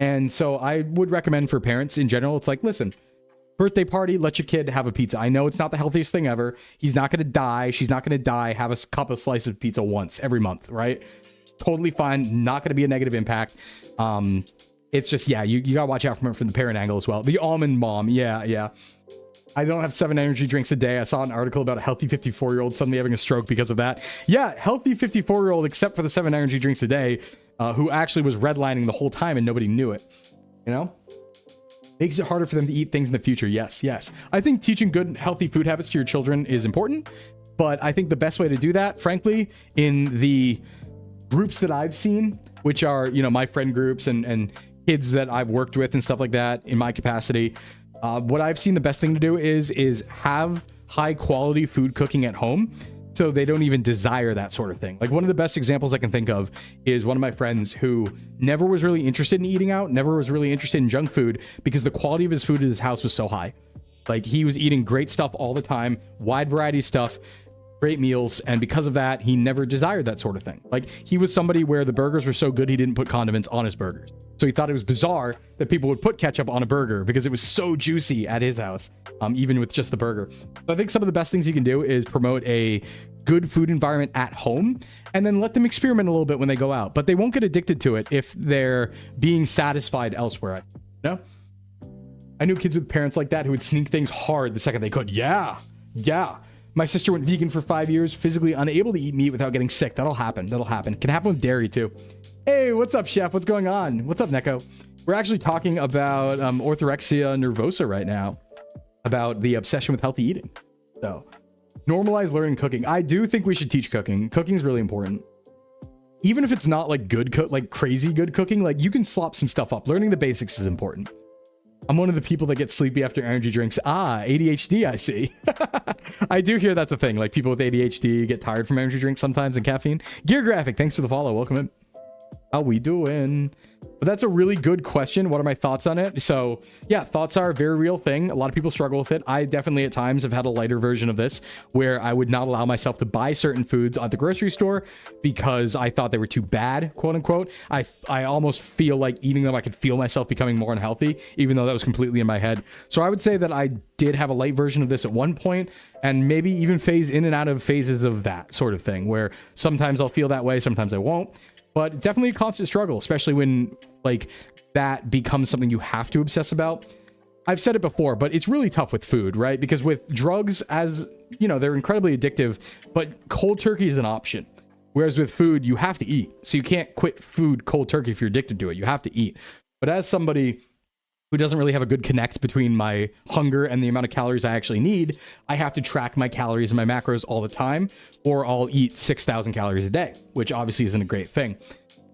S1: And so I would recommend for parents in general, it's like, listen, birthday party, let your kid have a pizza. I know it's not the healthiest thing ever. He's not going to die. She's not going to die. Have a slice of pizza once every month, right? Totally fine. Not going to be a negative impact. It's just, yeah, you got to watch out from the parent angle as well. The almond mom. Yeah. I don't have 7 energy drinks a day. I saw an article about a healthy 54-year-old suddenly having a stroke because of that. Yeah, healthy 54-year-old, except for the 7 energy drinks a day, who actually was redlining the whole time and nobody knew it. You know? Makes it harder for them to eat things in the future. Yes. I think teaching good, healthy food habits to your children is important. But I think the best way to do that, frankly, in the groups that I've seen, which are, you know, my friend groups and kids that I've worked with and stuff like that in my capacity, what I've seen the best thing to do is have high quality food cooking at home, so they don't even desire that sort of thing. Like, one of the best examples I can think of is one of my friends who never was really interested in eating out, never was really interested in junk food, because the quality of his food at his house was so high. Like, he was eating great stuff all the time, wide variety of stuff, great meals, and because of that, he never desired that sort of thing. Like, he was somebody where the burgers were so good he didn't put condiments on his burgers. So he thought it was bizarre that people would put ketchup on a burger because it was so juicy at his house, even with just the burger. So I think some of the best things you can do is promote a good food environment at home, and then let them experiment a little bit when they go out. But they won't get addicted to it if they're being satisfied elsewhere. You know? I knew kids with parents like that who would sneak things hard the second they could. Yeah. My sister went vegan for 5 years, physically unable to eat meat without getting sick. That'll happen. It can happen with dairy too. Hey, what's up, Chef? What's going on? What's up, Neko? We're actually talking about orthorexia nervosa right now, about the obsession with healthy eating. So, normalize learning cooking. I do think we should teach cooking. Cooking is really important. Even if it's not like crazy good cooking, like, you can slop some stuff up. Learning the basics is important. I'm one of the people that get sleepy after energy drinks. ADHD, I see. I do hear that's a thing. Like, people with ADHD get tired from energy drinks sometimes and caffeine. Gear Graphic, thanks for the follow. Welcome in. How we doing? But that's a really good question. What are my thoughts on it? So yeah, thoughts are a very real thing. A lot of people struggle with it. I definitely at times have had a lighter version of this where I would not allow myself to buy certain foods at the grocery store because I thought they were too bad, quote unquote. I almost feel like eating them, I could feel myself becoming more unhealthy, even though that was completely in my head. So I would say that I did have a light version of this at one point, and maybe even phase in and out of phases of that sort of thing, where sometimes I'll feel that way, sometimes I won't. But definitely a constant struggle, especially when like that becomes something you have to obsess about. I've said it before, but it's really tough with food, right? Because with drugs, as you know, they're incredibly addictive, but cold turkey is an option. Whereas with food, you have to eat. So you can't quit food cold turkey if you're addicted to it. You have to eat. But as somebody who doesn't really have a good connect between my hunger and the amount of calories I actually need, I have to track my calories and my macros all the time, or I'll eat 6,000 calories a day, which obviously isn't a great thing.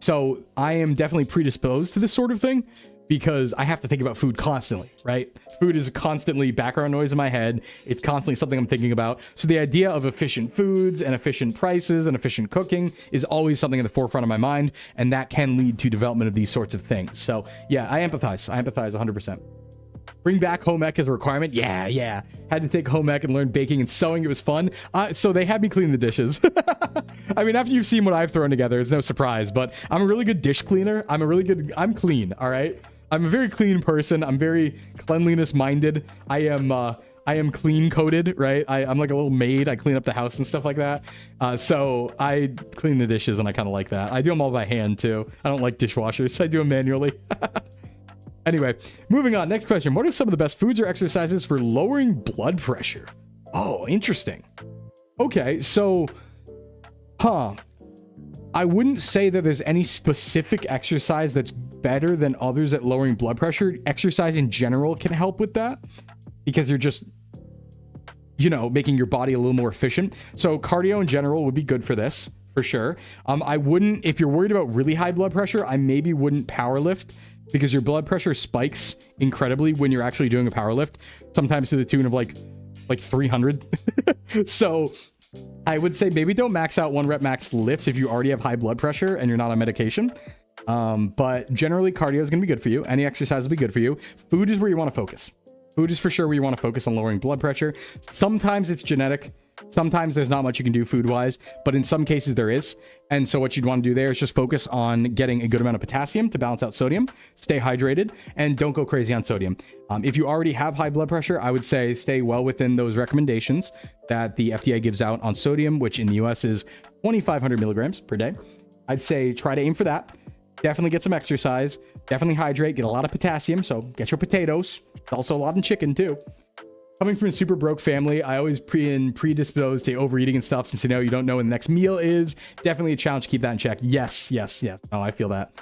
S1: So I am definitely predisposed to this sort of thing because I have to think about food constantly, right? Food is constantly background noise in my head. It's constantly something I'm thinking about. So the idea of efficient foods and efficient prices and efficient cooking is always something in the forefront of my mind, and that can lead to development of these sorts of things. So yeah, I empathize 100%. Bring back home ec as a requirement. Yeah. Had to take home ec and learn baking and sewing. It was fun. So they had me clean the dishes. I mean, after you've seen what I've thrown together, it's no surprise, but I'm a really good dish cleaner. I'm clean, all right? I'm a very clean person. I'm very cleanliness minded. I am clean coded, right? I'm like a little maid. I clean up the house and stuff like that. So I clean the dishes and I kind of like that. I do them all by hand too. I don't like dishwashers. I do them manually. Anyway, moving on. Next question. What are some of the best foods or exercises for lowering blood pressure? Oh, interesting. Okay, so, I wouldn't say that there's any specific exercise that's better than others at lowering blood pressure. Exercise in general can help with that because you're just, you know, making your body a little more efficient. So cardio in general would be good for this, for sure. I wouldn't, if you're worried about really high blood pressure, I maybe wouldn't power lift, because your blood pressure spikes incredibly when you're actually doing a power lift, sometimes to the tune of like 300. So I would say maybe don't max out 1 rep max lifts if you already have high blood pressure and you're not on medication. But generally cardio is going to be good for you. Any exercise will be good for you. Food is where you want to focus. Food is for sure where you want to focus on lowering blood pressure. Sometimes it's genetic. Sometimes there's not much you can do food-wise, but in some cases there is. And so what you'd want to do there is just focus on getting a good amount of potassium to balance out sodium, stay hydrated, and don't go crazy on sodium. If you already have high blood pressure, I would say stay well within those recommendations that the FDA gives out on sodium, which in the US is 2,500 milligrams per day. I'd say try to aim for that. Definitely get some exercise, definitely hydrate, get a lot of potassium, so get your potatoes. Also a lot in chicken too. Coming from a super broke family, I always predisposed to overeating and stuff, since you know you don't know when the next meal is. Definitely a challenge to keep that in check. Yes. Oh, I feel that.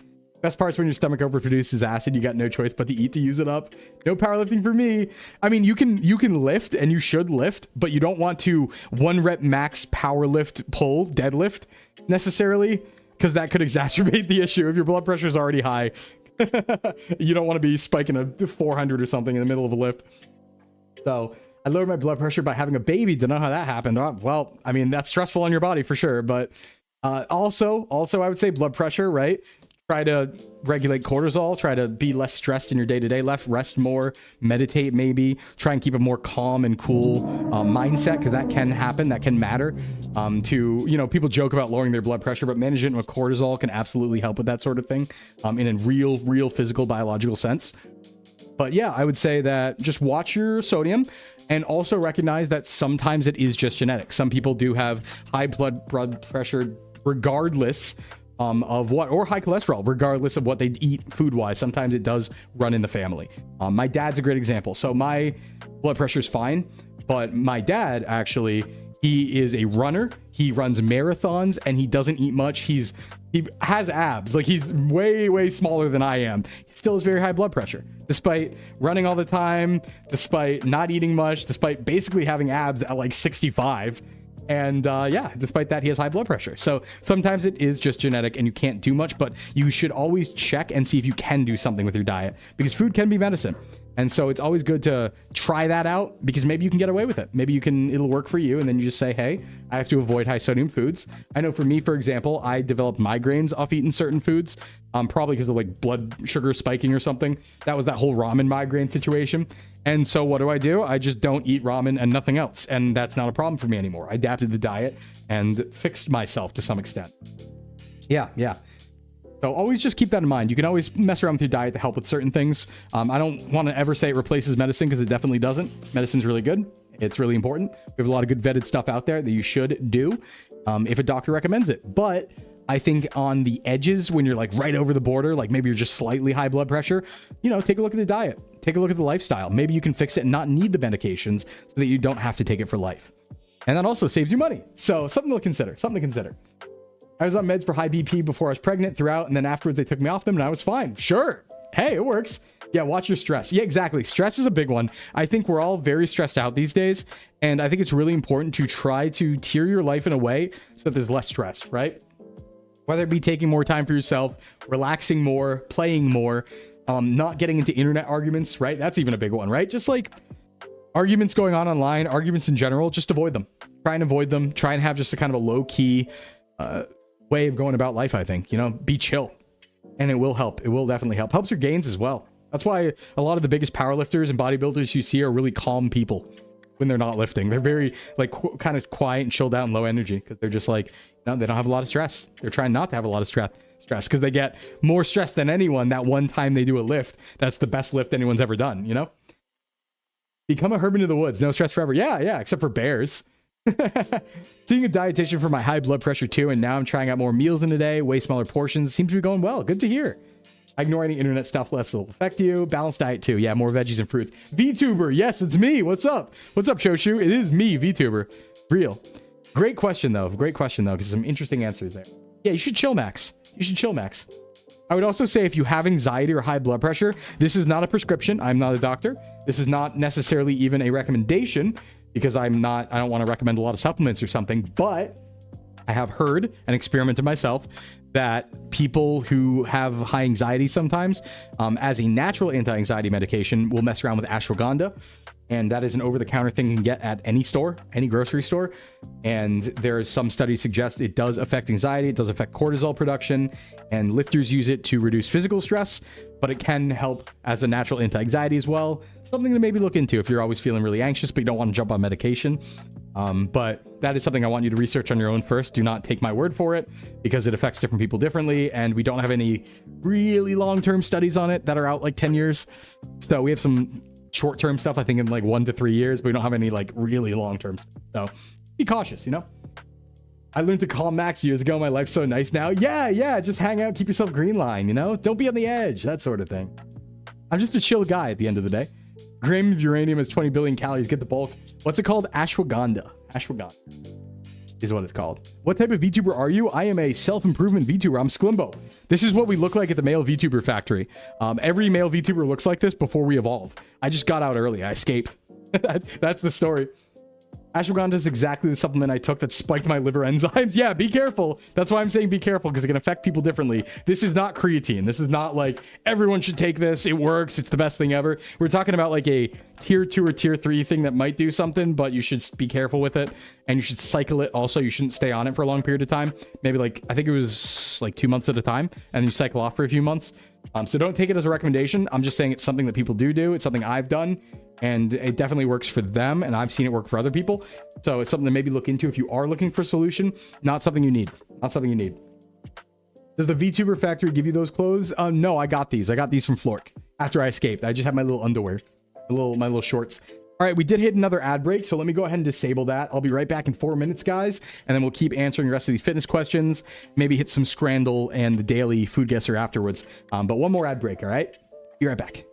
S1: Best part's when your stomach overproduces acid, you got no choice but to eat to use it up. No powerlifting for me. I mean, you can lift and you should lift, but you don't want to 1 rep max power lift, pull, deadlift necessarily, because that could exacerbate the issue. If your blood pressure is already high, You don't want to be spiking a 400 or something in the middle of a lift. So I lowered my blood pressure by having a baby. Don't know how that happened. Well, I mean, that's stressful on your body for sure. But also, I would say blood pressure, right? Try to regulate cortisol, try to be less stressed in your day-to-day life, rest more, meditate maybe, try and keep a more calm and cool mindset, because that can happen, that can matter. People joke about lowering their blood pressure, but managing it with cortisol can absolutely help with that sort of thing in a real physical, biological sense. But yeah, I would say that just watch your sodium and also recognize that sometimes it is just genetic. Some people do have high blood pressure regardless of what, or high cholesterol, regardless of what they eat food wise. Sometimes it does run in the family. My dad's a great example. So my blood pressure is fine, but my dad actually, he is a runner. He runs marathons and he doesn't eat much. He has abs. Like, he's way smaller than I am. He still has very high blood pressure, despite running all the time, despite not eating much, despite basically having abs at like 65. And despite that, he has high blood pressure. So sometimes it is just genetic and you can't do much, but you should always check and see if you can do something with your diet, because food can be medicine. And so it's always good to try that out, because maybe you can get away with it. Maybe it'll work for you. And then you just say, hey, I have to avoid high sodium foods. I know for me, for example, I developed migraines off eating certain foods, probably because of like blood sugar spiking or something. That was that whole ramen migraine situation. And so what do? I just don't eat ramen and nothing else. And that's not a problem for me anymore. I adapted the diet and fixed myself to some extent. Yeah. So always just keep that in mind. You can always mess around with your diet to help with certain things. I don't want to ever say it replaces medicine, because it definitely doesn't. Medicine's really good. It's really important. We have a lot of good vetted stuff out there that you should do if a doctor recommends it. But I think on the edges, when you're like right over the border, like maybe you're just slightly high blood pressure, take a look at the diet. Take a look at the lifestyle. Maybe you can fix it and not need the medications so that you don't have to take it for life. And that also saves you money. So something to consider. I was on meds for high BP before I was pregnant, throughout, and then afterwards they took me off them and I was fine. Sure. Hey, it works. Yeah, watch your stress. Yeah, exactly. Stress is a big one. I think we're all very stressed out these days, and I think it's really important to try to tier your life in a way so that there's less stress, right? Whether it be taking more time for yourself, relaxing more, playing more, not getting into internet arguments, right? That's even a big one, right? Just like arguments going on online, arguments in general, just avoid them. Try and avoid them. Try and have just a kind of a low-key way of going about life, I think. Be chill. And it will help. It will definitely help. Helps your gains as well. That's why a lot of the biggest powerlifters and bodybuilders you see are really calm people when they're not lifting. They're very kind of quiet and chilled out and low energy, because they're just like, no, they don't have a lot of stress. They're trying not to have a lot of stress because they get more stress than anyone that one time they do a lift. That's the best lift anyone's ever done, Become a hermit in the woods. No stress forever. Yeah, except for bears. Seeing a dietitian for my high blood pressure too, and now I'm trying out more meals in a day, way smaller portions. Seems to be going well. Good to hear. Ignore any internet stuff, less will affect you. Balanced diet too. Yeah, more veggies and fruits. VTuber, yes, it's me. What's up, Shoshu? It is me, VTuber. Real. Great question though, because some interesting answers there. Yeah, you should chill, Max. I would also say, if you have anxiety or high blood pressure, this is not a prescription. I'm not a doctor. This is not necessarily even a recommendation, because I don't want to recommend a lot of supplements or something, but I have heard and experimented myself that people who have high anxiety sometimes, as a natural anti-anxiety medication, will mess around with ashwagandha. And that is an over-the-counter thing you can get at any store, any grocery store. And there's some studies suggest it does affect anxiety, it does affect cortisol production, and lifters use it to reduce physical stress, but it can help as a natural anti-anxiety as well. Something to maybe look into if you're always feeling really anxious, but you don't want to jump on medication. But that is something I want you to research on your own first. Do not take my word for it, because it affects different people differently, and we don't have any really long-term studies on it that are out like 10 years. So we have some short-term stuff, I think, in like 1 to 3 years, but we don't have any like really long-term stuff. So be cautious, I learned to calm Max years ago. My life's so nice now. Yeah, just hang out, keep yourself green line, don't be on the edge, that sort of thing. I'm just a chill guy at the end of the day. Gram of uranium is 20 billion calories. Get the bulk. What's it called? Ashwagandha is what it's called. What type of VTuber are you? I am a self-improvement VTuber. I'm Sclimbo. This is what we look like at the male VTuber factory. Every male VTuber looks like this before we evolve. I just got out early. I escaped. That's the story. Ashwagandha is exactly the supplement I took that spiked my liver enzymes. Yeah, be careful. That's why I'm saying be careful, because it can affect people differently. This is not creatine. This is not like everyone should take this. It works. It's the best thing ever. We're talking about like a tier 2 or tier 3 thing that might do something, but you should be careful with it, and you should cycle it. Also, you shouldn't stay on it for a long period of time. Maybe like, I think it was like 2 months at a time, and then you cycle off for a few months. So don't take it as a recommendation. I'm just saying it's something that people do. It's something I've done, and it definitely works for them, and I've seen it work for other people. So it's something to maybe look into if you are looking for a solution. Not something you need. Not something you need. Does the VTuber factory give you those clothes? No, I got these. I got these from Flork after I escaped. I just have my little underwear, my little shorts. All right, we did hit another ad break, so let me go ahead and disable that. I'll be right back in 4 minutes, guys, and then we'll keep answering the rest of these fitness questions. Maybe hit some Scrandle and the daily food guesser afterwards. But one more ad break, all right? Be right back.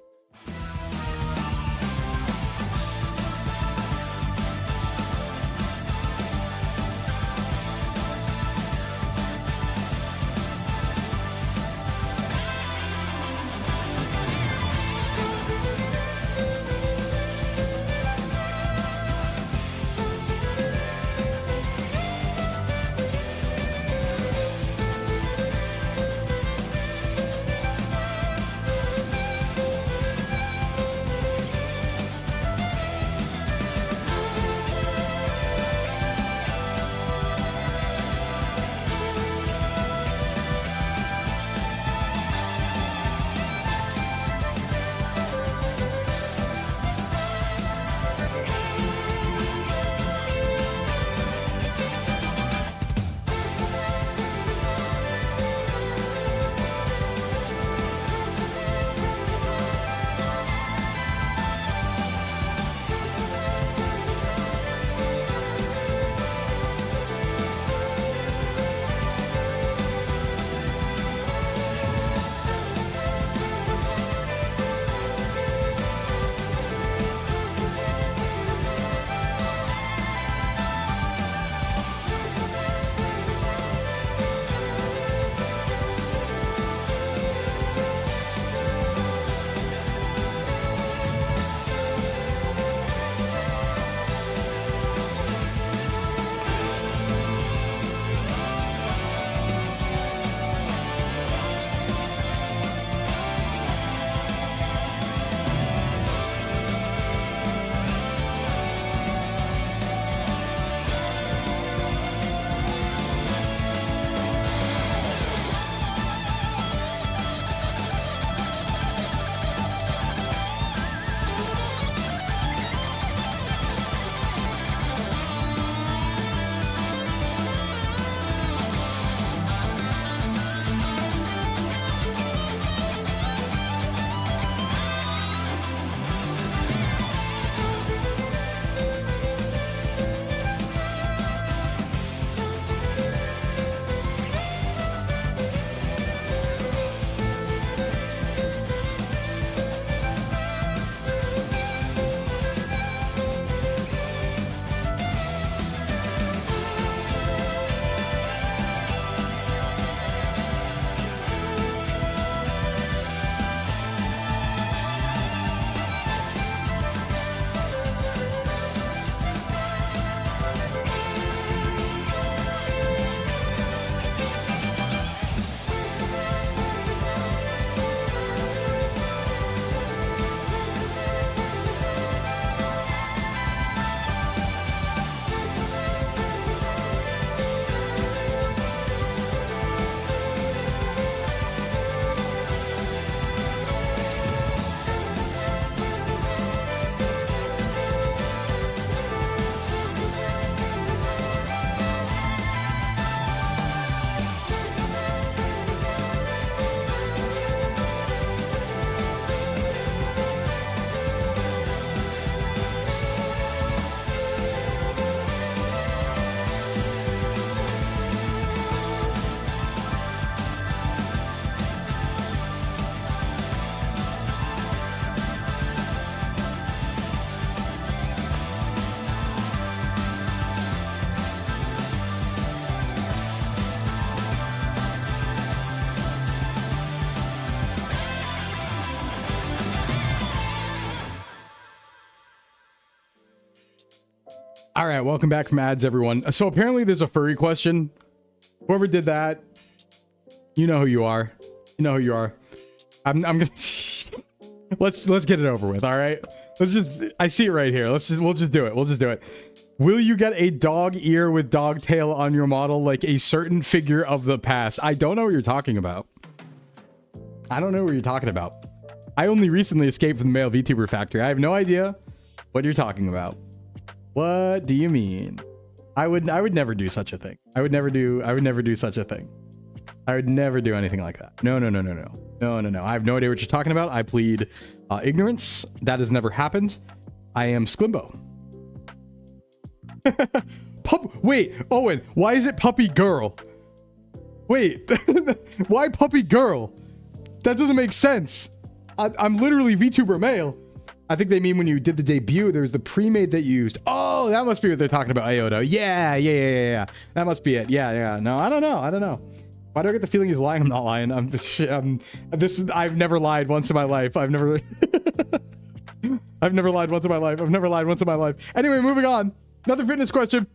S1: All right, welcome back from ads, everyone. So apparently there's a furry question. Whoever did that, you know who you are. You know who you are. I'm gonna let's get it over with. All right, I see it right here. We'll just do it. Will you get a dog ear with dog tail on your model like a certain figure of the past? I don't know what you're talking about. I only recently escaped from the male VTuber factory. I have no idea what you're talking about. What do you mean? I would never do such a thing. I would never do such a thing. I would never do anything like that. No. I have no idea what you're talking about. I plead ignorance. That has never happened. I am Sclimbo. Wait, Owen, why is it puppy girl? Wait, why puppy girl? That doesn't make sense. I'm literally VTuber male. I think they mean when you did the debut, there's the pre-made that you used. Oh, that must be what they're talking about, Iodo. Yeah. That must be it. Yeah. No, I don't know. Why do I get the feeling he's lying? I'm not lying. I've never lied once in my life. I've never lied once in my life. Anyway, moving on. Another fitness question.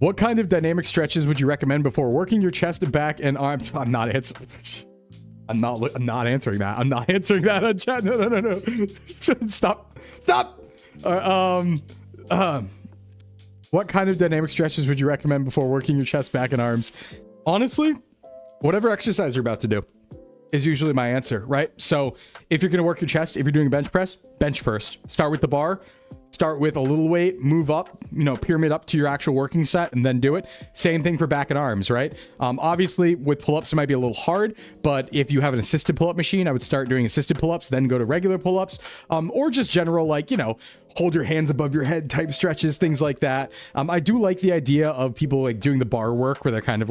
S1: What kind of dynamic stretches would you recommend before working your chest, back, and arms? I'm not answering that. I'm not answering that on chat. No. Stop. What kind of dynamic stretches would you recommend before working your chest, back, and arms? Honestly, whatever exercise you're about to do is usually my answer, right? So if you're going to work your chest, if you're doing a bench press, bench first. Start with the bar. Start with a little weight, move up, pyramid up to your actual working set, and then do it. Same thing for back and arms, right? Obviously, with pull-ups, it might be a little hard, but if you have an assisted pull-up machine, I would start doing assisted pull-ups, then go to regular pull-ups, or just general, hold your hands above your head type stretches, things like that. I do like the idea of people doing the bar work where they're kind of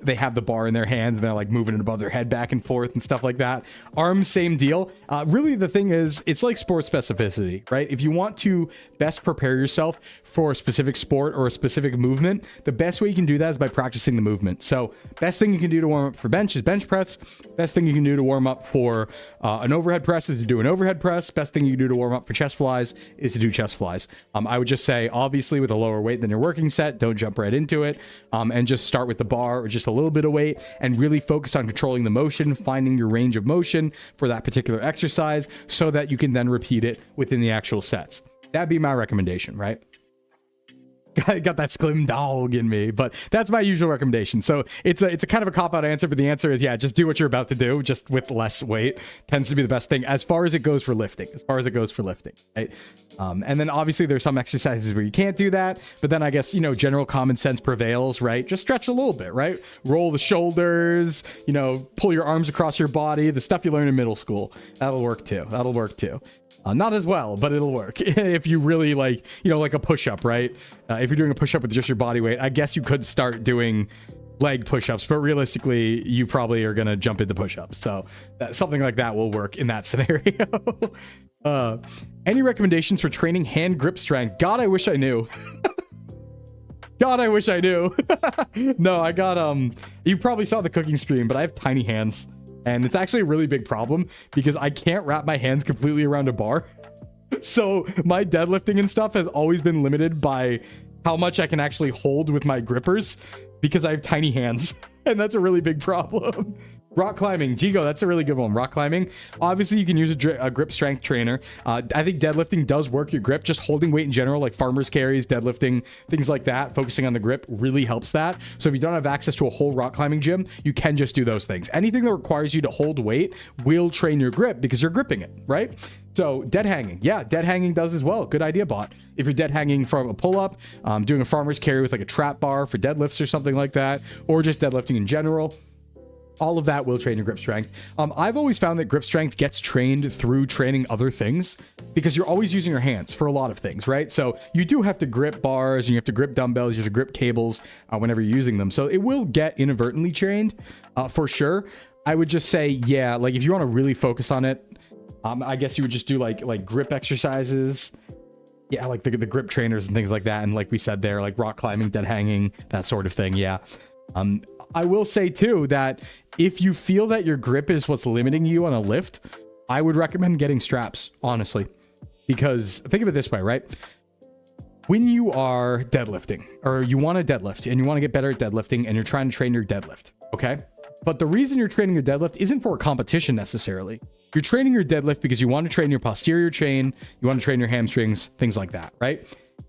S1: they have the bar in their hands and they're moving it above their head back and forth and stuff like that. Arms, same deal. Really, the thing is, it's like sport specificity, right? If you want to best prepare yourself for a specific sport or a specific movement, the best way you can do that is by practicing the movement. So best thing you can do to warm up for bench is bench press. Best thing you can do to warm up for an overhead press is to do an overhead press. Best thing you can do to warm up for chest flies is to do chest flies. I would just say, obviously, with a lower weight than your working set, don't jump right into it, and just start with the bar or just a little bit of weight and really focus on controlling the motion, finding your range of motion for that particular exercise so that you can then repeat it within the actual sets. That'd be my recommendation, right? Got that Sclim dog in me, but that's my usual recommendation. So it's a kind of a cop-out answer, but the answer is, yeah, just do what you're about to do, just with less weight. Tends to be the best thing as far as it goes for lifting, right? And then obviously there's some exercises where you can't do that, but then I guess, general common sense prevails, right? Just stretch a little bit, right? Roll the shoulders, pull your arms across your body, the stuff you learn in middle school. That'll work too. Not as well, but it'll work. If you really like a push-up, right? If you're doing a push-up with just your body weight, I guess you could start doing leg push-ups, but realistically, you probably are going to jump into push-ups. So something like that will work in that scenario. Any recommendations for training hand grip strength? God, I wish I knew. No, I got, you probably saw the cooking stream, but I have tiny hands. And it's actually a really big problem because I can't wrap my hands completely around a bar. So my deadlifting and stuff has always been limited by how much I can actually hold with my grippers because I have tiny hands. And that's a really big problem. Rock climbing. Gigo, that's a really good one. Rock climbing. Obviously, you can use a grip strength trainer. I think deadlifting does work your grip. Just holding weight in general, like farmer's carries, deadlifting, things like that, focusing on the grip really helps that. So if you don't have access to a whole rock climbing gym, you can just do those things. Anything that requires you to hold weight will train your grip because you're gripping it, right? So dead hanging. Yeah, dead hanging does as well. Good idea, bot. If you're dead hanging from a pull-up, doing a farmer's carry with a trap bar for deadlifts or something like that, or just deadlifting in general, all of that will train your grip strength. I've always found that grip strength gets trained through training other things because you're always using your hands for a lot of things, right? So you do have to grip bars and you have to grip dumbbells, you have to grip cables whenever you're using them. So it will get inadvertently trained for sure. I would just say, yeah, if you want to really focus on it, I guess you would just do like grip exercises. Yeah, like the grip trainers and things like that. And like we said there, like rock climbing, dead hanging, that sort of thing. Yeah. I will say too that if you feel that your grip is what's limiting you on a lift, I would recommend getting straps, honestly, because think of it this way, right? when you are deadlifting, or you want to deadlift and you want to get better at deadlifting and you're trying to train your deadlift, okay? But the reason you're training your deadlift isn't for a competition necessarily. You're training your deadlift because you want to train your posterior chain, you want to train your hamstrings, things like that, right?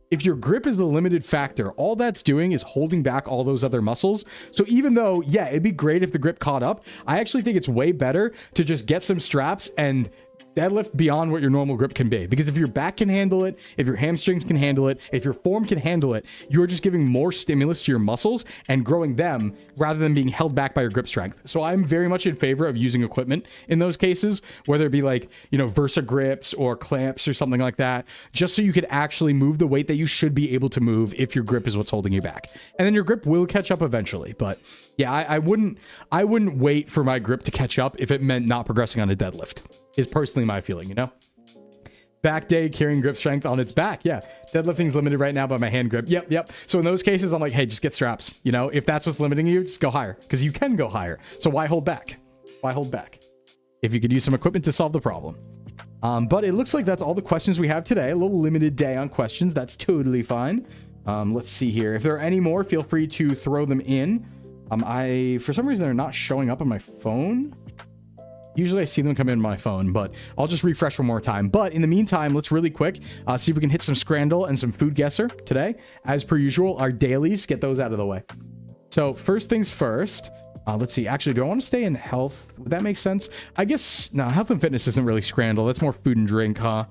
S1: If your grip is a limited factor, all that's doing is holding back all those other muscles. So even though, yeah, it'd be great if the grip caught up, I actually think it's way better to just get some straps and deadlift beyond what your normal grip can be. Because if your back can handle it, if your hamstrings can handle it, if your form can handle it, you're just giving more stimulus to your muscles and growing them rather than being held back by your grip strength. So I'm very much in favor of using equipment in those cases, whether it be like, you know, Versa grips or clamps or something like that, just so you could actually move the weight that you should be able to move if your grip is what's holding you back. And then your grip will catch up eventually. But yeah, I wouldn't wait for my grip to catch up if it meant not progressing on a deadlift. Is personally my feeling, you know? Back day carrying grip strength on its back. Yeah. Deadlifting's limited right now by my hand grip. Yep. So in those cases, I'm like, hey, just get straps. You know, if that's what's limiting you, just go higher because you can go higher. So why hold back? Why hold back? If you could use some equipment to solve the problem. But it looks like that's all the questions we have today. A little limited day on questions. That's totally fine. Let's see here. If there are any more, feel free to throw them in. For some reason, they're not showing up on my phone. Usually I see them come in my phone, but I'll just refresh one more time. But in the meantime, let's really quick see if we can hit some Scrandle and some Food Guesser today. As per usual, our dailies, get those out of the way. So first things first, let's see. Actually, do I want to stay in health? Would that make sense? I guess, no, health and fitness isn't really Scrandle. That's more food and drink, huh?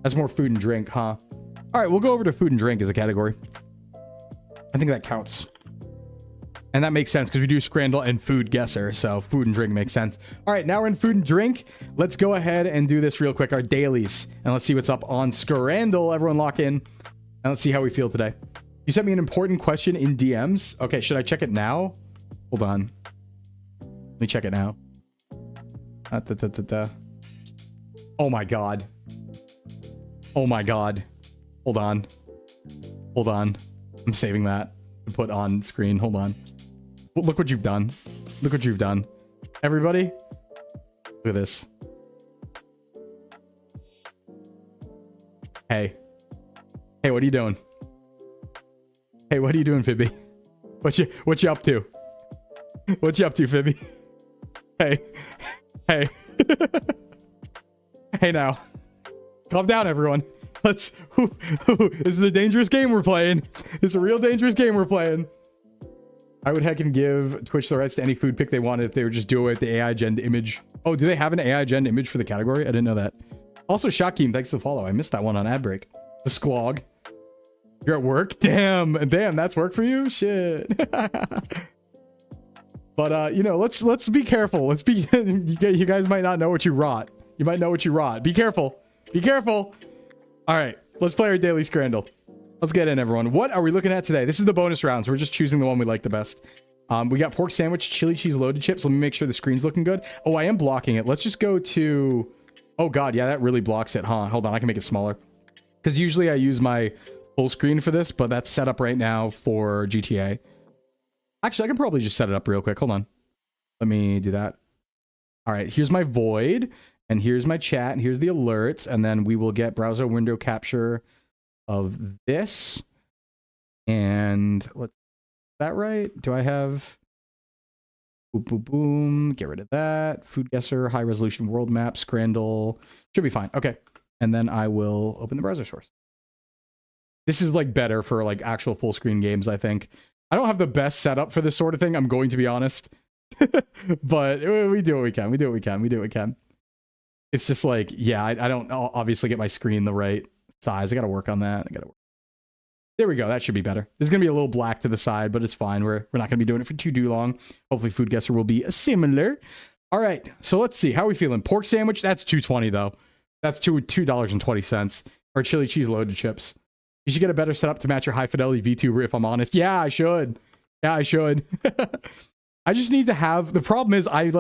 S1: That's more food and drink, huh? All right, we'll go over to food and drink as a category. I think that counts. And that makes sense because we do Scrandle and Food Guesser, so food and drink makes sense. All right, now we're in food and drink. Let's go ahead and do this real quick, our dailies. And let's see what's up on Scrandle. Everyone lock in. And let's see how we feel today. You sent me an important question in DMs. Okay, should I check it now? Hold on. Let me check it now. Oh my God. Oh my God. Hold on. Hold on. I'm saving that to put on screen. Hold on. Look what you've done. Look what you've done. Everybody, look at this. Hey. Hey, what are you doing? Hey, what are you doing, Fibby? What you up to? What you up to, Fibby? Hey. Hey. Hey now. Calm down, everyone. This is a dangerous game we're playing. It's a real dangerous game we're playing. I would heckin' give Twitch the rights to any food pick they wanted if they would just do away with the AI gen image. Oh, do they have an AI gen image for the category? I didn't know that. Also, Shakim, thanks for the follow. I missed that one on ad break. The Sklog. You're at work? Damn, that's work for you? Shit. But, you know, let's be careful. Let's be, you guys might not know what you wrought. You might know what you wrought. Be careful. Be careful. All right, let's play our daily Scrandle. Let's get in, everyone. What are we looking at today? This is the bonus round, so we're just choosing the one we like the best. We got pork sandwich, chili cheese loaded chips. Let me make sure the screen's looking good. Oh, I am blocking it. Let's just go to... Oh, God, yeah, that really blocks it, huh? Hold on, I can make it smaller. Because usually I use my full screen for this, but that's set up right now for GTA. Actually, I can probably just set it up real quick. Hold on. Let me do that. All right, here's my void, and here's my chat, and here's the alerts, and then we will get browser window capture of this. And let's... Is that right? Do I have... Boom, boom, boom. Get rid of that. Food Guesser, high resolution world map, Scrandle. Should be fine. Okay. And then I will open the browser source. This is like better for like actual full screen games, I think. I don't have the best setup for this sort of thing, I'm going to be honest. But we do what we can. We do what we can. We do what we can. It's just like, yeah, I don't obviously get my screen the right size. I got to work on that. There we go. That should be better. There's going to be a little black to the side, but it's fine. We're not going to be doing it for too long. Hopefully Food Guesser will be similar. All right. So let's see. How are we feeling? Pork sandwich? That's $2.20 though. That's $2.20. Or chili cheese loaded chips. You should get a better setup to match your high fidelity VTuber if I'm honest. Yeah, I should. Yeah, I should. I just need to have... The problem is I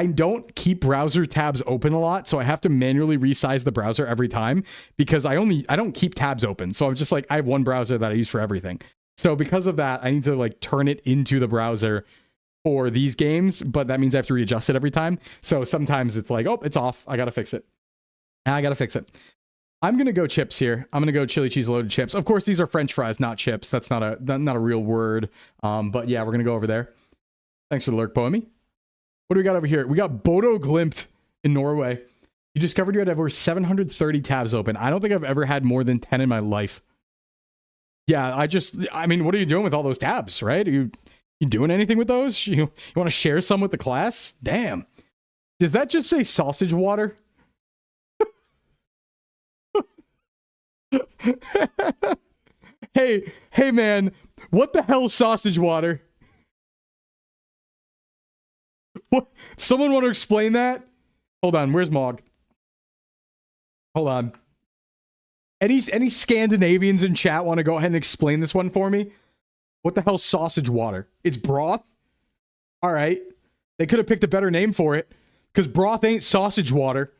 S1: don't keep browser tabs open a lot, so I have to manually resize the browser every time because I don't keep tabs open. So I'm just like, I have one browser that I use for everything. So because of that, I need to like turn it into the browser for these games, but that means I have to readjust it every time. So sometimes it's like, oh, it's off. I got to fix it. I'm going to go chips here. I'm going to go chili cheese loaded chips. Of course, these are French fries, not chips. That's not a real word. But yeah, we're going to go over there. Thanks for the lurk, Poemi. What do we got over here? We got Bodo Glimt in Norway. You discovered you had over 730 tabs open. I don't think I've ever had more than 10 in my life. Yeah, I mean, what are you doing with all those tabs, right? You doing anything with those? You want to share some with the class? Damn. Does that just say sausage water? Hey man, what the hell sausage water? What? Someone want to explain that? Hold on, where's Mog? Hold on. Any Scandinavians in chat want to go ahead and explain this one for me? What the hell sausage water? It's broth? All right. They could have picked a better name for it, because broth ain't sausage water.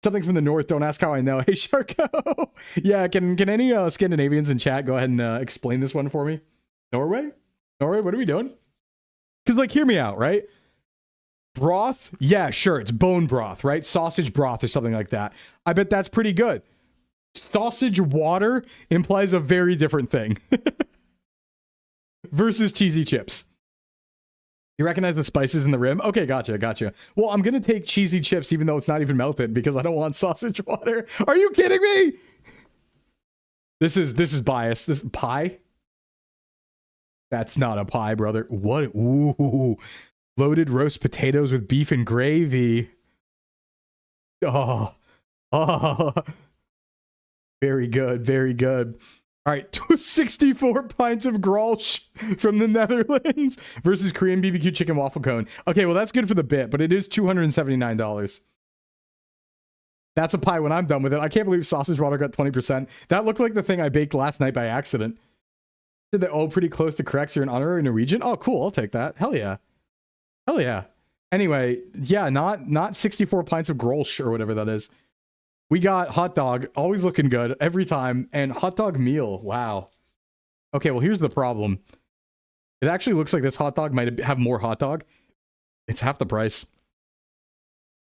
S1: Something from the north, don't ask how I know. Hey, Sharko. Yeah, can any Scandinavians in chat go ahead and explain this one for me? Norway? Norway, what are we doing? Because, like, hear me out, right? Broth? Yeah, sure, it's bone broth, right? Sausage broth or something like that. I bet that's pretty good. Sausage water implies a very different thing. Versus cheesy chips. You recognize the spices in the rim? Okay, gotcha. Well, I'm gonna take cheesy chips even though it's not even melted because I don't want sausage water. Are you kidding me? This is biased. This pie? That's not a pie, brother. What? Ooh. Loaded roast potatoes with beef and gravy. Oh. Very good. All right, 64 pints of Grolsch from the Netherlands versus Korean BBQ chicken waffle cone. Okay, well, that's good for the bit, but it is $279. That's a pie when I'm done with it. I can't believe sausage water got 20%. That looked like the thing I baked last night by accident. Did they all pretty close to correct? So you're an honorary Norwegian? Oh, cool. I'll take that. Hell yeah. Anyway, yeah, not 64 pints of Grolsch or whatever that is. We got hot dog, always looking good every time, and hot dog meal. Wow. Okay, well, here's the problem. It actually looks like this hot dog might have more hot dog. It's half the price.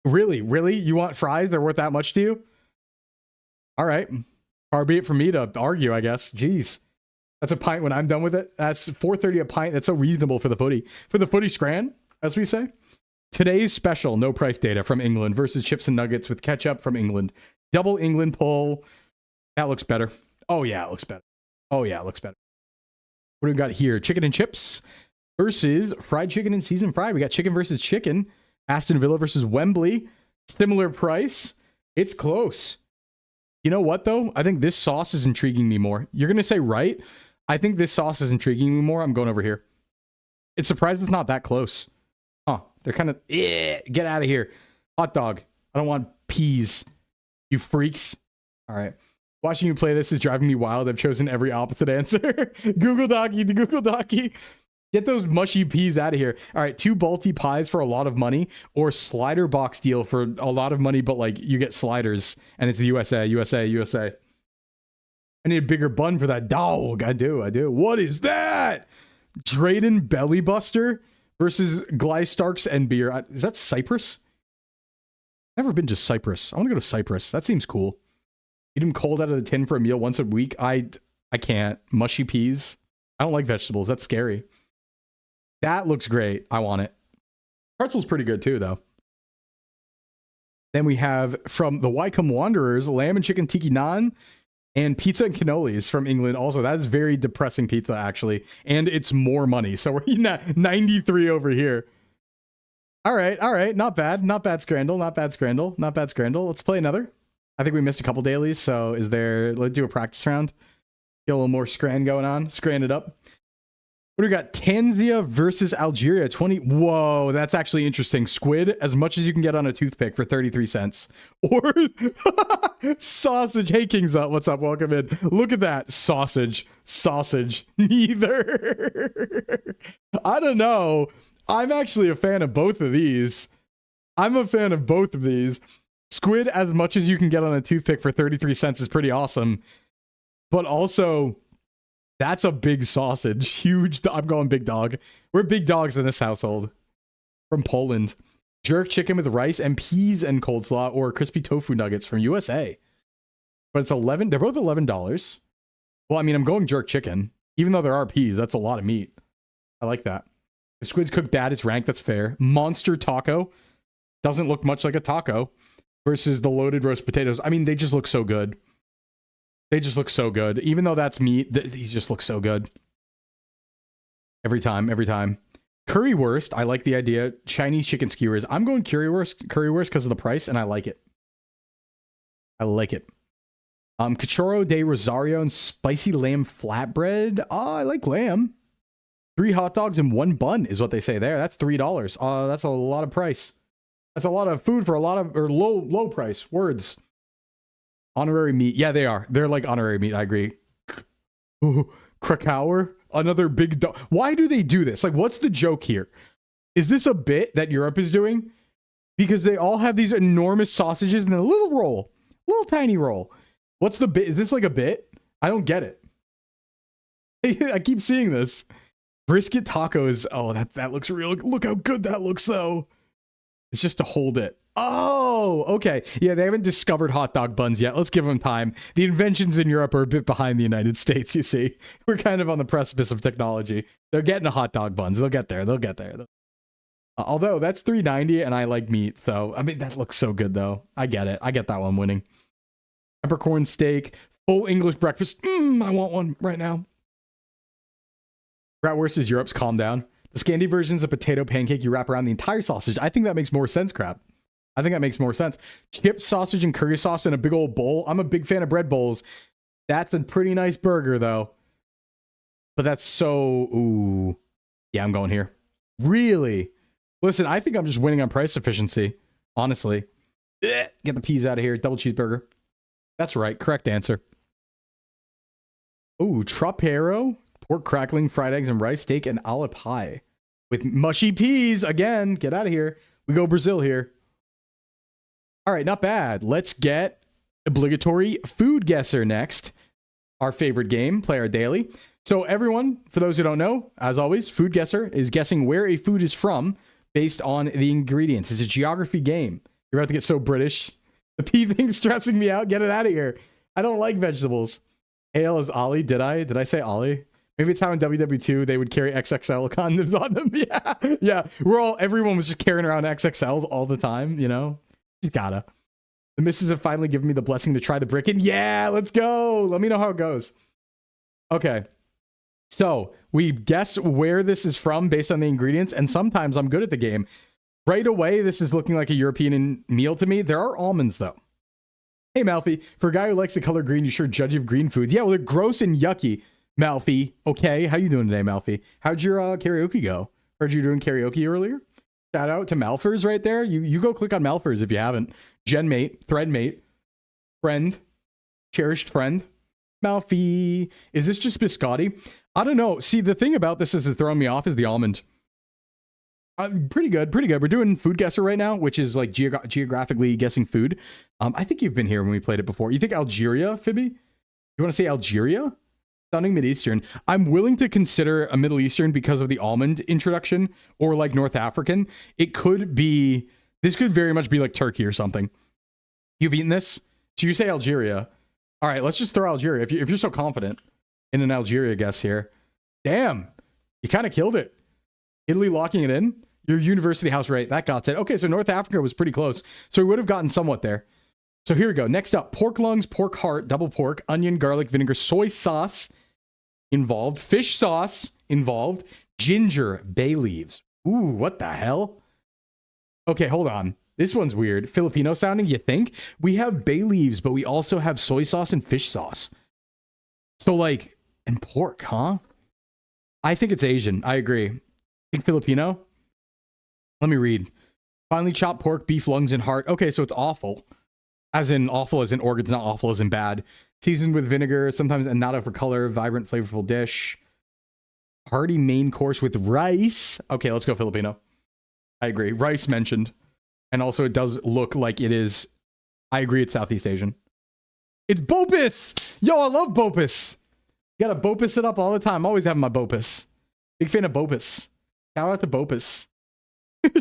S1: Really? You want fries? They're worth that much to you? All right. Far be it from me to argue, I guess. Jeez. That's a pint when I'm done with it. That's $4.30 a pint. That's so reasonable for the footy. For the footy scran, as we say. Today's special, no price data from England versus chips and nuggets with ketchup from England. Double England pull. That looks better. Oh, yeah, it looks better. What do we got here? Chicken and chips versus fried chicken and seasoned fry. We got chicken versus chicken. Aston Villa versus Wembley. Similar price. It's close. You know what, though? I think this sauce is intriguing me more. You're going to say right. I think this sauce is intriguing me more. I'm going over here. It's surprised it's not that close. Huh. They're kind of, get out of here. Hot dog. I don't want peas. You freaks. All right. Watching you play this is driving me wild. I've chosen every opposite answer. Google Docky. Get those mushy peas out of here. All right. 2 Balti pies for a lot of money or slider box deal for a lot of money, but like you get sliders and it's the USA. I need a bigger bun for that dog. I do. What is that? Drayden Belly Buster versus Gleistarks and beer. Is that Cyprus? Never been to Cyprus. I want to go to Cyprus. That seems cool. Eat them cold out of the tin for a meal once a week. I can't. Mushy peas. I don't like vegetables. That's scary. That looks great. I want it. Pretzel's pretty good too, though. Then we have from the Wycombe Wanderers, lamb and chicken tiki naan and pizza and cannolis from England. Also, that is very depressing pizza, actually. And it's more money. So we're eating at 93 over here. All right. Not bad, Scrandle. Let's play another. I think we missed a couple dailies, so let's do a practice round. Get a little more scran going on. Scran it up. What do we got? Tanzania versus Algeria. 20. Whoa, that's actually interesting. Squid, as much as you can get on a toothpick for 33 cents. Or sausage. Hey, Kings Up. What's up? Welcome in. Look at that. Sausage. Neither. I don't know. I'm actually a fan of both of these. Squid, as much as you can get on a toothpick for 33 cents is pretty awesome. But also, that's a big sausage. Huge. I'm going big dog. We're big dogs in this household. From Poland. Jerk chicken with rice and peas and cold slaw or crispy tofu nuggets from USA. but it's 11. They're both $11. Well, I mean, I'm going jerk chicken, even though there are peas. That's a lot of meat. I like that. If squid's cooked bad, it's ranked. That's fair. Monster taco doesn't look much like a taco versus the loaded roast potatoes. I mean, they just look so good. They just look so good. Even though that's meat, these just look so good. Every time, every time. Currywurst, I like the idea. Chinese chicken skewers. I'm going currywurst because of the price, and I like it. I like it. Cachorro de Rosario and spicy lamb flatbread. I like lamb. 3 hot dogs and 1 bun is what they say there. That's $3. That's a lot of price. That's a lot of food for a lot of, or low price. Words. Honorary meat. Yeah, they are. They're like honorary meat. I agree. Krakauer. Another big dog. Why do they do this? Like, what's the joke here? Is this a bit that Europe is doing? Because they all have these enormous sausages and a little roll. Little tiny roll. What's the bit? Is this like a bit? I don't get it. I keep seeing this. Brisket tacos. Oh, that looks real. Look how good that looks, though. It's just to hold it. Oh, okay. Yeah, they haven't discovered hot dog buns yet. Let's give them time. The inventions in Europe are a bit behind the United States, you see. We're kind of on the precipice of technology. They're getting the hot dog buns. They'll get there. They'll get there. Although, that's $3.90, and I like meat. So, I mean, that looks so good, though. I get it. I get that one winning. Peppercorn steak. Full English breakfast. I want one right now. Bratwurst is Europe's calm down. The Scandi version's a potato pancake you wrap around the entire sausage. I think that makes more sense, crap. I think that makes more sense. Chipped sausage and curry sauce in a big old bowl. I'm a big fan of bread bowls. That's a pretty nice burger, though. But that's so... Ooh. Yeah, I'm going here. Really? Listen, I think I'm just winning on price efficiency. Honestly. Get the peas out of here. Double cheeseburger. That's right. Correct answer. Ooh, tropero. Pork crackling, fried eggs and rice, steak, and olive pie. With mushy peas. Again, get out of here. We go Brazil here. All right, not bad. Let's get obligatory food guesser next. Our favorite game, play our daily. So everyone, for those who don't know, as always, food guesser is guessing where a food is from based on the ingredients. It's a geography game. You're about to get so British. The pea thing's stressing me out. Get it out of here. I don't like vegetables. AL is Ollie. Did I say Ollie? Maybe it's how in WW2 they would carry XXL condoms on them. Yeah. Everyone was just carrying around XXL all the time, you know? Just gotta. The missus have finally given me the blessing to try the bricken. Yeah, let's go. Let me know how it goes. Okay. So we guess where this is from based on the ingredients, and sometimes I'm good at the game. Right away, this is looking like a European meal to me. There are almonds, though. Hey, Malfi, for a guy who likes the color green, you sure judge of green foods. Yeah, well, they're gross and yucky. Malfi, okay. How you doing today, Malfi? How'd your karaoke go? Heard you doing karaoke earlier. Shout out to Malfers right there. You go click on Malfers if you haven't. Genmate, Threadmate, friend, cherished friend. Malfi. Is this just biscotti? I don't know. See, the thing about this is throwing me off is the almond. Pretty good. We're doing food guesser right now, which is like geographically guessing food. I think you've been here when we played it before. You think Algeria, Phoebe? You want to say Algeria? Sounding Mid-Eastern. I'm willing to consider a Middle Eastern because of the almond introduction, or like North African. It could be, this could very much be like Turkey or something. You've eaten this? So you say Algeria. All right, let's just throw Algeria. If you're so confident in an Algeria guess here. Damn, you kind of killed it. Italy locking it in. Your university house rate, that got it. Okay, so North Africa was pretty close. So we would have gotten somewhat there. So here we go. Next up, pork lungs, pork heart, double pork, onion, garlic, vinegar, soy sauce involved, fish sauce involved, ginger, bay leaves. Ooh, what the hell? Okay, hold on. This one's weird. Filipino sounding, you think? We have bay leaves, but we also have soy sauce and fish sauce. So like, and pork, huh? I think it's Asian. I agree. Think Filipino? Let me read. Finely chopped pork, beef, lungs, and heart. Okay, so it's awful. As in awful as in organs, not awful as in bad. Seasoned with vinegar, sometimes annatto for color, vibrant, flavorful dish. Hearty main course with rice. Okay, let's go Filipino. I agree. Rice mentioned. And also it does look like it is. I agree it's Southeast Asian. It's Bopus! Yo, I love Bopus. You gotta Bopus it up all the time. Always having my Bopus. Big fan of Bopus. Shout out to Bopus.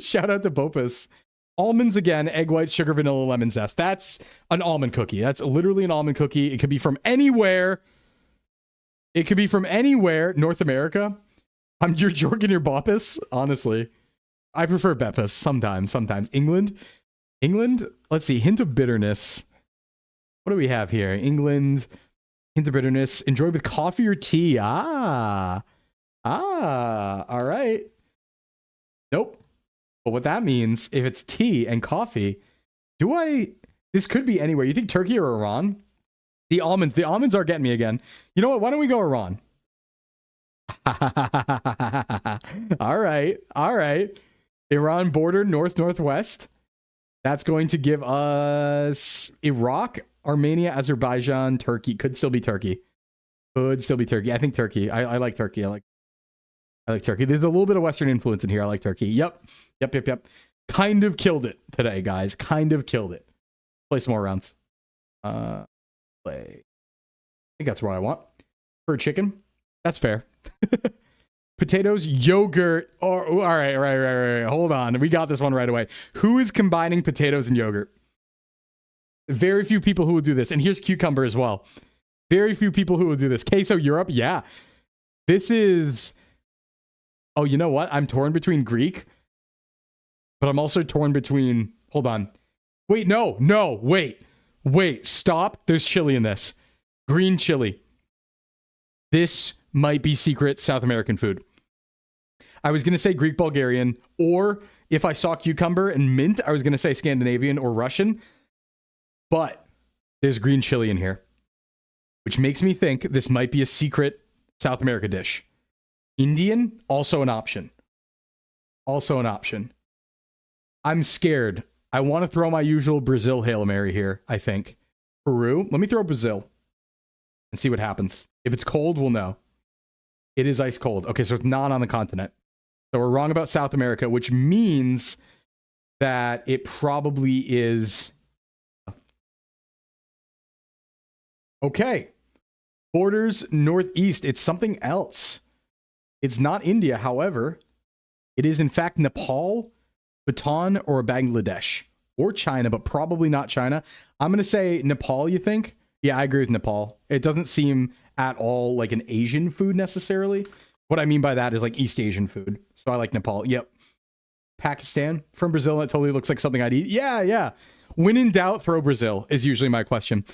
S1: Shout out to Bopus. Almonds again, egg whites, sugar, vanilla, lemon zest. That's an almond cookie. That's literally an almond cookie. It could be from anywhere. It could be from anywhere. North America. You're jorking your boppus, honestly. I prefer Beppis sometimes. England. Let's see. Hint of bitterness. What do we have here? England. Hint of bitterness. Enjoy with coffee or tea. All right. Nope. But what that means, if it's tea and coffee, this could be anywhere. You think Turkey or Iran? The almonds are getting me again. You know what? Why don't we go Iran? All right. Iran border, northwest. That's going to give us Iraq, Armenia, Azerbaijan, Turkey. Could still be Turkey. I think Turkey. I like Turkey. I like Turkey. There's a little bit of Western influence in here. I like Turkey. Yep. Kind of killed it today, guys. Kind of killed it. Play some more rounds. Play. I think that's what I want. For chicken. That's fair. Potatoes, yogurt. All right. Hold on. We got this one right away. Who is combining potatoes and yogurt? Very few people who will do this. And here's cucumber as well. Very few people who will do this. Queso Europe. Yeah. This is... Oh, you know what? I'm torn between Greek, but I'm also torn between... Hold on. Wait, no. Wait, stop. There's chili in this. Green chili. This might be secret South American food. I was going to say Greek Bulgarian, or if I saw cucumber and mint, I was going to say Scandinavian or Russian, but there's green chili in here, which makes me think this might be a secret South America dish. Indian, also an option. I'm scared. I want to throw my usual Brazil Hail Mary here, I think. Peru, let me throw Brazil and see what happens. If it's cold, we'll know. It is ice cold. Okay, so it's not on the continent. So we're wrong about South America, which means that it probably is... Okay. Borders northeast. It's something else. It's not India, however. It is, in fact, Nepal, Bhutan, or Bangladesh. Or China, but probably not China. I'm going to say Nepal, you think? Yeah, I agree with Nepal. It doesn't seem at all like an Asian food necessarily. What I mean by that is like East Asian food. So I like Nepal. Yep. Pakistan. From Brazil, it totally looks like something I'd eat. Yeah. When in doubt, throw Brazil is usually my question.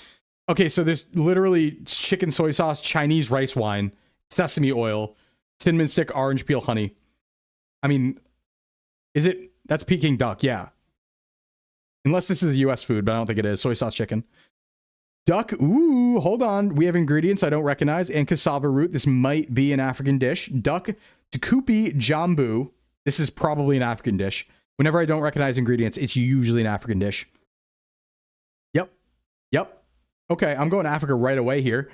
S1: Okay, so there's literally chicken soy sauce, Chinese rice wine, sesame oil, cinnamon stick, orange peel, honey. I mean, that's Peking duck, yeah. Unless this is a US food, but I don't think it is. Soy sauce chicken. Duck, ooh, hold on. We have ingredients I don't recognize. And cassava root. This might be an African dish. Duck, tukupi, jambu. This is probably an African dish. Whenever I don't recognize ingredients, it's usually an African dish. Yep. Okay, I'm going to Africa right away here.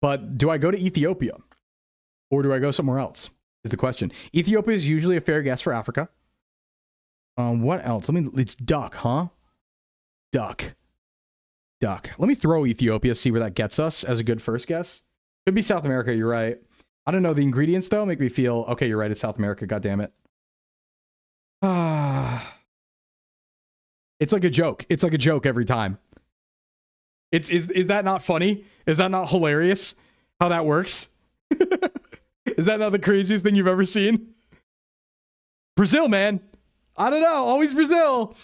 S1: But do I go to Ethiopia? Or do I go somewhere else? Is the question. Ethiopia is usually a fair guess for Africa. What else? It's duck, huh? Duck. Let me throw Ethiopia, see where that gets us as a good first guess. Could be South America, you're right. I don't know. The ingredients, though, make me feel... Okay, you're right. It's South America. God damn it. It's like a joke. It's like a joke every time. Is that not funny? Is that not hilarious? How that works? Is that not the craziest thing you've ever seen? Brazil, man. I don't know. Always Brazil.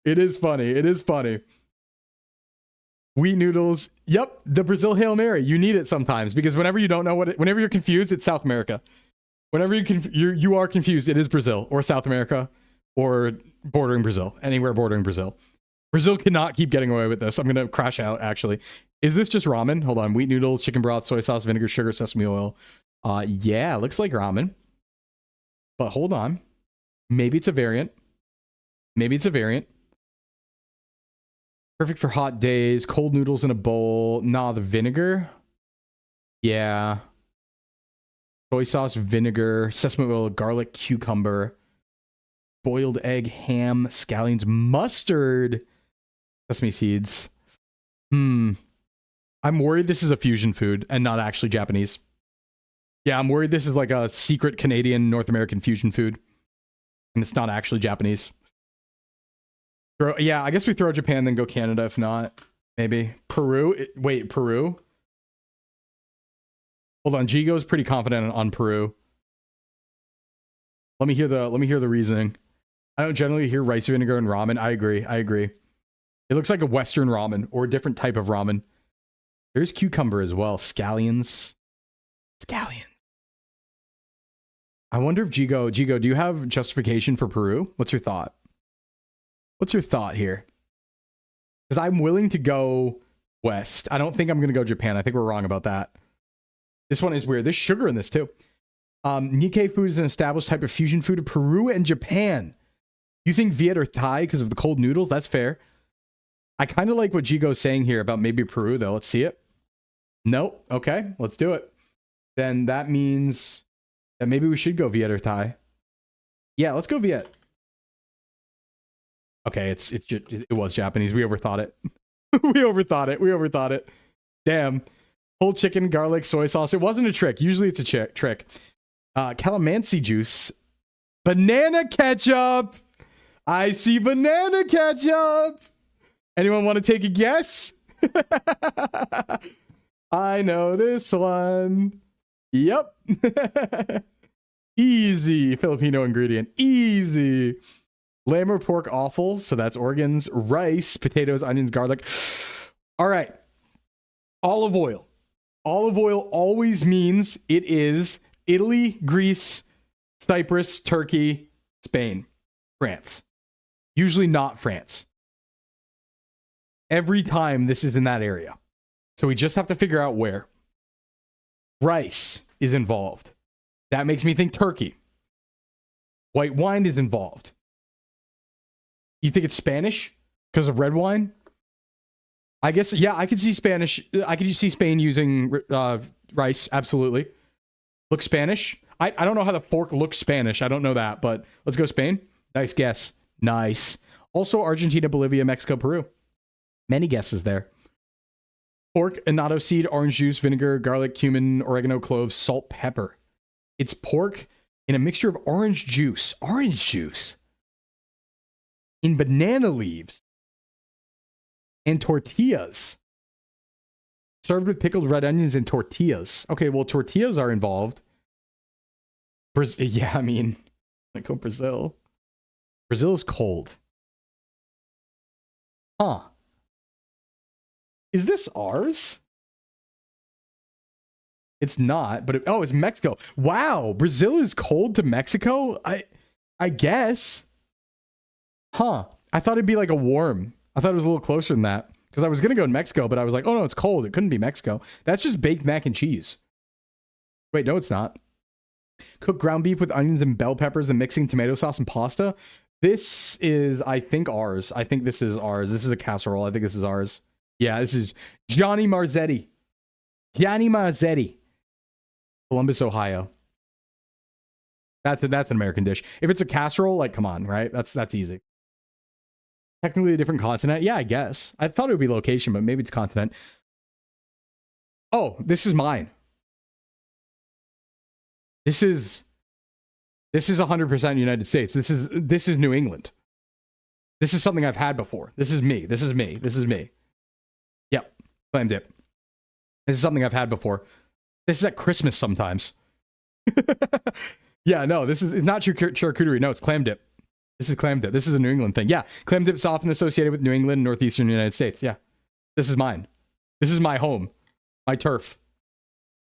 S1: It is funny. Wheat noodles. Yep, the Brazil Hail Mary. You need it sometimes because whenever you don't know whenever you're confused, it's South America. Whenever you are confused, it is Brazil or South America or bordering Brazil. Anywhere bordering Brazil. Brazil cannot keep getting away with this. I'm going to crash out, actually. Is this just ramen? Hold on. Wheat noodles, chicken broth, soy sauce, vinegar, sugar, sesame oil. Yeah, looks like ramen. But hold on. Maybe it's a variant. Perfect for hot days. Cold noodles in a bowl. Nah, the vinegar. Yeah. Soy sauce, vinegar, sesame oil, garlic, cucumber, boiled egg, ham, scallions, mustard, sesame seeds. I'm worried this is a fusion food and not actually Japanese. Yeah, I'm worried this is like a secret Canadian, North American fusion food. And it's not actually Japanese. Yeah, I guess we throw Japan, then go Canada if not. Maybe. Peru? Wait, Peru? Hold on, Gigo's pretty confident on Peru. Let me hear the reasoning. I don't generally hear rice vinegar and ramen. I agree. It looks like a Western ramen or a different type of ramen. There's cucumber as well. Scallions. I wonder if Gigo, do you have justification for Peru? What's your thought? What's your thought here? Because I'm willing to go west. I don't think I'm going to go Japan. I think we're wrong about that. This one is weird. There's sugar in this too. Nikkei food is an established type of fusion food of Peru and Japan. You think Viet or Thai because of the cold noodles? That's fair. I kind of like what Jigo's saying here about maybe Peru, though. Let's see it. Nope. Okay, let's do it. Then that means that maybe we should go Viet or Thai. Yeah, let's go Viet. Okay, it was Japanese. We overthought it. We overthought it. Damn. Whole chicken, garlic, soy sauce. It wasn't a trick. Usually it's a trick. Calamansi juice. Banana ketchup. I see banana ketchup. Anyone want to take a guess? I know this one. Yep. Easy. Filipino ingredient. Easy. Lamb or pork offal. So that's organs. Rice, potatoes, onions, garlic. All right. Olive oil. Olive oil always means it is Italy, Greece, Cyprus, Turkey, Spain, France. Usually not France. Every time this is in that area. So we just have to figure out where. Rice is involved. That makes me think Turkey. White wine is involved. You think it's Spanish because of red wine? I guess, yeah, I could see Spanish. I could see Spain using rice. Absolutely. Looks Spanish. I don't know how the fork looks Spanish. I don't know that, but let's go Spain. Nice guess. Nice. Also Argentina, Bolivia, Mexico, Peru. Many guesses there. Pork, annatto seed, orange juice, vinegar, garlic, cumin, oregano, cloves, salt, pepper. It's pork in a mixture of orange juice. Orange juice. In banana leaves. And tortillas. Served with pickled red onions and tortillas. Okay, well, tortillas are involved. Yeah, I mean, like go Brazil. Brazil is cold. Huh. Is this ours? It's not, but oh, it's Mexico. Wow, Brazil is cold to Mexico? I guess. Huh. I thought it'd be like a warm. I thought it was a little closer than that. Because I was going to go to Mexico, but I was like, oh no, it's cold. It couldn't be Mexico. That's just baked mac and cheese. Wait, no, it's not. Cook ground beef with onions and bell peppers and mixing tomato sauce and pasta. This is, I think, ours. I think this is ours. This is a casserole. I think this is ours. Yeah, this is Johnny Marzetti. Johnny Marzetti. Columbus, Ohio. That's an American dish. If it's a casserole, like, come on, right? That's easy. Technically a different continent. Yeah, I guess. I thought it would be location, but maybe it's continent. Oh, this is mine. This is 100% United States. This is New England. This is something I've had before. This is me. Yep. Clam dip. This is something I've had before. This is at Christmas sometimes. Yeah, no, this is not charcuterie. No, it's clam dip. This is clam dip. This is a New England thing. Yeah, clam dip is often associated with New England and northeastern United States. Yeah, this is mine. This is my home. My turf.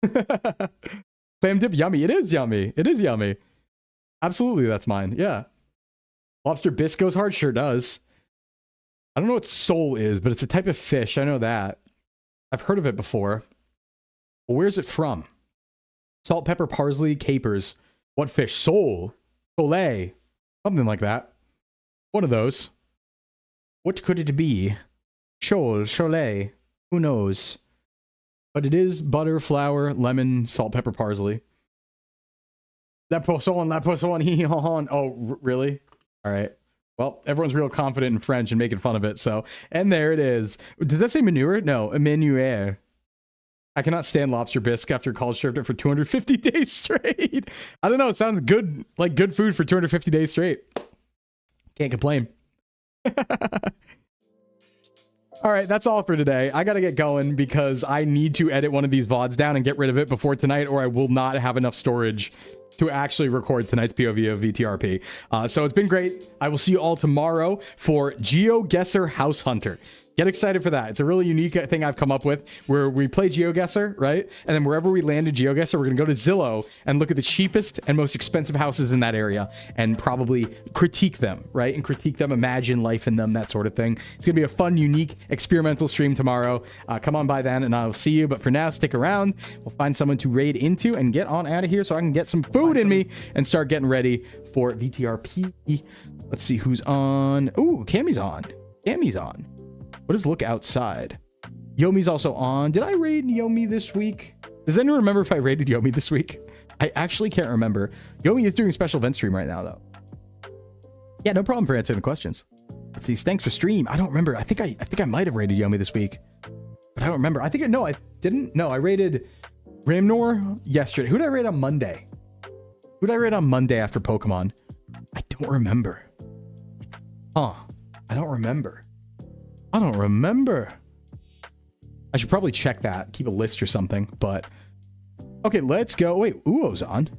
S1: Clam dip, yummy. It is yummy. It is yummy. Absolutely, that's mine. Yeah. Lobster bisque goes hard? Sure does. I don't know what sole is, but it's a type of fish. I know that. I've heard of it before. But where's it from? Salt, pepper, parsley, capers. What fish? Sole. Soleil. Something like that. One of those. What could it be? Shoal, Cholet. Who knows? But it is butter, flour, lemon, salt, pepper, parsley. La poisson, hee hon. Oh, really? All right. Well, everyone's real confident in French and making fun of it, so. And there it is. Did that say manure? No, manure. I cannot stand lobster bisque after college served it for 250 days straight. I don't know. It sounds good, like good food for 250 days straight. Can't complain. All right, that's all for today. I got to get going because I need to edit one of these VODs down and get rid of it before tonight, or I will not have enough storage to actually record tonight's POV of VTRP. So it's been great. I will see you all tomorrow for GeoGuessr House Hunter. Get excited for that. It's a really unique thing I've come up with where we play GeoGuessr, right? And then wherever we land in GeoGuessr, we're going to go to Zillow and look at the cheapest and most expensive houses in that area and probably critique them, right? And critique them, imagine life in them, that sort of thing. It's going to be a fun, unique, experimental stream tomorrow. Come on by then and I'll see you. But for now, stick around. We'll find someone to raid into and get on out of here so I can get some food in me and start getting ready for VTRP. Let's see who's on. Ooh, Cammy's on. Cammy's on. What is look outside? Yomi's also on. Did I raid Yomi this week? Does anyone remember if I raided Yomi this week? I actually can't remember. Yomi is doing a special event stream right now, though. Yeah, no problem for answering the questions. Let's see. Thanks for stream. I don't remember. I think I might have raided Yomi this week, but I don't remember. I didn't. No, I raided Ramnor yesterday. Who did I raid on Monday? Who did I raid on Monday after Pokemon? I don't remember. Huh. I don't remember. I don't remember. I should probably check that. Keep a list or something, but... Okay, let's go. Wait, Uo's on.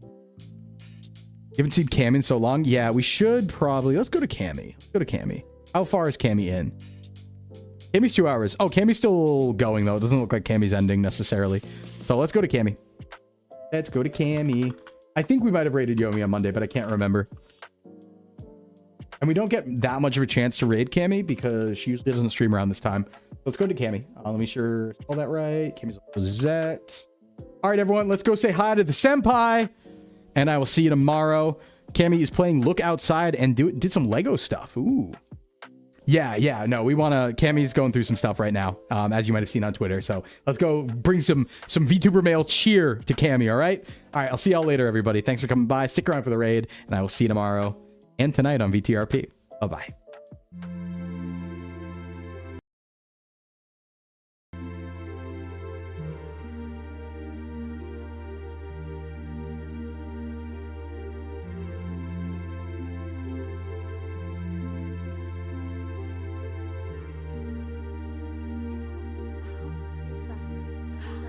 S1: You haven't seen Cam in so long? Yeah, we should probably... Let's go to Cammy. Let's go to Cammy. How far is Cammy in? Cammy's 2 hours. Oh, Cammy's still going, though. It doesn't look like Cammy's ending, necessarily. So let's go to Cammy. Let's go to Cammy. I think we might have raided Yomi on Monday, but I can't remember. And we don't get that much of a chance to raid Cammy because she usually doesn't stream around this time. Let's go to Cammy. Let me sure all that right. Cammy's Rosette. All right, everyone, let's go say hi to the senpai. And I will see you tomorrow. Cammy is playing Look Outside and did some Lego stuff. Ooh. Yeah. No, we want to... Cammy's going through some stuff right now, as you might have seen on Twitter. So let's go bring some VTuber mail cheer to Cammy, all right? All right, I'll see y'all later, everybody. Thanks for coming by. Stick around for the raid, and I will see you tomorrow and tonight on VTRP. Bye-bye.